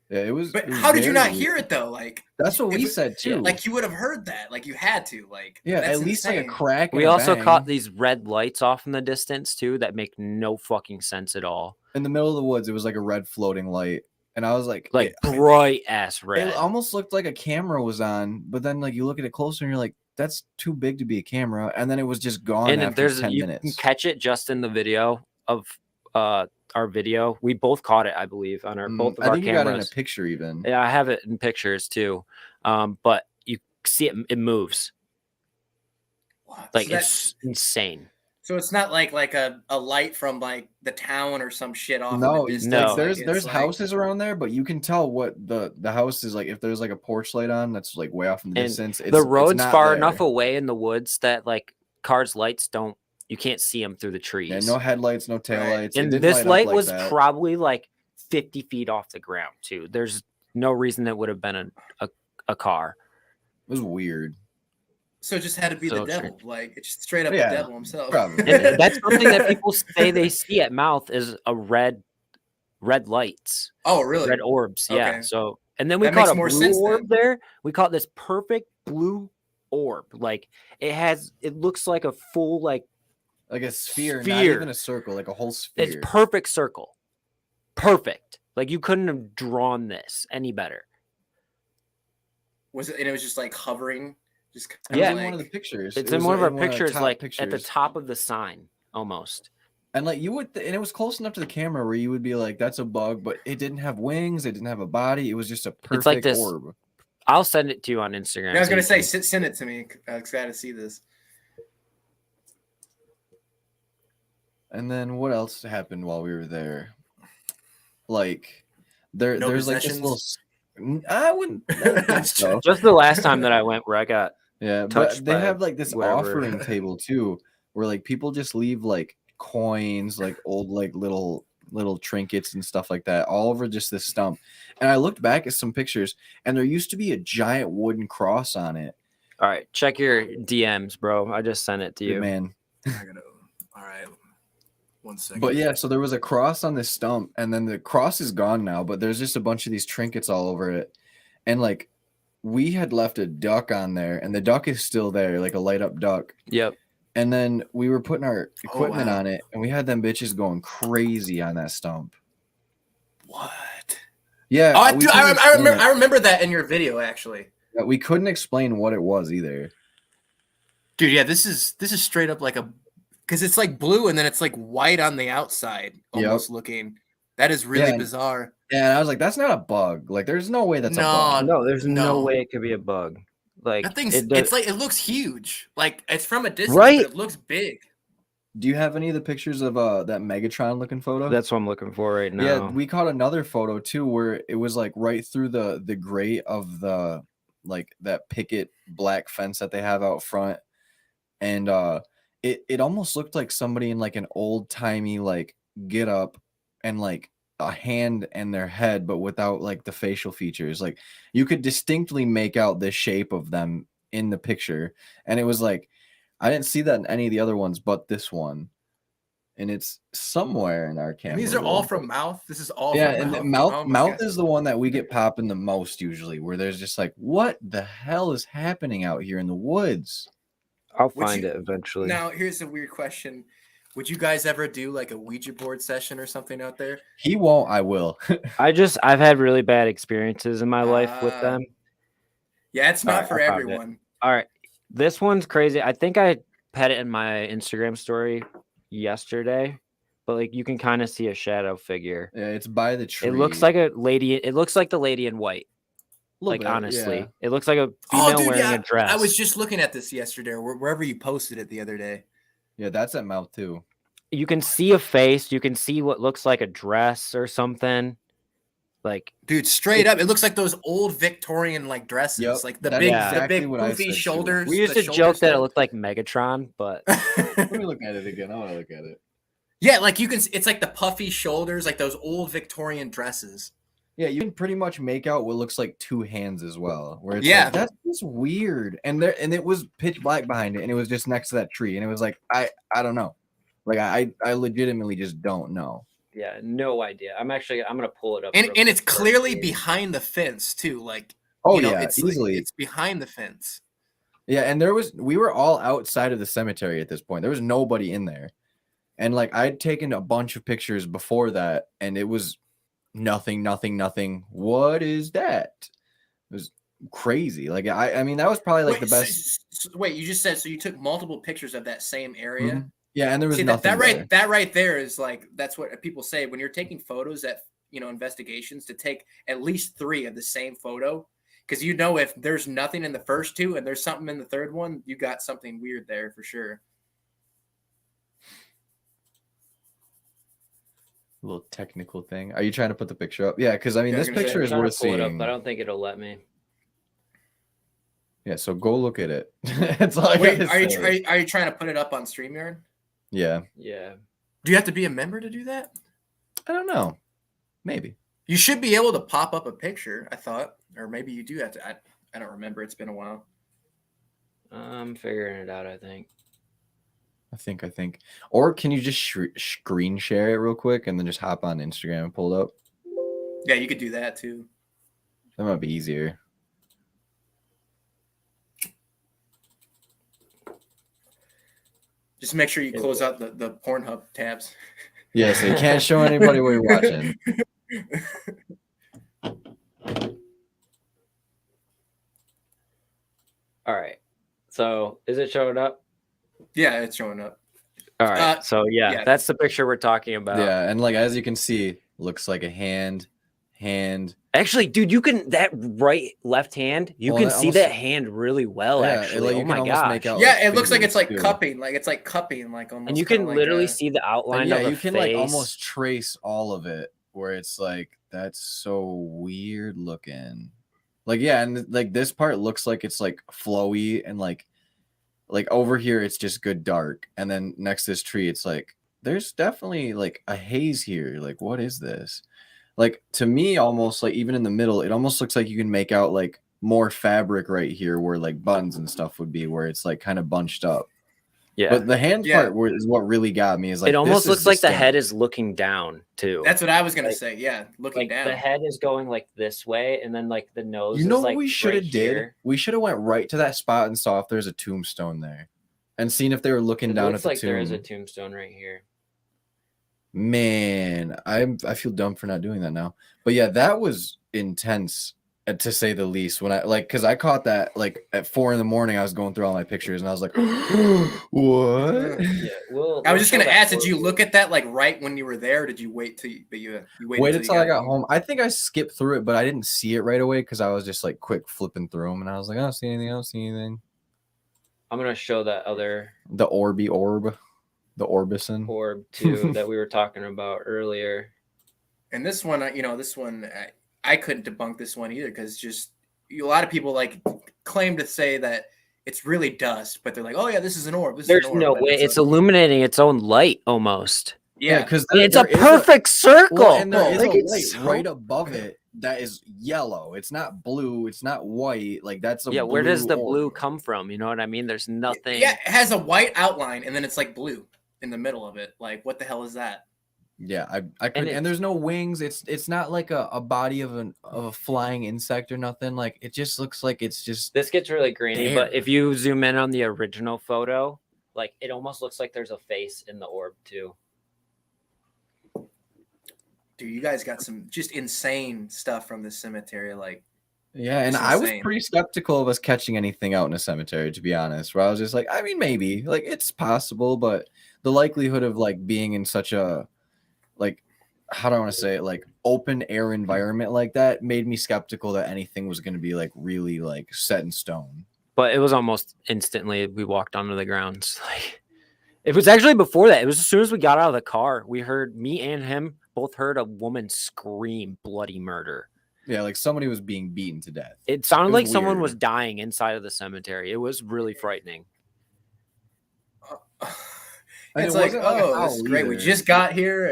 Yeah, it was. But it was how did you not very hear weird. it though? Like That's what we if it- said too. like you would have heard that. Like you had to. Like yeah, that's at least like a insane. crack. And We a also bang caught these red lights off in the distance too that make no fucking sense at all. in the middle of the woods. It was like a red floating light, and I was like, bright ass red. It almost looked like a camera was on, but then like you look at it closer and you're like, that's too big to be a camera, and then it was just gone And after 10 you minutes. can catch it just in the video of our video. We both caught it, I believe, on our both of I our think you got it in a cameras. picture even. Yeah, I have it in pictures too. But you see it moves. What? Like So it's insane. So it's not like a light from like the town or some shit off. No, in the distance. no. Like, there's it's like- houses around there, but you can tell what the house is like. If there's like a porch light on, that's like way off in the And distance. the road's not far there. enough away in the woods that like cars' lights you can't see them through the trees. Yeah, no headlights, no taillights. And this light was probably like 50 feet off the ground too. There's no reason it would have been a car. It was weird. So it just had to be So the devil. strange. Like it's just straight up Yeah, the devil himself. probably. And that's something that people say they see at Mouth is a red lights, Oh, really? red orbs. Yeah. Okay. So and then we That caught makes a more blue sense orb then. there. We caught this perfect blue orb. Like it looks like a full like Like a sphere, not Sphere. even a circle, like a whole sphere. it's perfect circle. Perfect. Like you couldn't have drawn this any better. Was it? And it was just like hovering. Just It was Yeah. in one of the pictures. It's It in was one of our the pictures, top like at the pictures. top of the sign almost. And like you would, and it was close enough to the camera where you would be like, "That's a bug," but it didn't have wings. It didn't have a body. It was just a perfect like this- orb. I'll send it to you on Instagram. I was so gonna you say, can- send it to me. I'm excited to see this. And then what else happened while we were there? Like No there's like this little. I wouldn't. I don't think so. just the last time that I went where I got Yeah, touched but they by have like this whatever. offering table too, where like people just leave like coins, like old like little trinkets and stuff like that, all over just this stump. And I looked back at some pictures, and there used to be a giant wooden cross on it. All right, check your DMs, bro. I just sent it to you. Man, I gotta. All right. 1 second. but yeah, so there was a cross on this stump, and then the cross is gone now, but there's just a bunch of these trinkets all over it. And like we had left a duck on there, and the duck is still there, like a light up duck. Yep. And then we were putting our equipment wow. on it, and we had them bitches going crazy on that stump. What? Yeah, Oh, we dude, couldn't I explain remember. it. I remember that in your video, actually. Yeah, we couldn't explain what it was either. Dude, yeah, this is straight up like a, because it's like blue and then it's like white on the outside, almost looking. That is really Yeah. bizarre. And I was like, that's not a bug. Like, there's no way that's a No, bug. No, there's no No. way it could be a bug. Like That thing's. it does- It's like it looks huge. Like it's from a distance, Right. but it looks big. Do you have any of the pictures of that Megatron looking photo? that's what I'm looking for right now. Yeah, we caught another photo too where it was like right through the grate of the like that picket black fence that they have out front. And it almost looked like somebody in like an old timey like get up and like a hand and their head, but without like the facial features. Like you could distinctly make out the shape of them in the picture. And it was like I didn't see that in any of the other ones but this one. And it's somewhere in our camera. And these are all roll. from Mouth. This is all Yeah, from and Mouth. mouth Oh my mouth God. is the one that we get popping the most usually, where there's just like, what the hell is happening out here in the woods? I'll Would find you- it eventually. Now, here's a weird question. Would you guys ever do like a Ouija board session or something out there? He won't, I will. I've had really bad experiences in my life with Ah. them. Yeah, it's not Alright, for I found it. everyone. All right. This one's crazy. I think I had it in my Instagram story yesterday, but like you can kind of see a shadow figure. Yeah, it's by the tree. It looks like a lady. It looks like the lady in white. Little Like bit, honestly, yeah. it looks like a Oh, female dude, wearing yeah. a dress. I was just looking at this yesterday, or wherever you posted it the other day. Yeah, that's at mouth too. You can see a face. You can see what looks like a dress or something. Like Dude, straight up, it looks like those old Victorian like dresses, Yep, like the that's big, exactly the big what I poofy said, too. shoulders. we used the to shoulder joke that it stuff. looked like Megatron, but Let me look at it again. I want to look at it. Yeah, like you can. It's like the puffy shoulders, like those old Victorian dresses. Yeah, you can pretty much make out what looks like two hands as well. Where it's Yeah. like, that's just weird. And it was pitch black behind it, and it was just next to that tree, and it was like I don't know. Like I legitimately just don't know. Yeah, no idea. I'm gonna pull it up. And real it's quick for clearly you. behind the fence too. Like, Oh you know, yeah, it's easily. it's behind the fence. Yeah, and we were all outside of the cemetery at this point. There was nobody in there. And like I'd taken a bunch of pictures before that, and it was nothing, nothing, nothing. What is that? It was crazy. Like I mean, that was probably like Wait, the best. wait, you just said so you took multiple pictures of that same area? Mhm. Yeah, and there was See nothing there. that right there is like that's what people say when you're taking photos at investigations, to take at least 3 of the same photo, because if there's nothing in the first 2 and there's something in the third one, you got something weird there for sure. A little technical thing. Are you trying to put the picture up? Yeah, because I mean, Yeah, I was this gonna say, picture I'm is trying to worth pull it up, seeing. but I don't think it'll let me. Yeah, so go look at it. That's all I Wait, gotta say. are you trying to put it up on StreamYard? Yeah, Yeah. Do you have to be a member to do that? I don't know. Maybe. You should be able to pop up a picture, I thought, or maybe you do have to. I don't remember. It's been a while. I'm figuring it out, I think. I think. Or can you just screen share it real quick and then just hop on Instagram and pull it up? Yeah, you could do that too. That might be easier. Just make sure you close out the Pornhub tabs. Yeah, so you can't show anybody what you're watching. All right. So is it showing up? Yeah, it's showing up. All right. So yeah. that's the picture we're talking about. Yeah, and like as you can see, looks like a hand. Actually, dude, you can left hand. You can see that hand really well. Yeah, actually, like, oh my gosh. Yeah, it looks like it's like too. cupping, like it's like cupping, like almost. And you can literally see the outline of the you can face. like almost trace all of it. Where it's like that's so weird looking. Like yeah, and like this part looks like it's like flowy and like over here it's just good dark, and then next to this tree it's like there's definitely like a haze here. Like what is this? Like to me, almost like even in the middle, it almost looks like you can make out like more fabric right here where like buttons and stuff would be, where it's like kind of bunched up. Yeah. But the hand part is what really got me. Is like it almost looks like the head distinct. is looking down too. That's what I was gonna say. Yeah, looking like down. The head is going like this way, and then like the nose. You know is, what like, we should have right did? here. We should have went right to that spot and saw if there's a tombstone there, and seen if they were looking down at the like tomb. there is a tombstone right here. Man, I feel dumb for not doing that now. But yeah, that was intense to say the least. When because I caught that like at 4 a.m. I was going through all my pictures and I was like, what? Yeah, I was just gonna ask, did you look at that like right when you were there? Or did you wait till you waited until I got home? I think I skipped through it, but I didn't see it right away because I was just like quick flipping through them and I was like, I don't see anything. I don't see anything. I'm gonna show that other the the Orbison orb too that we were talking about earlier. And this one, I couldn't debunk this one either because just a lot of people like claim to say that it's really dust, but they're like, oh yeah, this is an orb. There's no way it's illuminating its own light almost. Yeah, because it's a perfect circle. Well, and there is a light right above it that is yellow. It's not blue. It's not white. Like that's a where does the blue come from? You know what I mean? There's nothing. Yeah, it has a white outline and then it's like blue in the middle of it. Like what the hell is that? Yeah, I could, and there's no wings. It's not like a body of a flying insect or nothing. Like it just looks like it's just. This gets really grainy, but if you zoom in on the original photo, like it almost looks like there's a face in the orb too. Dude, you guys got some just insane stuff from this cemetery. Like, yeah, and I was pretty skeptical of us catching anything out in a cemetery, to be honest. Where I was just like, I mean, maybe like it's possible, but the likelihood of like being in such a like, how do I want to say it, like open air environment like that made me skeptical that anything was going to be like really like set in stone. But it was almost instantly we walked onto the grounds. Like it was actually before that. It was as soon as we got out of the car, we heard, me and him both heard a woman scream bloody murder. Yeah, like somebody was being beaten to death. It sounded like someone was dying inside of the cemetery. It was really frightening. It's like, oh, this is great. We just got here,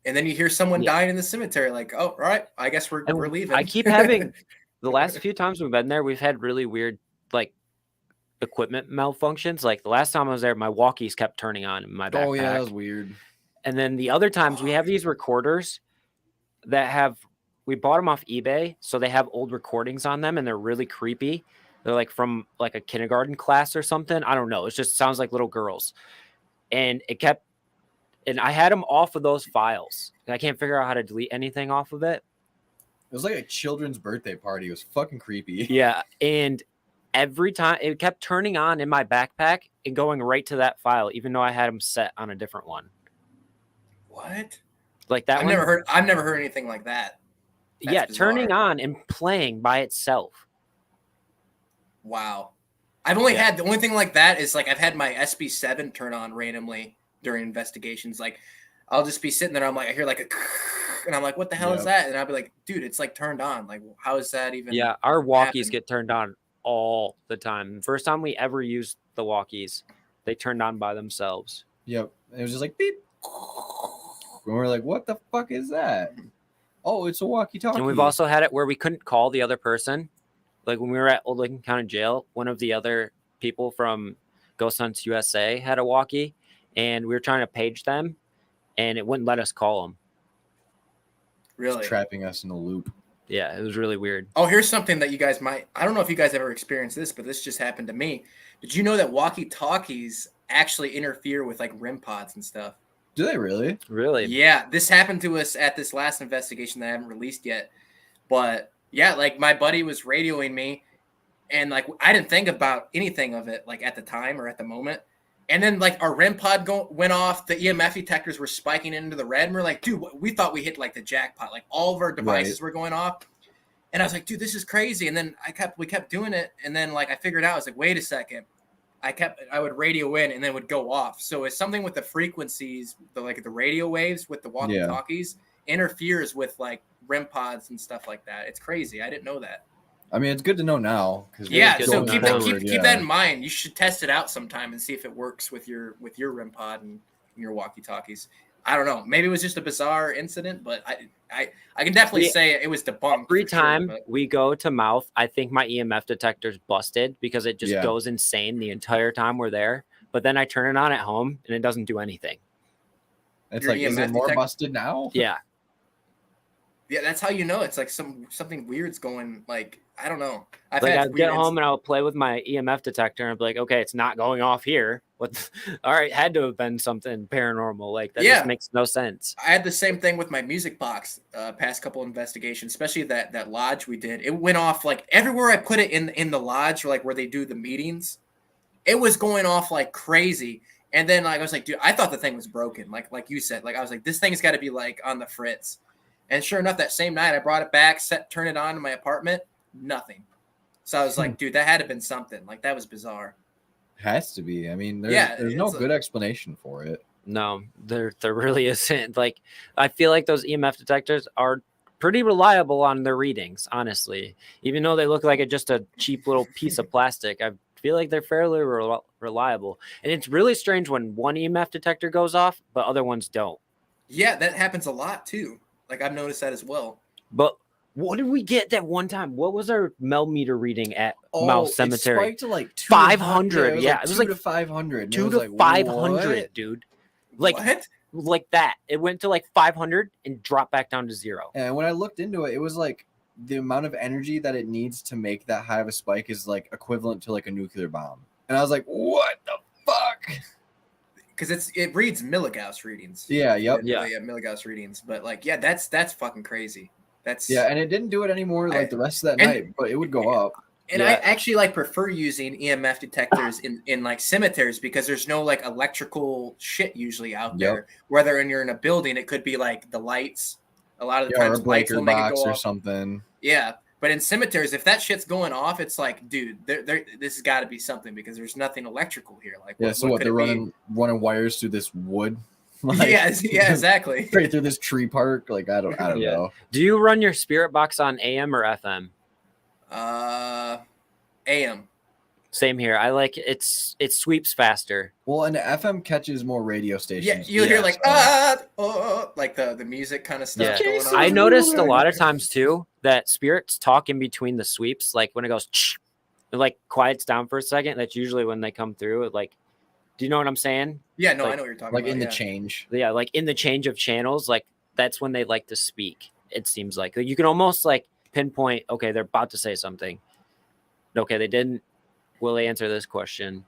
and then you hear someone dying in the cemetery. Like, oh, all right, I guess we're leaving. I keep having the last few times we've been there, we've had really weird, like equipment malfunctions. Like the last time I was there, my walkies kept turning on in my backpack. Oh yeah, that was weird. And then the other times we have these recorders that we bought them off eBay, so they have old recordings on them, and they're really creepy. They're like from like a kindergarten class or something. I don't know. It just sounds like little girls. And I had them off of those files. And I can't figure out how to delete anything off of it. It was like a children's birthday party. It was fucking creepy. Yeah, and every time it kept turning on in my backpack and going right to that file, even though I had them set on a different one. What? Like that I've one? never heard anything like that. That's yeah, bizarre. turning on and playing by itself. Wow. I've only had the only thing like that is like I've had my SB7 turn on randomly during investigations. Like I'll just be sitting there, I'm like, I hear like a and I'm like, what the hell is that? And I'll be like, dude, it's like turned on. Like, how is that even? Yeah, our walkies happen? get turned on all the time. The first time we ever used the walkies, they turned on by themselves. Yep. It was just like beep. And we're like, what the fuck is that? Oh, it's a walkie-talkie. And we've also had it where we couldn't call the other person. Like when we were at Old Lincoln County Jail, one of the other people from Ghost Hunts USA had a walkie, and we were trying to page them, and it wouldn't let us call them. Really? It's trapping us in a loop. Yeah, it was really weird. Oh, here's something that you guys I don't know if you guys ever experienced this, but this just happened to me. Did you know that walkie-talkies actually interfere with like REM pods and stuff? Do they really? Really? Yeah, this happened to us at this last investigation that I haven't released yet. But yeah, like my buddy was radioing me, and like I didn't think about anything of it like at the time or at the moment. And then like our REM pod went off, the EMF detectors were spiking into the red, and we're like, dude, we thought we hit like the jackpot. Like all of our devices were going off. And I was like, dude, this is crazy. And then we kept doing it, and then like I figured out, I was like, wait a second. I would radio in and then would go off. So it's something with the frequencies, the radio waves with the walkie-talkies interferes with like REM pods and stuff like that. It's crazy. I didn't know that. I mean, it's good to know now. So keep that in mind. You should test it out sometime and see if it works with your REM pod and your walkie-talkies. I don't know. Maybe it was just a bizarre incident, but I can definitely say it was debunked. Every time we go to Mouth, I think my EMF detector's busted because it just goes insane the entire time we're there. But then I turn it on at home and it doesn't do anything. It's like, is it more busted now? Yeah. Yeah, that's how you know it's like something weird's going. Like I don't know. I'd get home and I'll play with my EMF detector and I'll be like, okay, it's not going off here. What? All right, had to have been something paranormal. Like that just makes no sense. I had the same thing with my music box. Past couple investigations, especially that lodge we did. It went off like everywhere I put it in the lodge, or like where they do the meetings. It was going off like crazy. And then like I was like, dude, I thought the thing was broken. Like you said, like I was like, this thing's got to be like on the fritz. And sure enough, that same night I brought it back, turned it on in my apartment, nothing. So I was like, dude, that had to have been something. Like that was bizarre. Has to be. I mean, there's no good explanation for it. No, there really isn't. Like I feel like those EMF detectors are pretty reliable on their readings, honestly. Even though they look like just a cheap little piece of plastic, I feel like they're fairly reliable. And it's really strange when one EMF detector goes off, but other ones don't. Yeah, that happens a lot too. Like I've noticed that as well. But what did we get that one time? What was our meter reading at Mouse Cemetery? It spiked to like 500. Yeah, it was like 500. 2 to 500, dude. Like what? Like that. It went to like 500 and dropped back down to 0. And when I looked into it, it was like the amount of energy that it needs to make that high of a spike is like equivalent to like a nuclear bomb. And I was like, what the fuck? Because it reads milligauss readings. Yeah, yep. Yeah, milligauss readings. But like, yeah, that's fucking crazy. And it didn't do it anymore like the rest of that night, but it would go up. And I actually like prefer using EMF detectors in like cemeteries because there's no like electrical shit usually out there. Whether you're in a building, it could be like the lights. A lot of the times, or a breaker box or something. Yeah, but in cemeteries, if that shit's going off, it's like, dude, this has got to be something because there's nothing electrical here. Like, what they're running wires through this wood. Like, yeah, exactly. Straight through this tree park. Like I don't know. Do you run your spirit box on AM or FM? AM. Same here. I like it sweeps faster. Well, and the FM catches more radio stations. Yeah, you hear like like the music kind of stuff going on. I noticed a lot of times too that spirits talk in between the sweeps, like when it goes it like quiets down for a second. That's usually when they come through. It like, do you know what I'm saying? Yeah, no, Like- I know what you're talking Like about. in the yeah. change. Yeah, like in the change of channels, like that's when they like to speak. It seems like you can almost like pinpoint. Okay, they're about to say something. Okay, they didn't. Will they answer this question?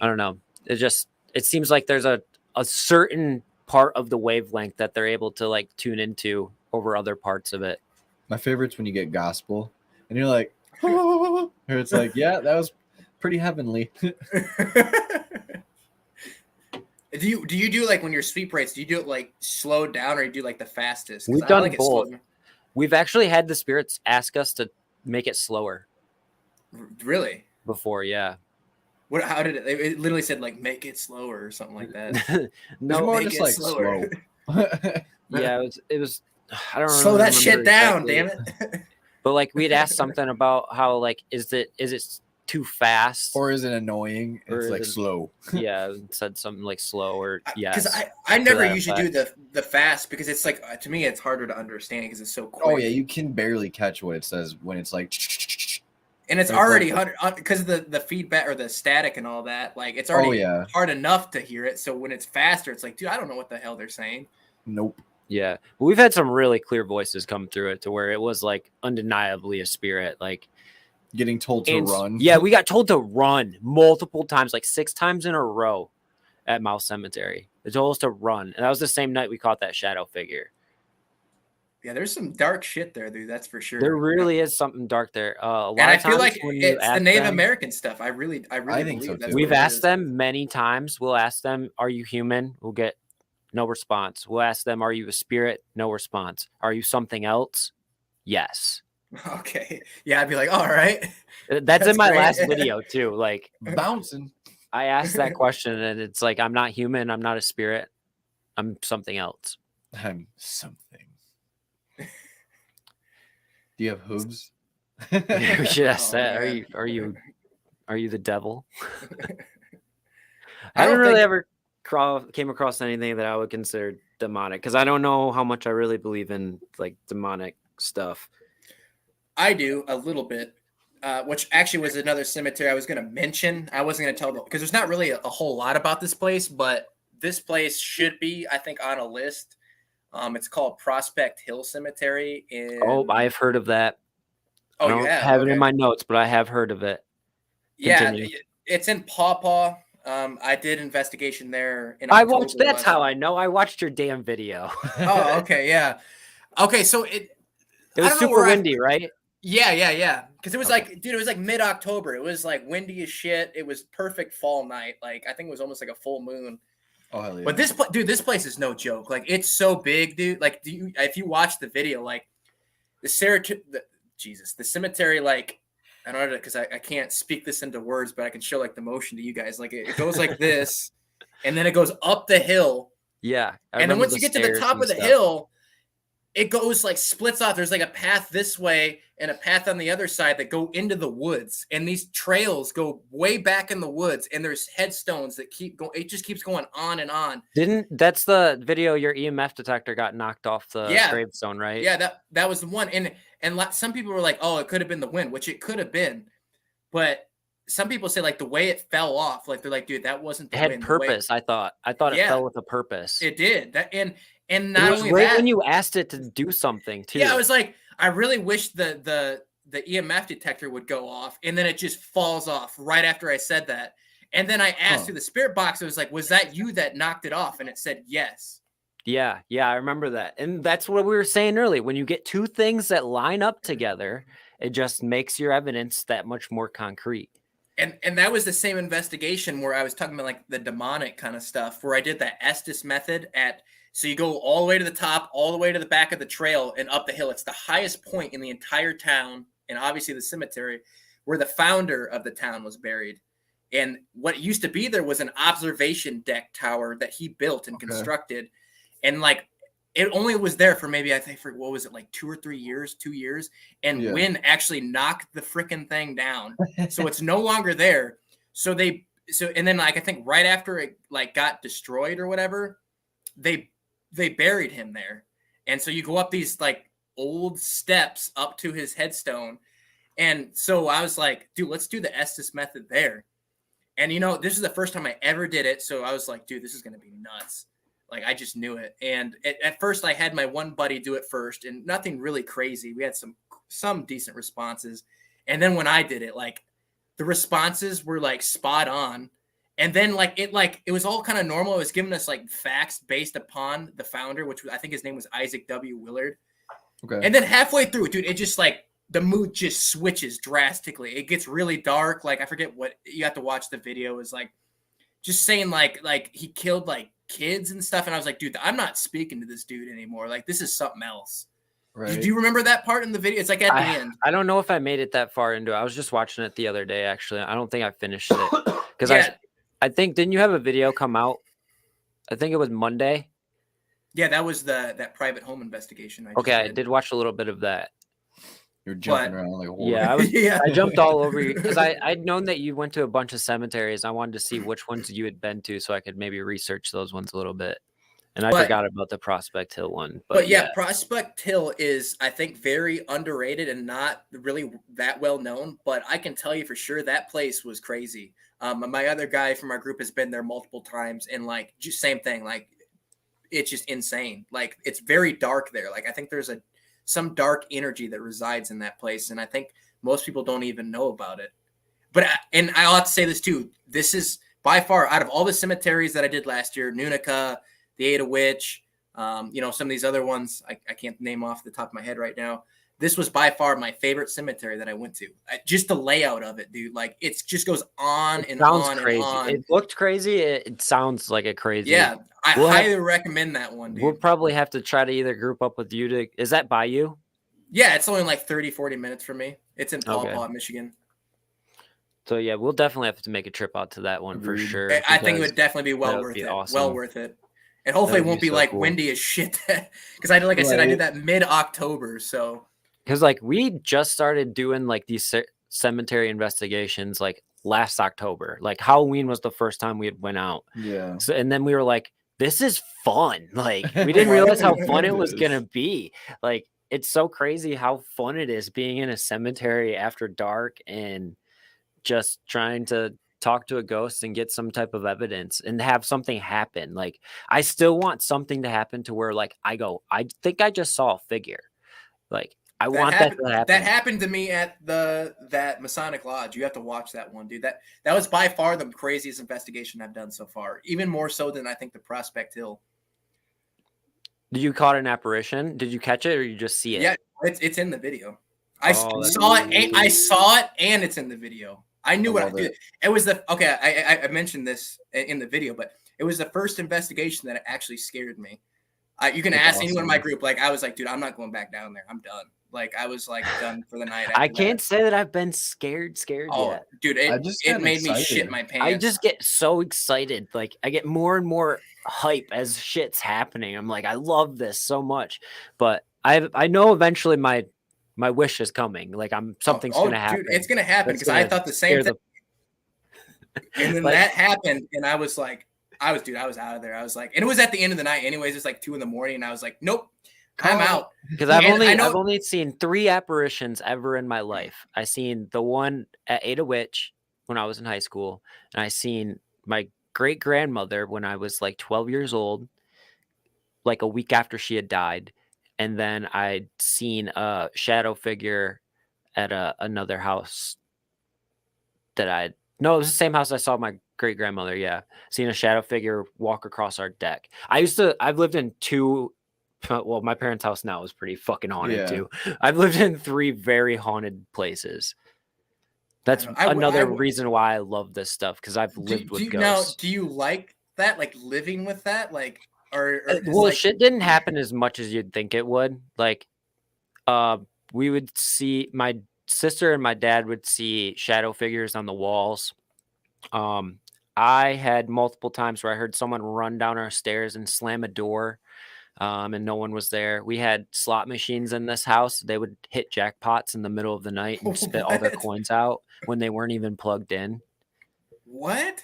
I don't know. It seems like there's a certain part of the wavelength that they're able to like tune into over other parts of it. My favorite's when you get gospel and you're like, or it's like, yeah, that was pretty heavenly. Do you do like when you're sweep rates? Do you do it like slowed down or you do like the fastest? 'Cause We've I done like it both. slowed. We've actually had the spirits ask us to make it slower Really? before, yeah. What? How did it? It literally said like make it slower or something like that. It's No, more make just it like slower. slow. yeah, it was. I don't Slow really that shit remember down, exactly, damn it. but like we'd asked something about how like is it too fast? Or is it annoying? Or It's is like it- slow. Yeah, it said something like slow or yes. Because I never that usually do effect. the fast because it's like to me it's harder to understand because it's so quick. Oh yeah, you can barely catch what it says when it's like. And it's It's already like- because the feedback or the static and all that. Like it's Oh, already yeah. hard enough to hear it. So when it's faster, it's like, dude, I don't know what the hell they're saying. Nope. Yeah, but we've had some really clear voices come through it to where it was like undeniably a spirit. Like Getting told to run. Yeah, we got told to run multiple times, like 6 times in a row at Mouse Cemetery. They told us to run, and that was the same night we caught that shadow figure. Yeah, there's some dark shit there, dude. That's for sure. There really is something dark there. A lot And I of feel times like when you it's the ask Native them- American stuff. I really I think believe so, that's too. We've what it asked is. them many times. We'll ask them, "Are you human?" We'll get no response. We'll ask them, "Are you a spirit?" No response. "Are you something else?" Yes. Okay. Yeah, I'd be like, all right. That's in That's my great. last video too. Like Bouncing. I asked that question, and it's like I'm not human. I'm not a spirit. I'm something else. I'm something. Do you have hooves? We should ask Oh, that. man. Are you the devil? I I don't haven't really think- ever came across anything that I would consider demonic because I don't know how much I really believe in like demonic stuff. I do a little bit, which actually was another cemetery I was going to mention. I wasn't going to tell them because there's not really a whole lot about this place, but this place should be, I think, on a list. It's called Prospect Hill Cemetery. Oh, I've heard of that. Oh, I don't you have it Okay. in my notes, but I have heard of it. Yeah, Continue. it's in Paw Paw. I did investigation there in I October watched. That's last- how I know. I watched your damn video. Oh, okay, yeah. Okay, so It I was don't know super where I- windy, right? Yeah. Because it was Okay. like, dude, it was like mid-October. It was like windy as shit. It was perfect fall night. Like I think it was almost like a full moon. Oh hell yeah. But this place is no joke. Like it's so big, dude. Like if you watch the video, like the cemetery, like I don't know because I can't speak this into words, but I can show like the motion to you guys. Like it goes like this, and then it goes up the hill, Yeah. I and then remember once you get to the stairs top and of the stuff. hill, it goes like splits off. There's like a path this way and a path on the other side that go into the woods. And these trails go way back in the woods. And there's headstones that keep going. It just keeps going on and on. That's the video your EMF detector got knocked off the Yeah. gravestone, right? Yeah, that was the one. And some people were like, oh, it could have been the wind, which it could have been. But some people say like the way it fell off, like they're like, dude, that wasn't It the had wind. The way- purpose, I thought. I thought it Yeah. fell with a purpose. It did. And It not was only right that, when you asked it to do something too. yeah, I was like, I really wish the EMF detector would go off, and then it just falls off right after I said that. And then I asked through the spirit box, it was like, was that you that knocked it off? And it said yes. Yeah, I remember that. And that's what we were saying earlier. When you get two things that line up together, it just makes your evidence that much more concrete. And that was the same investigation where I was talking about like the demonic kind of stuff, where I did that Estes method so you go all the way to the top, all the way to the back of the trail and up the hill. It's the highest point in the entire town, and obviously the cemetery, where the founder of the town was buried. And what used to be there was an observation deck tower that he built and constructed. And like it only was there for maybe, I think, for what was it, like 2 or 3 years, 2 years. And wind actually knocked the freaking thing down. So it's no longer there. And then like I think right after it like got destroyed or whatever, they buried him there. And so you go up these like old steps up to his headstone, And so I was like, dude, let's do the Estes method there. And this is the first time I ever did it. So I was like, dude, this is going to be nuts. Like, I just knew it. And at first I had my one buddy do it first, and nothing really crazy. We had some decent responses. And then when I did it, like, the responses were like spot on. And then it was all kind of normal. It was giving us like facts based upon the founder, which I think his name was Isaac W. Willard. Okay. And then halfway through, dude, it just like the mood just switches drastically. It gets really dark. Like, I forget what you have to watch the video. It was like just saying like he killed like kids and stuff. And I was like, dude, I'm not speaking to this dude anymore. Like, this is something else. Right. Do you remember that part in the video? It's like at the end. I don't know if I made it that far into it. I was just watching it the other day, actually. I don't think I finished it because I think, didn't you have a video come out? I think it was Monday. Yeah, that was that private home investigation. I did watch a little bit of that. You're jumping around like a whore. Yeah, I jumped all over you because I'd known that you went to a bunch of cemeteries. I wanted to see which ones you had been to so I could maybe research those ones a little bit. And I forgot about the Prospect Hill one. But yeah, Prospect Hill is, I think, very underrated and not really that well known. But I can tell you for sure that place was crazy. My other guy from our group has been there multiple times, and like just same thing. Like, it's just insane. Like, it's very dark there. Like, I think there's some dark energy that resides in that place, and I think most people don't even know about it. But I'll have to say this too. This is by far, out of all the cemeteries that I did last year, Nunika, the Ada Witch, some of these other ones I can't name off the top of my head right now. This was by far my favorite cemetery that I went to. Just the layout of it, dude. Like, it just goes on and on crazy. and on. It looked crazy. It sounds like a crazy. Yeah, I highly recommend that one, dude. We'll probably have to try to either group up with you is that by you? Yeah, it's only like 30-40 minutes from me. It's in Paw Paw, Michigan. So yeah, we'll definitely have to make a trip out to that one for sure. I think it would definitely be well worth it. Awesome. Well worth it. And hopefully it won't be like windy as shit. Because I did that mid-October. So because like we just started doing like these cemetery investigations like last October. Like Halloween was the first time we had went out. Yeah. So and then we were like, this is fun. Like, we didn't realize how fun it was gonna be. Like, it's so crazy how fun it is being in a cemetery after dark and just trying to talk to a ghost and get some type of evidence and have something happen. Like, I still want something to happen to where like I think I just saw a figure. Like, I want that to happen. That happened to me at that Masonic Lodge. You have to watch that one, dude. That was by far the craziest investigation I've done so far. Even more so than I think the Prospect Hill. Did you caught an apparition? Did you catch it or you just see it? Yeah, it's in the video. I saw it and it's in the video. I knew what I did. It was I mentioned this in the video, but it was the first investigation that actually scared me. You can ask anyone in my group. Like, I was like, dude, I'm not going back down there. I'm done. Like, I was like done for the night. I can't say that I've been scared yet. Dude, it made me shit my pants. I just get so excited. Like, I get more and more hype as shit's happening. I'm like, I love this so much. But I know eventually my wish is coming. Like, something's gonna happen. Dude, it's gonna happen because I thought the same thing. And then that happened, and I was like, I was out of there. I was like, and it was at the end of the night anyways. It's like 2 a.m, and I was like, nope. I'm out. Because I've only seen 3 apparitions ever in my life. I seen the one at Ada Witch when I was in high school, and I seen my great grandmother when I was like 12 years old, like a week after she had died, and then I'd seen a shadow figure at another house it was the same house I saw my great grandmother. Yeah, seen a shadow figure walk across our deck. I've lived in 2. Well, my parents' house now is pretty fucking haunted too. I've lived in 3 very haunted places. That's another reason why I love this stuff, because I've lived with ghosts. Now, do you like that? Like, living with that? Like, shit didn't happen as much as you'd think it would. Like, we would see, my sister and my dad would see shadow figures on the walls. I had multiple times where I heard someone run down our stairs and slam a door. And no one was there. We had slot machines in this house. They would hit jackpots in the middle of the night and spit all their coins out when they weren't even plugged in. What?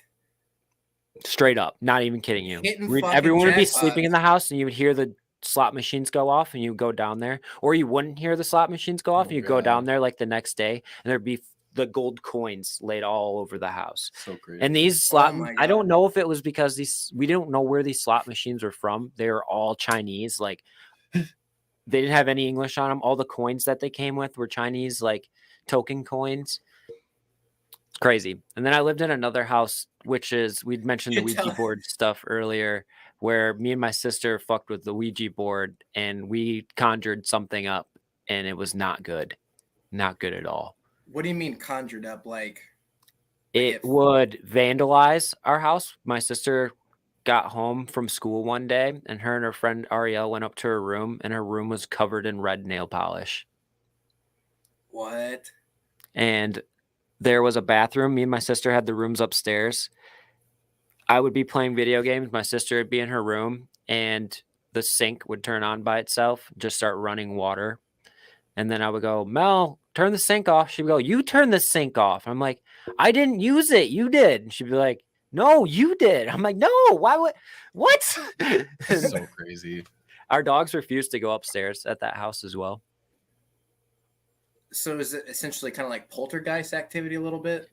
Straight up. Not even kidding you. Everyone would be sleeping in the house and you would hear the slot machines go off and you go down there, or you wouldn't hear the slot machines go off Oh, and you go down God. there like the next day and there'd be the gold coins laid all over the house. So crazy. And these slot, my I don't God. know if it was because we don't know where these slot machines were from. They were all Chinese. Like they didn't have any English on them. All the coins that they came with were Chinese, like token coins. Crazy. And then I lived in another house, which is, we'd mentioned the You Ouija tell- board stuff earlier, where me and my sister fucked with the Ouija board and we conjured something up and it was not good. Not good at all. What do you mean conjured up? Like It would vandalize our house. My sister got home from school one day and her friend Ariel went up to her room and her room was covered in red nail polish. what? And there was a bathroom. Me and my sister had the rooms upstairs. I would be playing video games. My sister would be in her room and the sink would turn on by itself, just start running water. And then I would go, Mel, turn the sink off. She'd go, you turn the sink off. I'm like, I didn't use it. You did. And she'd be like, no, you did. I'm like, no, why would, what? So crazy. Our dogs refused to go upstairs at that house as well. So is it essentially kind of like poltergeist activity a little bit?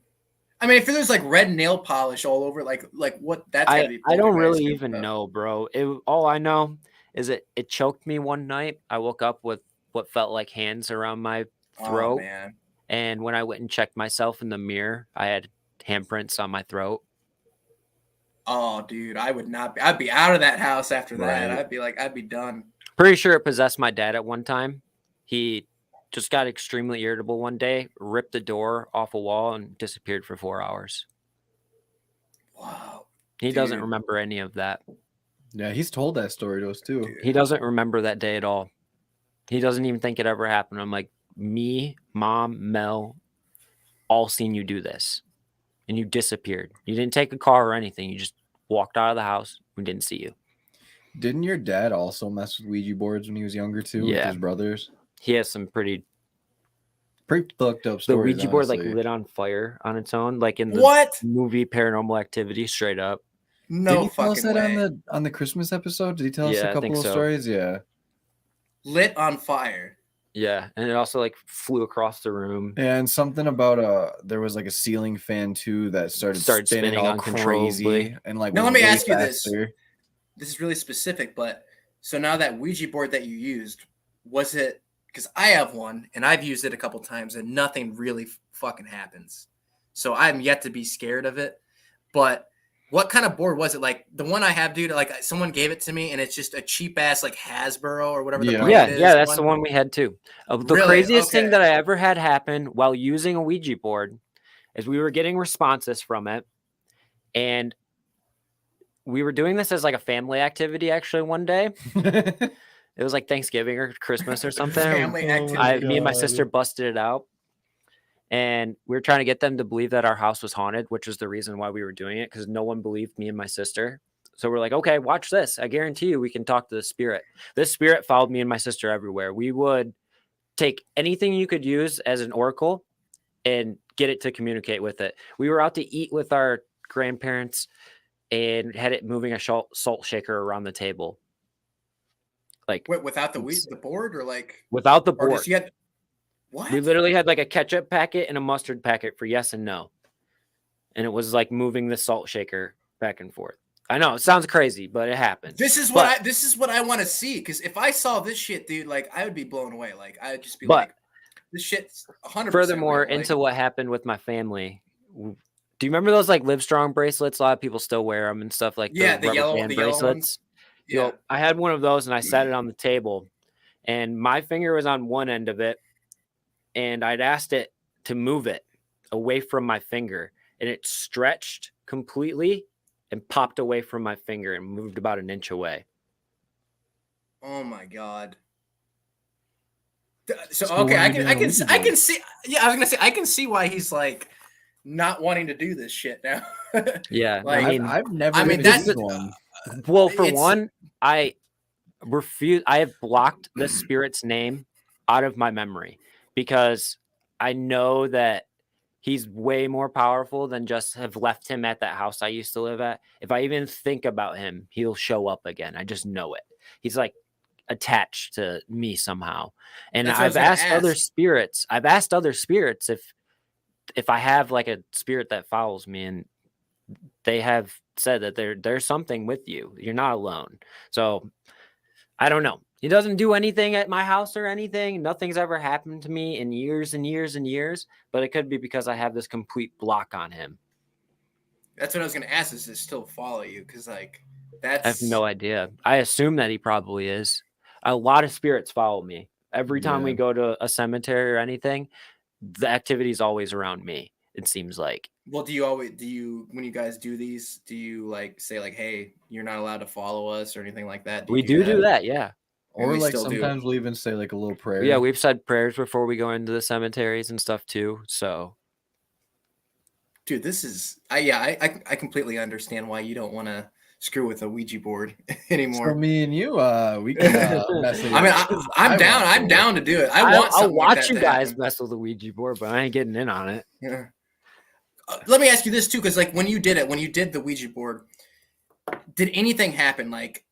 I mean, if there's like red nail polish all over, like what that's gotta be. I don't really poltergeist even stuff. know, bro. All I know is it choked me one night. I woke up with what felt like hands around my throat. Oh man. And when I went and checked myself in the mirror, I had handprints on my throat. Oh, dude, I would not be. I'd be out of that house after that. Right. I'd be done. Pretty sure it possessed my dad at one time. He just got extremely irritable one day, ripped the door off a wall, and disappeared for 4 hours. Wow. He doesn't Dude. remember any of that. Yeah, he's told that story to us too. Dude. He doesn't remember that day at all. He doesn't even think it ever happened. I'm like, me, Mom, Mel, all seen you do this. And you disappeared. You didn't take a car or anything. You just walked out of the house. We didn't see you. Didn't your dad also mess with Ouija boards when he was younger too? Yeah. With his brothers? He has some pretty fucked up the stories. Ouija board like honestly. lit on fire on its own, like in the What? movie Paranormal Activity, straight up. No Did he tell us fucking that way. on the Christmas episode? Did he tell us Yeah, a I couple think of so. stories? Yeah. Lit on fire. Yeah, and it also like flew across the room. And something about there was like a ceiling fan too that started spinning all crazy uncontrollably. and like Now let me way ask you this. faster. This is really specific, but so now that Ouija board that you used, was it because I have one and I've used it a couple times and nothing really fucking happens. So I'm yet to be scared of it. But what kind of board was it? Like the one I have, dude, like someone gave it to me and it's just a cheap ass like Hasbro or whatever the Yeah. brand Yeah, is. yeah, that's the one we had too. The Really? craziest thing Okay. that I ever had happen while using a Ouija board is we were getting responses from it, and we were doing this as like a family activity actually one day. It was like Thanksgiving or Christmas or something. Family activity. Me and my sister busted it out, and we were trying to get them to believe that our house was haunted, which was the reason why we were doing it, because no one believed me and my sister. So we're like, okay, watch this. I guarantee you we can talk to the spirit. This spirit followed me and my sister everywhere. We would take anything you could use as an oracle and get it to communicate with it. We were out to eat with our grandparents and had it moving a salt shaker around the table. Like Wait, without the board or like without the or board. just you had what? We literally had like a ketchup packet and a mustard packet for yes and no. And it was like moving the salt shaker back and forth. I know it sounds crazy, but it happened. This is what I want to see, because if I saw this shit, dude, like I would be blown away. Like I would just be like, this shit's 100%. Furthermore, real. into what happened with my family. Do you remember those like Livestrong bracelets? A lot of people still wear them and stuff like Yeah, the the yellow band bracelets. bracelets. Yeah. You know, I had one of those and I sat it on the table, and my finger was on one end of it, and I'd asked it to move it away from my finger, and it stretched completely and popped away from my finger and moved about an inch away. Oh my god. So So okay, what I do you can do? I can see. Yeah, I was gonna say I can see why he's like not wanting to do this shit now. Yeah, Like, I mean, I've never. I mean, even that's- used one. well, for it's- one, I refuse. I have blocked the spirit's name out of my memory because I know that he's way more powerful than just have left him at that house I used to live at. If I even think about him, he'll show up again. I just know it. He's like attached to me somehow. And That's what I was I've gonna asked other ask. spirits. If I have like a spirit that follows me, and they have said that there's something with you. You're not alone. So I don't know. He doesn't do anything at my house or anything. Nothing's ever happened to me in years and years and years, but it could be because I have this complete block on him. That's what I was gonna ask. Is to still follow you? Because like I have that's no idea. I assume that he probably is. A lot of spirits follow me. Every time we Yeah. go to a cemetery or anything, the activity is always around me, it seems like. Well, do you when you guys do these, do you like say like, hey, you're not allowed to follow us or anything like that? Do you We do that, yeah. And Or we like still do. sometimes we'll even say like a little prayer. Yeah, we've said prayers before we go into the cemeteries and stuff too. So Dude, this is I completely understand why you don't want to screw with a Ouija board anymore. So me and you, we can mess with it. I mean, because I'm I down. want I'm down to do it. I want I'll something like watch that you to guys happen. mess with the Ouija board, but I ain't getting in on it. Yeah. Let me ask you this too, because like when you did the Ouija board, did anything happen? Like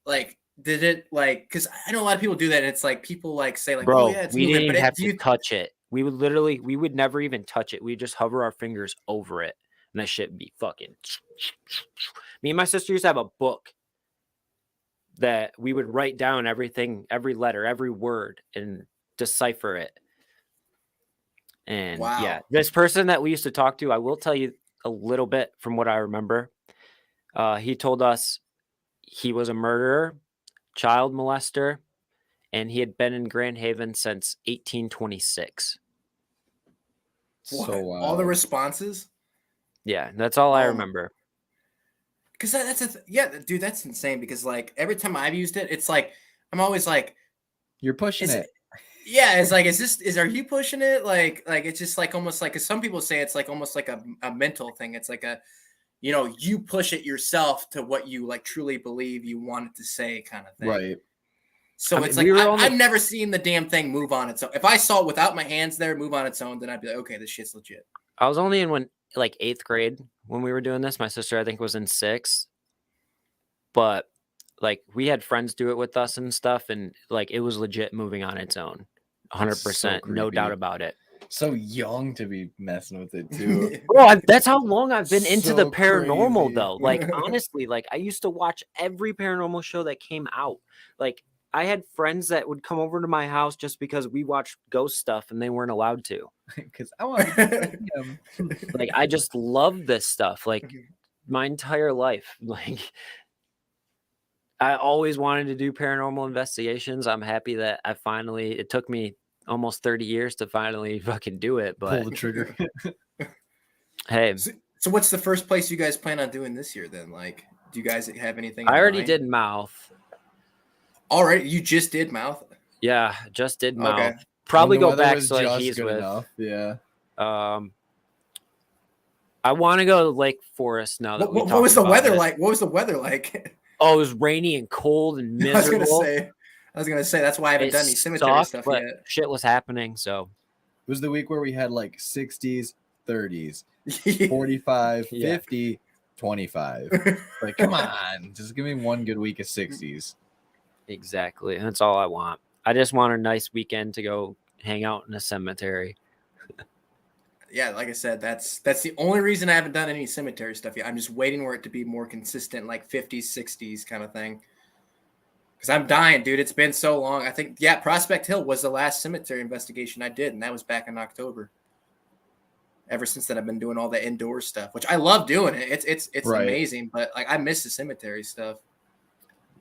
did it like? Because I know a lot of people do that, and it's like people like say like, Bro, oh yeah, it's we moving, didn't but even have do to you touch it. We would never even touch it. We just hover our fingers over it, and that shit be fucking. Me and my sister used to have a book that we would write down everything, every letter, every word, and decipher it. And Wow. yeah, this person that we used to talk to, I will tell you a little bit from what I remember. He told us he was a murderer, child molester, and he had been in Grand Haven since 1826. What? So All the responses? Yeah, that's all I Oh my- remember. Because yeah, dude, that's insane. Because like every time I've used it, it's like I'm always like, you're pushing is it. yeah, it's like, are you pushing it? Like it's just like almost like, because some people say it's like almost like a mental thing. It's like you push it yourself to what you like truly believe you want it to say, kind of thing. Right. So I mean, it's like we were I've never seen the damn thing move on its own. If I saw it without my hands there move on its own, then I'd be like, okay, this shit's legit. I was only in like 8th grade when we were doing this. My sister, I think, was in 6th. But like we had friends do it with us and stuff, and like it was legit moving on its own. 100%, no doubt creepy. about it. So young to be messing with it too. Well, that's how long I've been into the So paranormal, crazy. though. Like, honestly, like I used to watch every paranormal show that came out. Like, I had friends that would come over to my house just because we watched ghost stuff and they weren't allowed to. Because I want to see him. Like, I just love this stuff. Like, my entire life. Like, I always wanted to do paranormal investigations. I'm happy that it took me almost 30 years to finally fucking do it. But Pull the trigger. hey, So what's the first place you guys plan on doing this year then? Like, do you guys have anything in I already mind? did mouth. Already? You just did mouth? Yeah, just did mouth. Okay. Probably When the go weather back was to like just he's good with. enough. Yeah. I want to go to Lake Forest now that we What was the talked weather about it. like? What was the weather like? Oh, it was rainy and cold and miserable. I was gonna say that's why I haven't It done any cemetery sucked, stuff but yet. shit was happening. So It was the week where we had like 60s, 30s, Yeah. 45, Yeah. 50, 25. Like, come on. Just give me one good week of 60s. exactly, that's all I want. I just want a nice weekend to go hang out in a cemetery. Yeah, like I said, that's the only reason I haven't done any cemetery stuff yet. I'm just waiting for it to be more consistent, like 50s, 60s kind of thing. Because I'm dying, dude. It's been so long. I think, yeah, Prospect Hill was the last cemetery investigation I did, and that was back in October. Ever since then, I've been doing all the indoor stuff, which I love doing it. It's Right. amazing, but like I miss the cemetery stuff.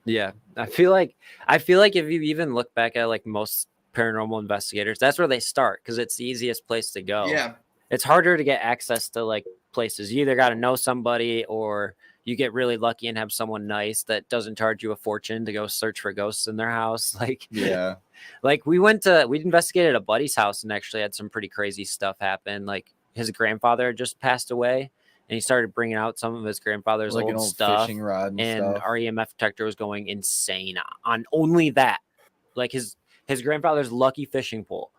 Yeah, I feel like if you even look back at like most paranormal investigators, that's where they start because it's the easiest place to go. Yeah. It's harder to get access to like places. You either got to know somebody or you get really lucky and have someone nice that doesn't charge you a fortune to go search for ghosts in their house. Like, Yeah. like we investigated a buddy's house and actually had some pretty crazy stuff happen. Like his grandfather had just passed away and he started bringing out some of his grandfather's Like old an old stuff. fishing rod and And stuff. our EMF detector was going insane on only that. Like his grandfather's lucky fishing pole.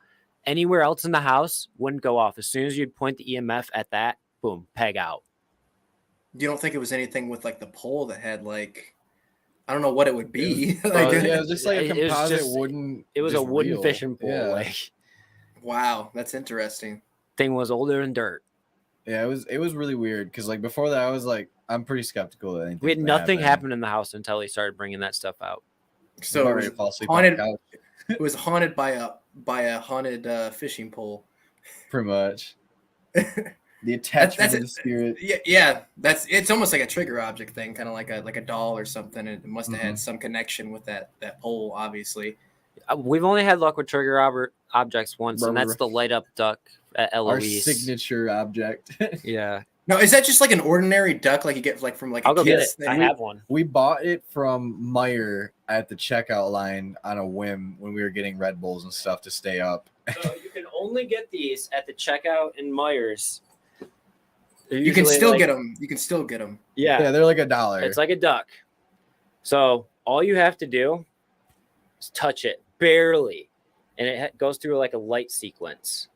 Anywhere else in the house wouldn't go off. As soon as you'd point the EMF at that, boom, peg out. You don't think it was anything with like the pole that had like I don't know what it would be. Yeah, it was just like a It was composite just- wooden. It was a just wooden reel. fishing pole. Yeah. Like Wow, that's interesting. thing was older than dirt. Yeah, it was really weird because like before that I was like I'm pretty skeptical that anything. We had nothing happen in the house until he started bringing that stuff out. So it was fall asleep haunted. on the couch, It was haunted by a haunted fishing pole. pretty much. The attachment of the spirit. Yeah. It's almost like a trigger object thing, kind of like a doll or something. It must have had some connection with that pole, obviously. We've only had luck with trigger objects once, and that's the light up duck at Eloise. Our signature object. Yeah. Now, is that just like an ordinary duck, like you get like from like I'll a go get kid's it. I thing? have one. We bought it from Meyer at the checkout line on a whim when we were getting Red Bulls and stuff to stay up. So you can only get these at the checkout in Myers. You can still get them. You can still get them. Yeah, They're like $1. it's like a duck. So all you have to do is touch it barely, and it goes through like a light sequence.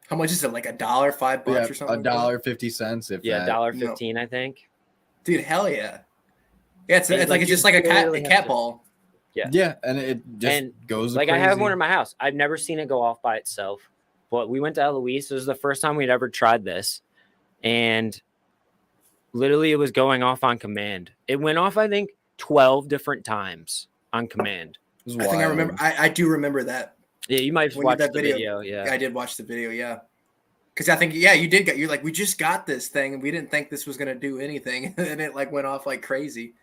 How much is it? Like $1, $5 or something? $1.50 if Yeah, that. $1.15, I think. Dude, hell yeah. Yeah, it's And, like it's you just like a barely cat have to- ball. Yeah, and it just goes Like I have crazy. one in my house. I've never seen it go off by itself. But we went to Eloise. This was the first time we'd ever tried this. And literally it was going off on command. It went off, I think, 12 different times on command. It was I think I wild. remember. I do remember that. Yeah, you might have When watched did the that video. Yeah. I did watch the video. Yeah. Because I think, you did get, you're like, we just got this thing and we didn't think this was going to do anything. And it like went off like crazy.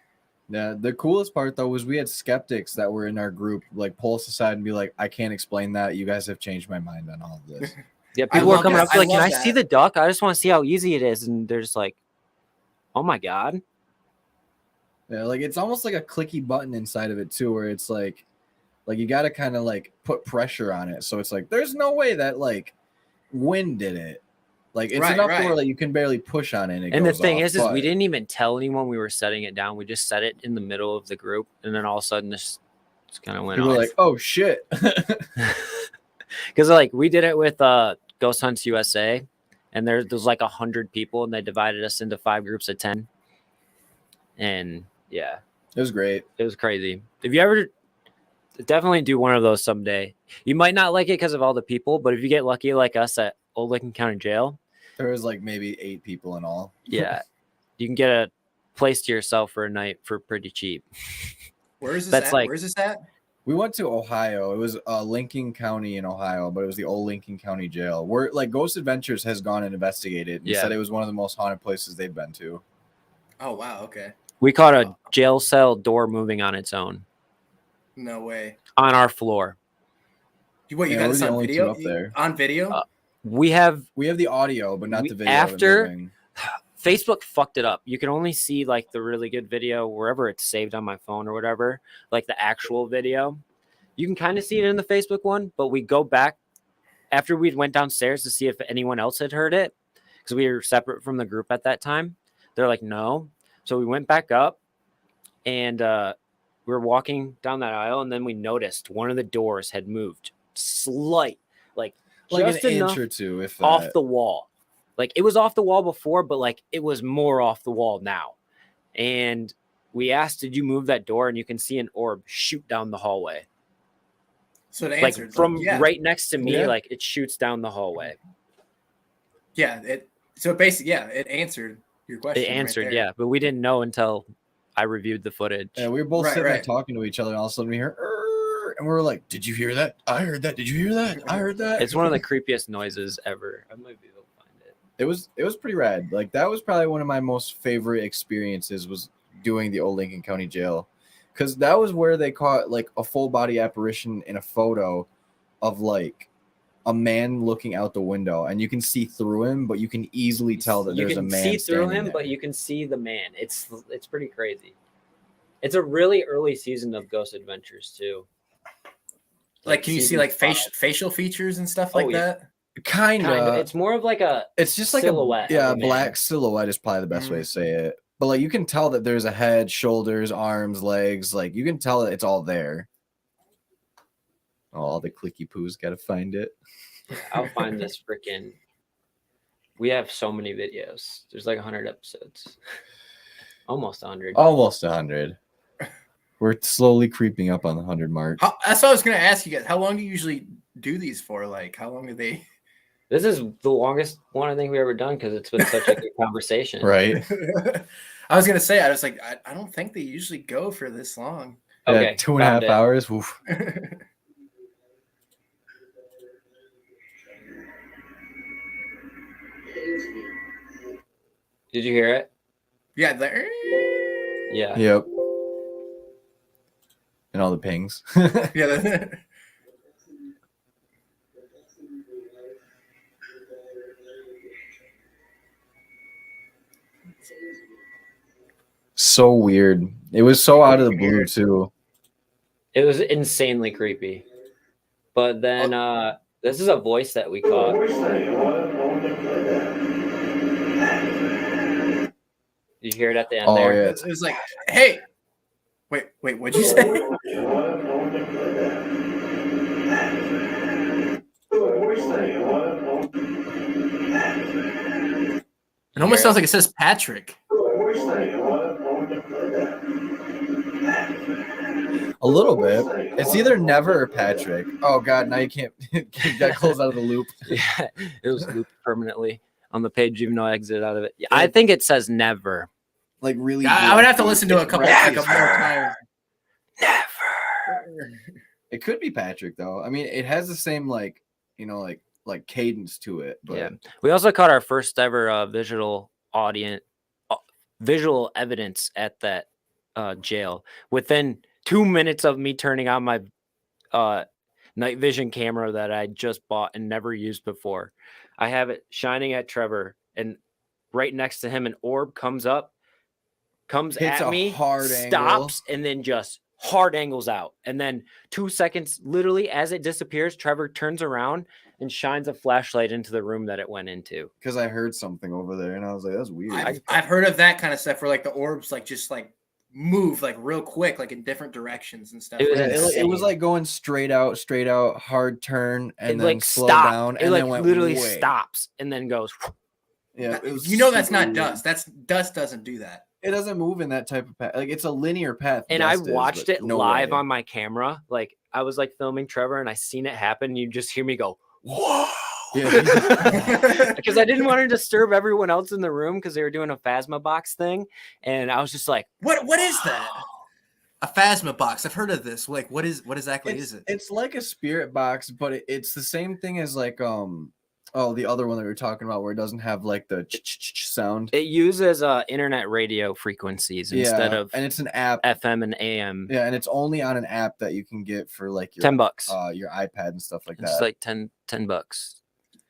Yeah, the coolest part though was we had skeptics that were in our group like pull us aside and be like, I can't explain that. You guys have changed my mind on all of this. Yeah, I people were love coming that. up to like, I can I love see that. the duck? I just want to see how easy it is. And they're just like, oh my God. Yeah, like it's almost like a clicky button inside of it too, where it's like you got to kind of like put pressure on it. So it's like there's no way that like wind did it. Like it's Right, enough right. to where like you can barely push on it. And the goes thing off, is but- we didn't even tell anyone we were setting it down. We just set it in the middle of the group. And then all of a sudden this just kind of went people off. were like, oh shit. Because like we did it with Ghost Hunts USA, and there's like 100 people, and they divided us into 5 groups of 10. And yeah, It was great. it was crazy. If you ever definitely do one of those someday, you might not like it because of all the people, but if you get lucky like us at Old Lincoln County Jail, There was like maybe 8 people in all. yeah, you can get a place to yourself for a night for pretty cheap. Where is this That's at? like- Where's this at? We went to Ohio. It was Lincoln County in Ohio, but it was the old Lincoln County Jail. Where like Ghost Adventures has gone and investigated and Yeah. said it was one of the most haunted places they've been to. Oh, wow. Okay. We caught a jail cell door moving on its own No way. on our floor. You Yeah, got we're this the on only two video? up there. On video? We have We have the audio, but not We- the video. of it after- moving. Facebook fucked it up. You can only see like the really good video wherever it's saved on my phone or whatever, like the actual video. You can kind of see it in the Facebook one, but we go back after we went downstairs to see if anyone else had heard it because we were separate from the group at that time. They're like, no. So we went back up and we were walking down that aisle, and then we noticed one of the doors had moved slight, like just an enough inch or two, if that. off the wall. Like it was off the wall before, but like it was more off the wall now. And we asked, did you move that door? And you can see an orb shoot down the hallway. So it Like answered. from yeah. right next to me, Yeah. like it shoots down the hallway. Yeah. So basically, it answered your question. It answered, right there. yeah. But we didn't know until I reviewed the footage. Yeah, we were both Right, sitting there right. talking to each other, and all of a sudden we hear, "Err," and we were like, "Did you hear that? I heard that. Did you hear that? I heard that." It's one of the creepiest noises ever. I might be able to find it. It was pretty rad. Like that was probably one of my most favorite experiences was doing the old Lincoln County Jail, because that was where they caught like a full body apparition in a photo of like a man looking out the window, and you can see through him, but you can easily tell that you there's a can man see through standing him, there. but you can see the man. It's pretty crazy. It's a really early season of Ghost Adventures too. Like, can you see season like 5. facial features and stuff Oh, like yeah. that? Kind Kind of. of. It's more of like a It's just like silhouette a of a man. black silhouette is probably the best way to say it. But like you can tell that there's a head, shoulders, arms, legs. Like you can tell that it's all there. Oh, all the clicky poos got to find it. I'll find this freaking. We have so many videos. There's like 100 episodes. Almost 100. Almost 100. We're slowly creeping up on the 100 mark. That's what I was gonna ask you guys. How long do you usually do these for? Like, how long do they? This is the longest one I think we've ever done because it's been such a good conversation. Right. I was gonna say, I was like, I don't think they usually go for this long. Okay. Yeah, 2.5 hours. Oof. Did you hear it? Yeah. Yeah. Yep. And all the pings. Yeah. So weird. It was so out of the blue too. It was insanely creepy. But then this is a voice that we caught. Did you hear it at the end there? Yeah. It was like, hey, wait, what'd you say? It almost sounds like it says Patrick. A little bit. It's either Never or Patrick. Oh God, now you can't get close out of the loop. Yeah, it was looped permanently on the page, even though I exited out of it. Yeah, I think it says never. Like really. I would have to listen to a couple more times. Never. It could be Patrick though. I mean, it has the same like cadence to it. But yeah, we also caught our first ever visual evidence at that jail within 2 minutes of me turning on my night vision camera that I just bought and never used before. I have it shining at Trevor, and right next to him, an orb comes hits at me, stops, and then just hard angles out. And then 2 seconds, literally as it disappears, Trevor turns around and shines a flashlight into the room that it went into. Because I heard something over there, and I was like, "That's weird." I've heard of that kind of stuff where like the orbs like just like move like real quick, like in different directions and stuff. It was like going straight out, hard turn, and then like slow stopped. down, It and like then went literally way. stops and then goes. Yeah, it was that's not weird. dust. Dust doesn't do that. It doesn't move in that type of path. Like it's a linear path. And I watched it live on my camera. Like I was like filming Trevor, and I seen it happen. And you just hear me go, "Whoa!" Yeah, because I didn't want to disturb everyone else in the room because they were doing a Phasma box thing, and I was just like, "What is that?" A Phasma box. I've heard of this. Like, what exactly is it? It's like a spirit box, but it's the same thing as like the other one that we were talking about where it doesn't have like the sound. It uses internet radio frequencies instead of, and it's an app, FM and AM. Yeah, and it's only on an app that you can get for like your $10, your iPad and stuff like that. It's like $10.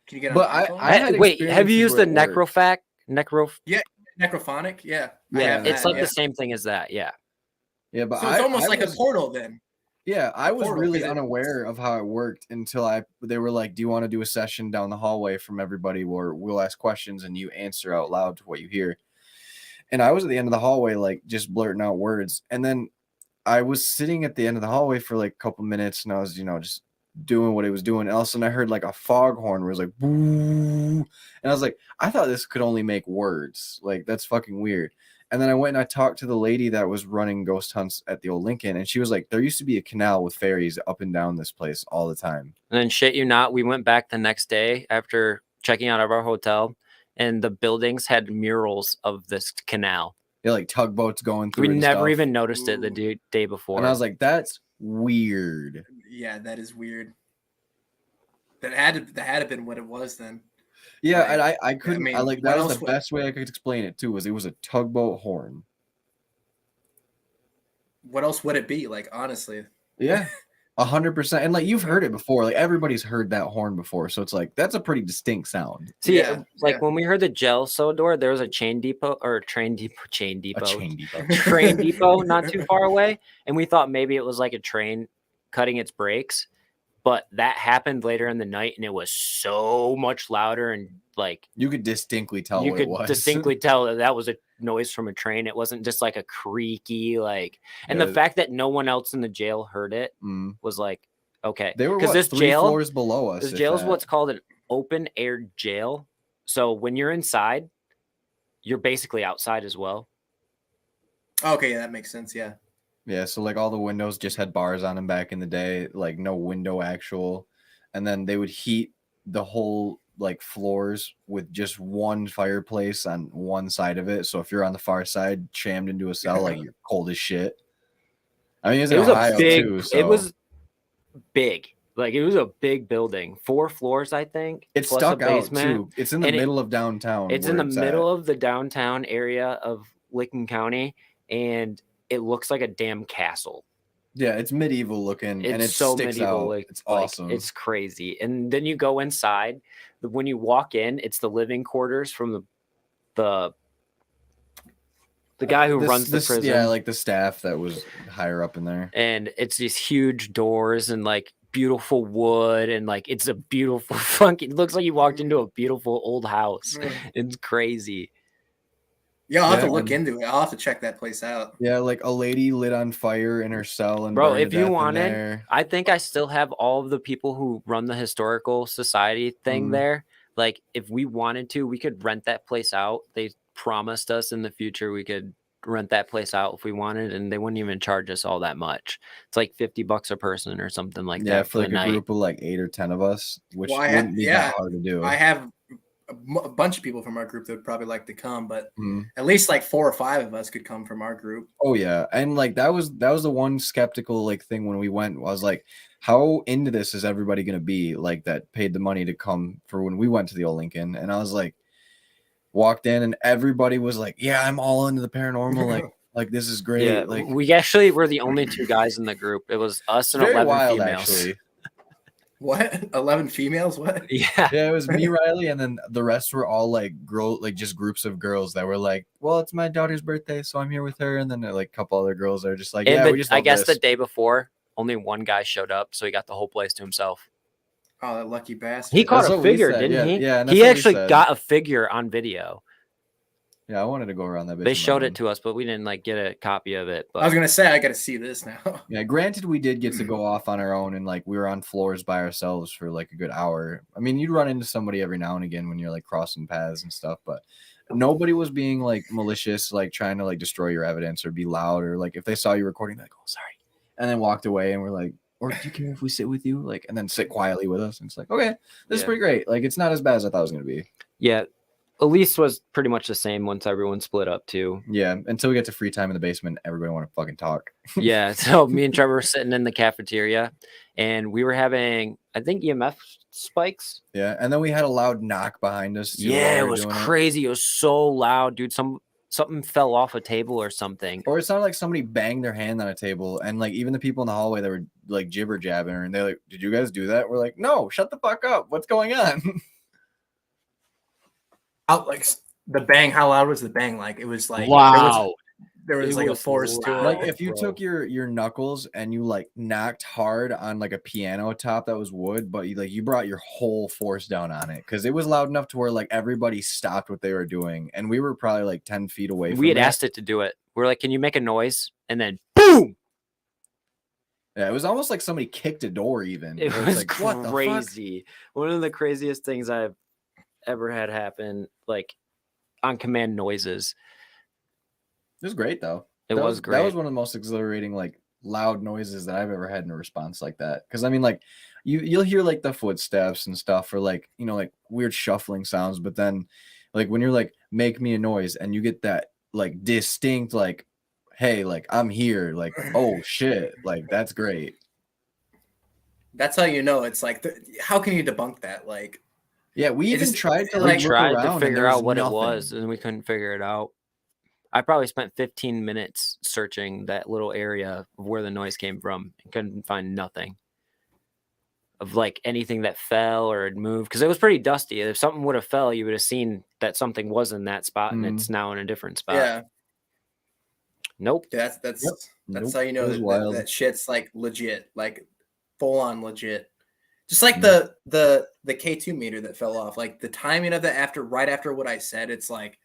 Can you get? But I had wait, have you used the Necrophonic? Yeah, Necrophonic. Yeah, it's like the same thing as that. Yeah. Yeah, but so it's almost like a portal then. Yeah, I was really unaware of how it worked until they were like, "Do you want to do a session down the hallway from everybody where we'll ask questions and you answer out loud to what you hear?" And I was at the end of the hallway, like just blurting out words. And then I was sitting at the end of the hallway for like a couple minutes, and I was, just doing what it was doing. And all of a sudden I heard like a foghorn where it was like, boo. And I was like, I thought this could only make words. Like, that's fucking weird. And then I went and I talked to the lady that was running ghost hunts at the old Lincoln. And she was like, there used to be a canal with fairies up and down this place all the time. And then shit you not, we went back the next day after checking out of our hotel, and the buildings had murals of this canal. Yeah, like tugboats going through. We never even noticed it the day before. And I was like, that's weird. Yeah, that is weird. That had to have been what it was then. Yeah, and I couldn't. mean, that was the best way I could explain it too. Was it was a tugboat horn. What else would it be? Like, honestly. Yeah, 100%. And like, you've heard it before. Like, everybody's heard that horn before, so it's like that's a pretty distinct sound. See, when we heard the Gelso door, there was a train depot, train depot not too far away, and we thought maybe it was like a train cutting its brakes. But that happened later in the night, and it was so much louder, and like you could distinctly tell. You could distinctly tell that was a noise from a train. It wasn't just like a creaky And the fact that no one else in the jail heard it was like, okay, they were because three floors below us. This jail is what's called an open air jail. So when you're inside, you're basically outside as well. Okay, yeah, that makes sense. Yeah. Yeah, so like all the windows just had bars on them back in the day, like no window actual, and then they would heat the whole like floors with just one fireplace on one side of it. So if you're on the far side, jammed into a cell, like you're cold as shit. I mean, it's in It was a Ohio big. too, so It was big. Like it was a big building, 4 floors, I think, it plus a stuck out basement. too. It's in the And middle of downtown. It's in the middle of the downtown area of Licking County, and it looks like a damn castle. Yeah, it's medieval looking, and it It's so sticks medieval. out. Like, It's awesome. It's crazy. And then you go inside. When you walk in, it's the living quarters from the guy who runs the prison. Yeah, like the staff that was higher up in there. And it's these huge doors and like beautiful wood, and like it's a beautiful funky. It looks like you walked into a beautiful old house. It's crazy. Yeah, I'll have to look into it. I'll have to check that place out. Yeah, like a lady lit on fire in her cell and bro, burned if to you death in wanted, there. I think I still have all of the people who run the historical society thing there. Like, if we wanted to, we could rent that place out. They promised us in the future we could rent that place out if we wanted, and they wouldn't even charge us all that much. It's like $50 a person or something like that. Yeah, for like a group of like 8 or 10 of us, which wouldn't be that hard to do. I have a bunch of people from our group that would probably like to come, but at least like 4 or 5 of us could come from our group. Oh yeah, and like that was the one skeptical like thing when we went. I was like, how into this is everybody gonna be, like, that paid the money to come for when we went to the old Lincoln? And I was like, walked in and everybody was like, yeah, I'm all into the paranormal, like this is great. Yeah, like we actually were the only 2 guys in the group. It was us and very 11 wild, females. actually. What? 11 females? What? Yeah. Yeah, it was me, Riley, and then the rest were all like just groups of girls that were like, well, it's my daughter's birthday, so I'm here with her. And then like a couple other girls are just like, yeah, we just I love guess this. the day before, only one guy showed up, so he got the whole place to himself. Oh, that lucky bastard. He caught a figure, didn't he? Yeah, he actually got a figure on video. Yeah, I wanted to go around that. They showed it to us, but we didn't like get a copy of it. But I was gonna say I got to see this now. Yeah, granted, we did get to go off on our own, and like we were on floors by ourselves for like a good hour. I mean, you'd run into somebody every now and again when you're like crossing paths and stuff, but nobody was being like malicious, like trying to like destroy your evidence or be loud, or like if they saw you recording, like, oh, sorry, and then walked away, and we're like, or do you care if we sit with you, like, and then sit quietly with us? And it's like, okay, this is pretty great. Like, it's not as bad as I thought it was gonna be. Yeah. Elise was pretty much the same once everyone split up too. Yeah, until we get to free time in the basement, everybody want to fucking talk. Yeah, so me and Trevor were sitting in the cafeteria, and we were having, I think, EMF spikes. Yeah, and then we had a loud knock behind us. Yeah, it was crazy. It was so loud, dude. Something fell off a table or something. Or it sounded like somebody banged their hand on a table, and like even the people in the hallway that were like jibber jabbing her, and they're like, "Did you guys do that?" We're like, "No, shut the fuck up. What's going on?" Out like the bang. How loud was the bang? Like it was like wow. There was like a force to it. Like if you took your knuckles and you like knocked hard on like a piano top that was wood, but you brought your whole force down on it, because it was loud enough to where like everybody stopped what they were doing, and we were probably like 10 feet away from We had asked it to do it. We're like, can you make a noise? And then boom. Yeah, it was almost like somebody kicked a door even. It was like, what crazy. The fuck? One of the craziest things I've ever had happen, like on command noises. It was great though. It was great. That was one of the most exhilarating, like, loud noises that I've ever had in a response like that. Because I mean, like, you'll hear like the footsteps and stuff, or like, you know, like weird shuffling sounds, but then like when you're like, make me a noise, and you get that like distinct, like, hey, like I'm here, like, oh shit, like that's great. That's how you know it's like, how can you debunk that? Like, yeah, we even tried to figure out what it was, and we couldn't figure it out. I probably spent 15 minutes searching that little area of where the noise came from and couldn't find nothing of like anything that fell or had moved, because it was pretty dusty. If something would have fell, you would have seen that something was in that spot and it's now in a different spot. Yeah. Nope. That's how you know that shit's like legit, like full on legit. Just like the K2 meter that fell off, like the timing of that right after what I said, it's like,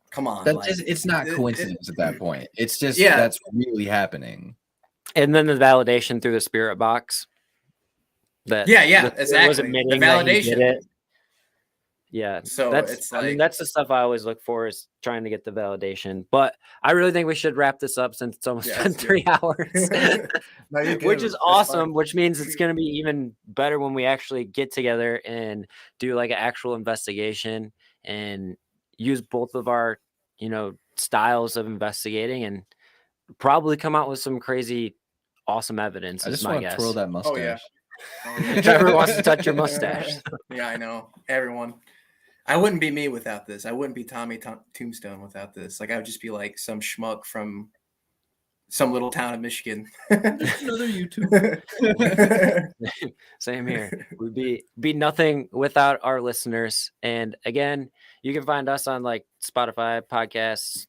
come on. It's not coincidence at that point. It's just, that's really happening. And then the validation through the spirit box. Exactly. The validation. Yeah, So that's it's I mean like, that's the stuff I always look for is trying to get the validation. But I really think we should wrap this up since it's almost Yeah, been let's do 3 hours, no, you're good. which is That's awesome. fine. Which means it's going to be even better when we actually get together and do like an actual investigation and use both of our, styles of investigating and probably come out with some crazy, awesome evidence. I Is just my want to guess. twirl that mustache. Oh, yeah. Oh, yeah. Trevor wants to touch your mustache. Yeah, I know. Everyone. I wouldn't be me without this. I wouldn't be Tommy Tombstone without this. Like, I would just be like some schmuck from some little town in Michigan. Another YouTube. Same here. We'd be nothing without our listeners. And again, you can find us on like Spotify, podcasts,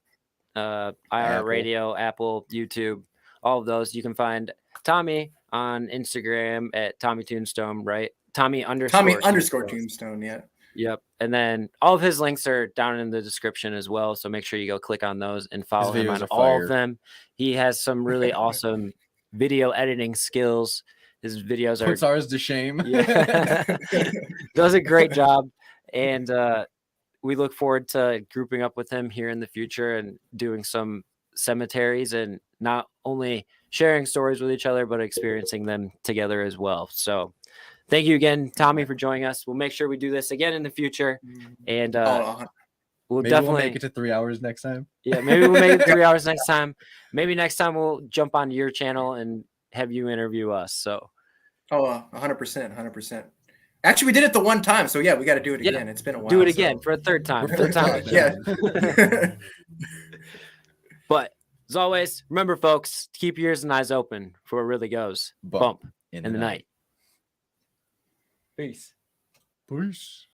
iHeartRadio, Apple, YouTube, all of those. You can find Tommy on Instagram at Tommy Tombstone, right? Tommy underscore Tombstone, yeah. Yep. And then all of his links are down in the description as well. So make sure you go click on those and follow him on all of them. He has some really awesome video editing skills. His videos puts ours to shame. Yeah. Does a great job. And we look forward to grouping up with him here in the future and doing some cemeteries and not only sharing stories with each other, but experiencing them together as well. So thank you again, Tommy, for joining us. We'll make sure we do this again in the future. And we'll make it to 3 hours next time. Yeah, maybe we'll make it 3 hours next time. Maybe next time we'll jump on your channel and have you interview us. So 100%. Actually, we did it the one time. So yeah, we got to do it again. It's been a while. Do it again for a third time. Yeah. But as always, remember, folks, keep your ears and eyes open for what really goes bump in the night. Peace.